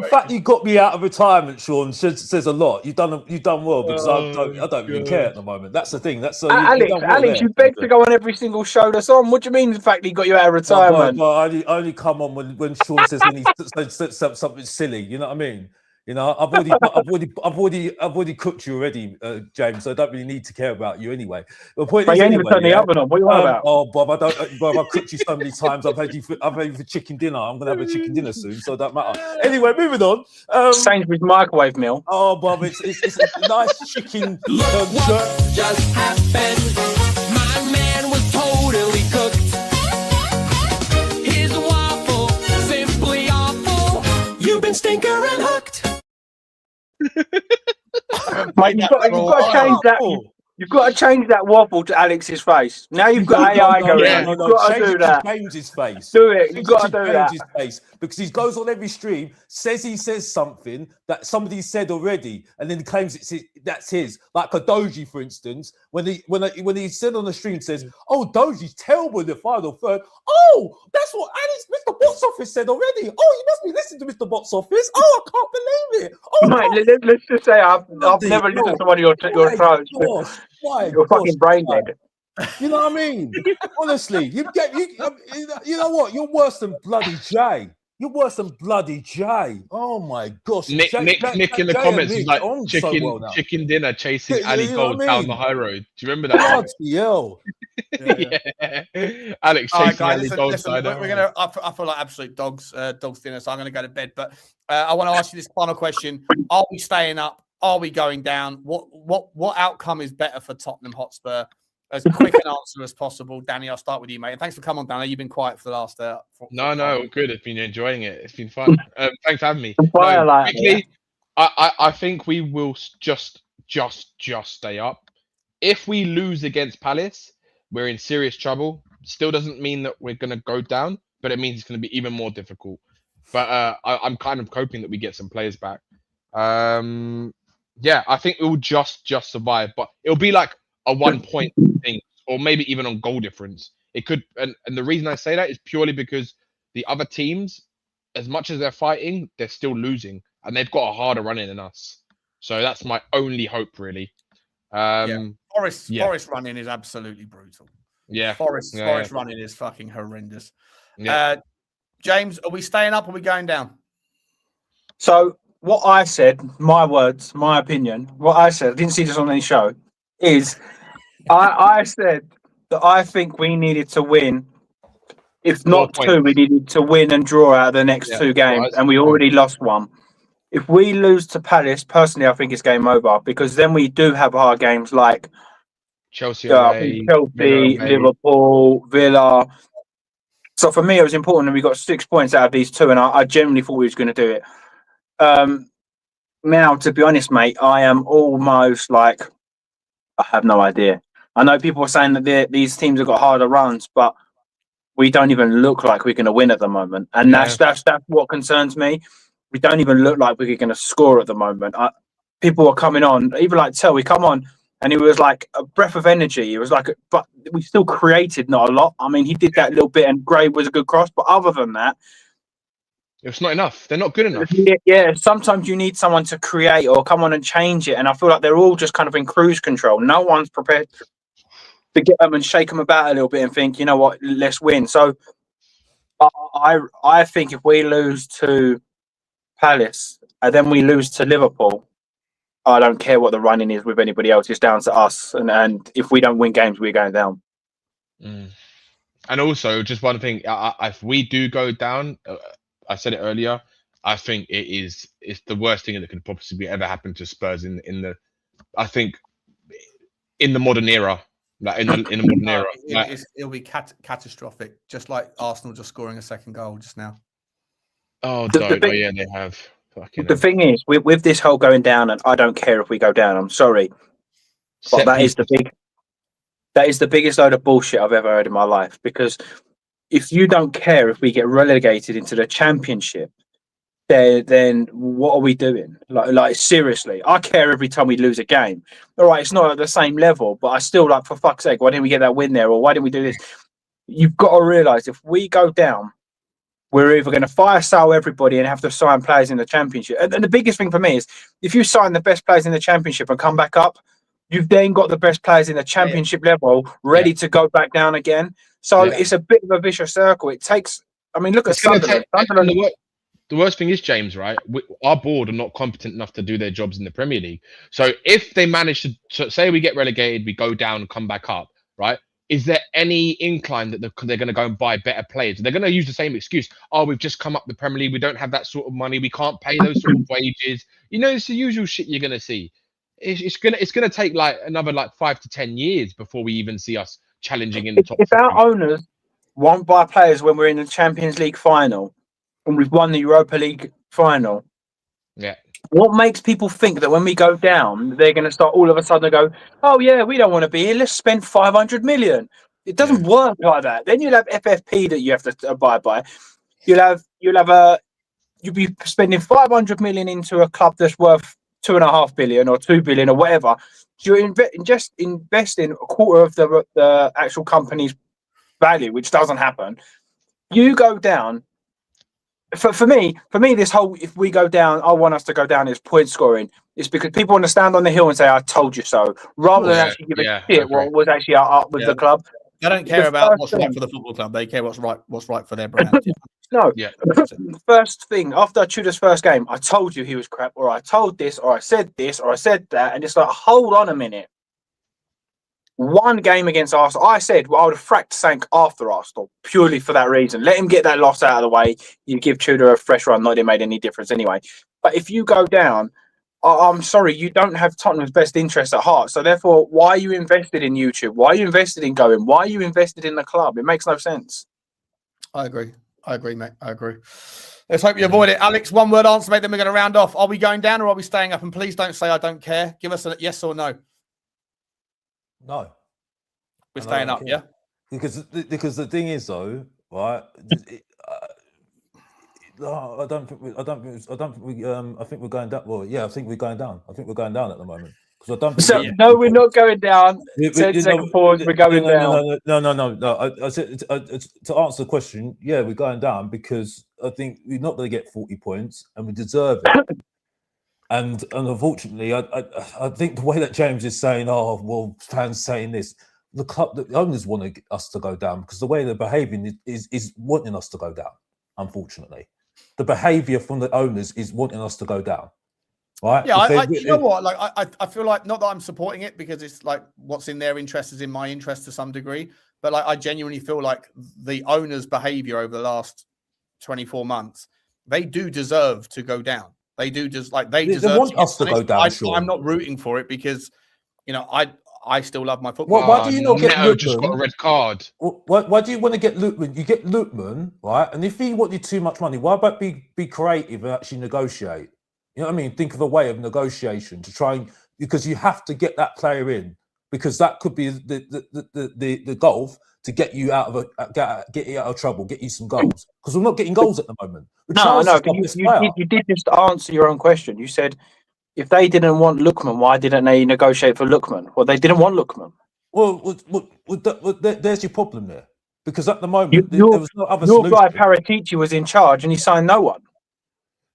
fact you got me out of retirement, Sean, says a lot. You've done well because I don't even care at the moment. That's the thing. That's Alex, you beg to go on every single show that's on. What do you mean the fact that he got you out of retirement? I only come on when Sean says something silly. You know what I mean? You know, I've already cooked you already, James. So I don't really need to care about you anyway. The point is, you ain't even turned the oven on. What are you on about? Oh, Bob, I've cooked you so many times. I've had you for chicken dinner. I'm gonna have a chicken dinner soon, so it don't matter. Anyway, moving on. Sainsbury's microwave meal. Oh, Bob, it's a nice chicken. Look what just happened. My man was totally cooked. His waffle, simply awful. You've been stinker and hooked. Mate, you've got to change that. You've got to change that waffle to Alex's face. Now you've got AI going. You've got to do that. James's face. Do it. You've got to do that. His face, because he goes on every stream, says something that somebody said already, and then claims that's his. Like Udogie, for instance, when he said on the stream, says, "Oh, Dogie's terrible in the final third." Oh, that's what Mr. Box Office said already. Oh, you must be listening to Mr. Box Office. Oh, I can't believe it. Oh, mate, let's just say I've never listened to one of your throats. You're fucking brain dead. You know what I mean? Honestly, you know what? You're worse than bloody Jay. You're worse than bloody Jay. Oh my gosh. Nick in the comments is like chicken dinner chasing Ali Gold down the high road. Do you remember that? Bloody hell. Yeah. Alex chasing Ali Gold. I feel like absolute dog's dinner, so I'm going to go to bed. But I want to ask you this final question: are we staying up? Are we going down? What outcome is better for Tottenham Hotspur? As quick an answer as possible. Danny, I'll start with you, mate. And thanks for coming on, Danny. You've been quiet for the last... No, good. I've been enjoying it. It's been fun. Thanks for having me. Quickly, I think we will just stay up. If we lose against Palace, we're in serious trouble. Still doesn't mean that we're going to go down, but it means it's going to be even more difficult. But I'm kind of hoping that we get some players back. Yeah, I think we'll just survive, but it'll be like a 1 point thing, or maybe even on goal difference. It could, and the reason I say that is purely because the other teams, as much as they're fighting, they're still losing, and they've got a harder run in than us. So that's my only hope, really. Forest running is absolutely brutal. Yeah, Forest running is fucking horrendous. Yeah. James, are we staying up or are we going down? So what I said, my words, my opinion, what I said, I didn't see this on any show, is I said that I think we needed to win. If 4 not points. two, we needed to win and draw out of the next Yeah, two games, that's and we what I- already lost one. If we lose to Palace, personally, I think it's game over because then we do have hard games like Chelsea I think away, Villa Chelsea, away. Liverpool, Villa. So for me, it was important that we got 6 points out of these two, and I genuinely thought we was going to do it. Now, to be honest, mate, I am almost like I have no idea. I know people are saying that these teams have got harder runs, but we don't even look like we're going to win at the moment, and Yeah. that's what concerns me. We don't even look like we're going to score at the moment. People are coming on, even like Tel. We come on, and it was like a breath of energy. It was like, but we still created not a lot. I mean, he did that little bit, and Gray was a good cross, but other than that, It's not enough. They're not good enough. yeah. Sometimes you need someone to create or come on and change it, and I feel like they're all just kind of in cruise control. No one's prepared to get them and shake them about a little bit and think, you know what, let's win. So I think if we lose to Palace and then we lose to Liverpool, I don't care what the running is with anybody else. It's down to us. And if we don't win games, we're going down. Mm. And also, just one thing: if we do go down, I said it earlier. I think it's the worst thing that could possibly ever happen to Spurs in the. I think in the modern era, like in the modern era, like, It'll be catastrophic, just like Arsenal just scoring a second goal just now. oh, The don't. thing- Oh, yeah, they have. Fucking The hell. thing is, with this whole going down, and I don't care if we go down, I'm sorry. But Set that is pieces. the biggest load of bullshit I've ever heard in my life. Because if you don't care if we get relegated into the Championship, then what are we doing? Like seriously, I care every time we lose a game. All right, it's not at the same level, but I still like, for fuck's sake, why didn't we get that win there, or why didn't we do this? You've got to realise if we go down, we're either going to fire sale everybody and have to sign players in the Championship. And the biggest thing for me is if you sign the best players in the Championship and come back up, you've then got the best players in the Championship level ready to go back down again. So Yeah. it's a bit of a vicious circle. It takes. I mean, look at It's gonna Sunderland. take. And the worst thing is, James, right? Our board are not competent enough to do their jobs in the Premier League. So if they manage to say we get relegated, we go down and come back up, right? Is there any incline that they're going to go and buy better players? They're going to use the same excuse. Oh, we've just come up the Premier League. We don't have that sort of money. We can't pay those sort of wages. You know, it's the usual shit you're going to see. It's gonna take like another 5 to 10 years before we even see us challenging in the top. If our owners won't buy players when we're in the Champions League final and we've won the Europa League final, Yeah. what makes people think that when we go down, they're going to start all of a sudden go, oh yeah, we don't want to be here. Let's spend 500 million. It doesn't work like that. Then you'll have FFP that you have to abide by. You'll be spending 500 million into a club that's worth 2.5 billion or 2 billion or whatever. So you're just investing a quarter of the actual company's value, which doesn't happen. You go down. For me, this whole if we go down, I want us to go down is point scoring. It's because people want to stand on the hill and say, I told you so, rather than actually give a shit what was actually up with the club. They don't care about what's right for the football club. They care what's right for their brand. No. Yeah. First thing, after Tudor's first game, I told you he was crap, or I told this, or I said this, or I said that, and it's like, hold on a minute. One game against Arsenal, I said, well, I would have fracked Sank after Arsenal, purely for that reason. Let him get that loss out of the way. You give Tudor a fresh run, not it made any difference anyway. But if you go down, I'm sorry, you don't have Tottenham's best interest at heart. So therefore, why are you invested in YouTube? Why are you invested in going? Why are you invested in the club? It makes no sense. I agree, mate. I agree. Let's hope you avoid it. Alex, one word answer, mate, then we're going to round off. Are we going down or are we staying up? And please don't say I don't care. Give us a yes or no. No. We're staying up, yeah? Because the thing is, though, right? I think we're going down. Well, yeah, I think we're going down. I think we're going down at the moment because I don't. So no, we're not going down. 10-second pause. We're going down. No. I said to answer the question. Yeah, we're going down because I think we're not going to get 40 points, and we deserve it. And unfortunately, I think the way that James is saying, oh well, fans saying this, the club, the owners want us to go down because the way they're behaving is wanting us to go down. Unfortunately. the behaviour from the owners is wanting us to go down. Right? Yeah, you know what? Like, I feel like, not that I'm supporting it because it's like what's in their interest is in my interest to some degree, but like I genuinely feel like the owners' behaviour over the last 24 months, they do deserve to go down. They do just like they deserve want us to go down. I'm not rooting for it because, you know, I still love my football. Why do you not get Lukman? Just got a red card. Why do you want to get Lukman? You get Lukman, right? And if he wanted too much money, why about be creative and actually negotiate? You know what I mean? Think of a way of negotiation to try and, because you have to get that player in, because that could be the goal to get you out of get you out of trouble, get you some goals. Because we're not getting goals at the moment. No. You did just answer your own question. You said if they didn't want Lukman, why didn't they negotiate for Lukman? Well, they didn't want Lukman. Well, there's your problem there. Because at the moment, there was no other solution. Your guy Paratici was in charge and he signed no one.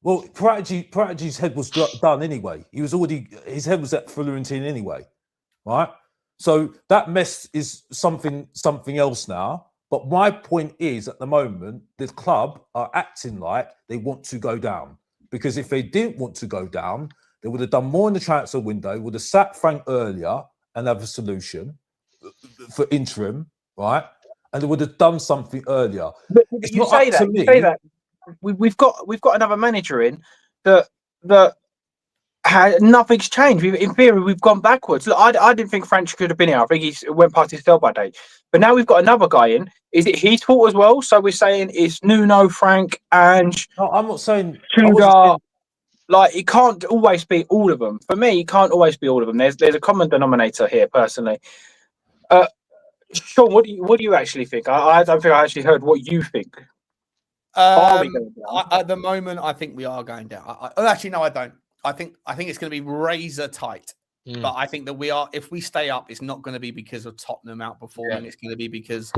Well, Paratici's head was done anyway. His head was at Fullerton anyway, right? So that mess is something else now. But my point is, at the moment, the club are acting like they want to go down. Because if they didn't want to go down, they would have done more in the transfer window, would have sacked Frank earlier and have a solution for interim, right? And they would have done something earlier. But you say that. We've got another manager in that nothing's changed. In theory, we've gone backwards. Look, I didn't think French could have been here. I think he went past his sell by date. But now we've got another guy in. Is it his fault as well? So we're saying it's Nuno, Frank, Ange. No, I'm not saying Tudor. Like, it can't always be all of them. For me, it can't always be all of them. There's a common denominator here, personally. Sean, what do you actually think? I don't think I actually heard what you think. At the moment, I think we are going down. Actually, no, I don't. I think it's going to be razor tight. But I think that we are. If we stay up, it's not going to be because of Tottenham outperforming. Yeah. It's going to be because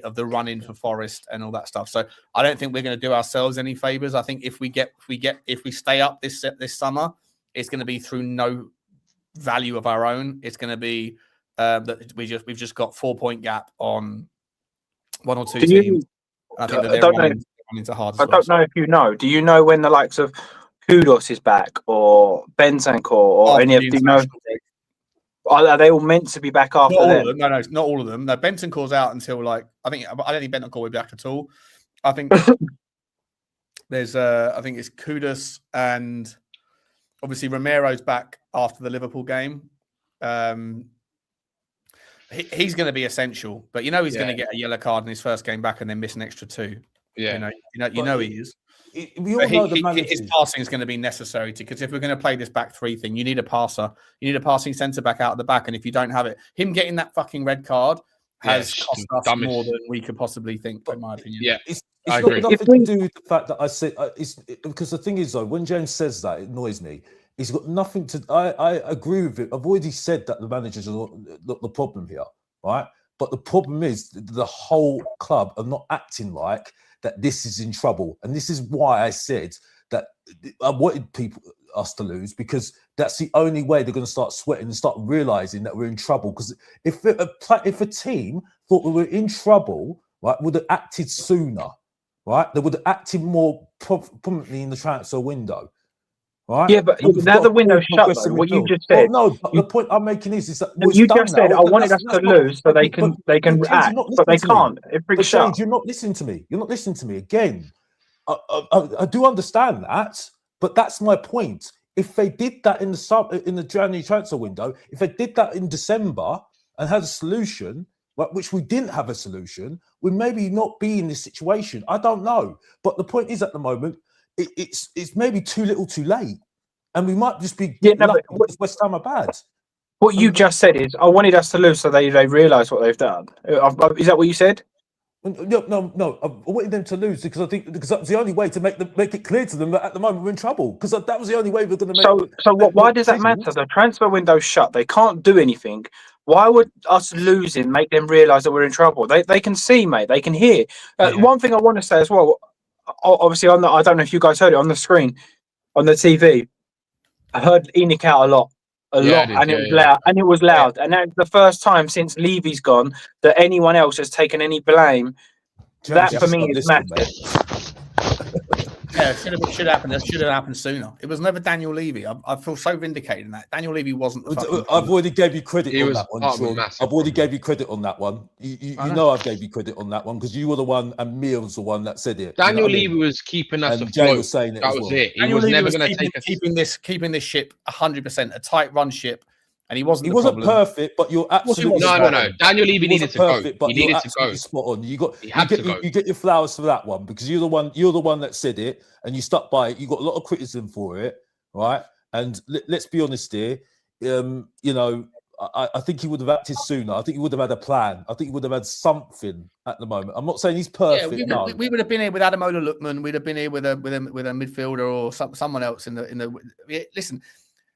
of the run in for Forest and all that stuff. So I don't think we're going to do ourselves any favors. I think if we stay up this summer, it's going to be through no value of our own. It's going to be that we've just got 4-point gap on one or two teams. I think that they're running into hard. I don't know if you know. Do you know when the likes of Kudos is back or Bentancur or any of the are they all meant to be back after that? No, it's not all of them. No, Bentancur's out until I don't think Bentancur will be back at all. I think there's I think it's Kudos and obviously Romero's back after the Liverpool game. He's going to be essential, but he's going to get a yellow card in his first game back and then miss an extra 2. Yeah, you know he is. We all know his passing is going to be necessary because if we're going to play this back 3 thing, you need a passer. You need a passing centre back out at the back, and if you don't have it, him getting that fucking red card has cost us more than we could possibly think, in my opinion. Yeah, it's not nothing to do with the fact that I said because the thing is though, when James says that, it annoys me. He's got nothing to. I agree with it. I've already said that the managers are not the problem here, right? But the problem is the whole club are not acting like that this is in trouble. And this is why I said that I wanted us to lose, because that's the only way they're going to start sweating and start realising that we're in trouble. Because if a team thought we were in trouble, right, would have acted sooner, right? They would have acted more prominently in the transfer window. Right? Yeah, but now the window's shut, though, what you just said. Well, no, but the point I'm making is that you just said I wanted us to lose so they can act, but they can't. It freaks James, you're not listening to me. You're not listening to me again. I do understand that, but that's my point. If they did that in the January transfer window, if they did that in December and had a solution, which we didn't have a solution, we maybe not be in this situation. I don't know, but the point is at the moment. It's maybe too little, too late, and we might just be West Ham are bad. What you just said is, I wanted us to lose so they realise what they've done. Is that what you said? No. I wanted them to lose because that was the only way to make it clear to them that at the moment we're in trouble. Because that was the only way we're going to make. So why does that matter? The transfer window's shut. They can't do anything. Why would us losing make them realise that we're in trouble? They can see, mate. They can hear. One thing I want to say as well. Obviously, I don't know if you guys heard it on the screen, on the TV. I heard Enoch out a lot, and it was loud. And it was loud. And that's the first time since Levy's gone that anyone else has taken any blame. That for me is massive. Yeah, it should have happened. That should have happened sooner. It was never Daniel Levy. I feel so vindicated in that. Daniel Levy wasn't the fucking... I've already gave you credit He on was that one, part of a Sean. massive I've already problem. gave you credit on that one. You I know. know I've gave you credit on that one because you were the one and Mia was the one that said it. Daniel you know what I Levy mean? was keeping us And Jay afloat. was saying it That as was well. it. He Daniel was Levy never was going to take us. keeping this ship 100%, a tight run ship, and he wasn't. He the wasn't problem. perfect, but you're absolutely wasn't. No. spot on. Daniel Levy He needed wasn't to go. perfect, but He you're needed to absolutely go. spot on. He had to go. You get your flowers for that one because you're the one that said it and you stuck by it. You got a lot of criticism for it, right? And let's be honest here. You know, I think he would have acted sooner. I think he would have had a plan. I think he would have had something at the moment. I'm not saying he's perfect. Yeah, we would have been here with Ademola Lookman. We'd have been here with a midfielder or someone else in the. Listen,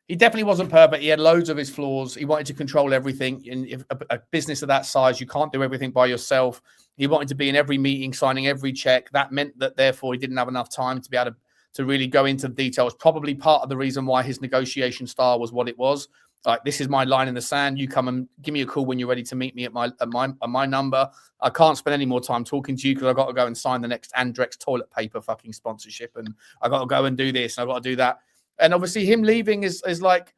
he definitely wasn't perfect. He had loads of his flaws. He wanted to control everything. In if a business of that size, you can't do everything by yourself. He wanted to be in every meeting, signing every check. That meant that therefore he didn't have enough time to be able to really go into the details. Probably part of the reason why his negotiation style was what it was. Like, this is my line in the sand. You come and give me a call when you're ready to meet me at my number. I can't spend any more time talking to you because I've got to go and sign the next Andrex toilet paper fucking sponsorship, and I got to go and do this and I've got to do that. And obviously, him leaving is like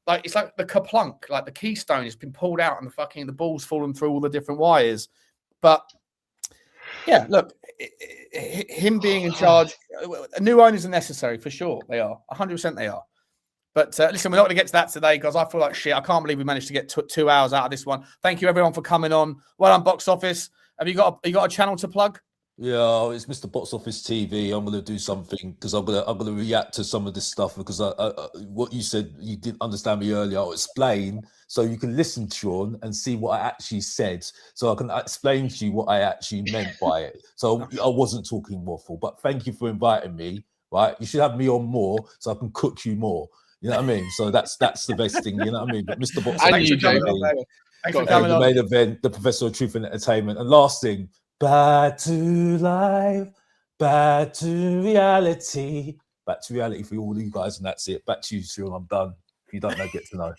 it's like the kaplunk, like the keystone has been pulled out and the ball's fallen through all the different wires. But yeah, look, him being in charge, new owners are necessary for sure. They are 100%. They are. But listen, we're not going to get to that today because I feel like shit. I can't believe we managed to get 2 hours out of this one. Thank you everyone for coming on. Well done, Box Office. Have you got a channel to plug? Yeah, it's Mr. Box Office TV. I'm going to do something because I'm going to react to some of this stuff because what you said, you didn't understand me earlier. I'll explain so you can listen, Sean, and see what I actually said. So I can explain to you what I actually meant by it. So I wasn't talking waffle, but thank you for inviting me. Right, you should have me on more so I can cook you more. You know what I mean? So that's the best thing. You know what I mean? But Mr. Box And Office you, TV, Thanks for coming the on. main event, the Professor of Truth and Entertainment, and last thing. Back to life, back to reality. Back to reality for all you guys, and that's it. Back to you, Sean. I'm done. If you don't know, get to know.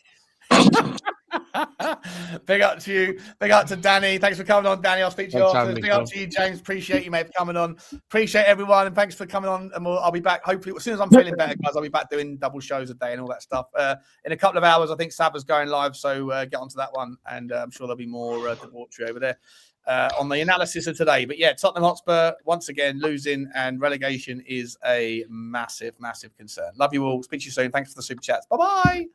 Big up to you. Big up to Danny. Thanks for coming on, Danny. I'll speak to you after. Big up to you, James. Appreciate you, mate, for coming on. Appreciate everyone, and thanks for coming on. And I'll be back, hopefully, as soon as I'm feeling better, guys, I'll be back doing double shows a day and all that stuff. In a couple of hours, I think Saba's going live, so get onto that one, and I'm sure there'll be more debauchery over there. On the analysis of today. But yeah, Tottenham Hotspur, once again, losing, and relegation is a massive, massive concern. Love you all. Speak to you soon. Thanks for the super chats. Bye-bye.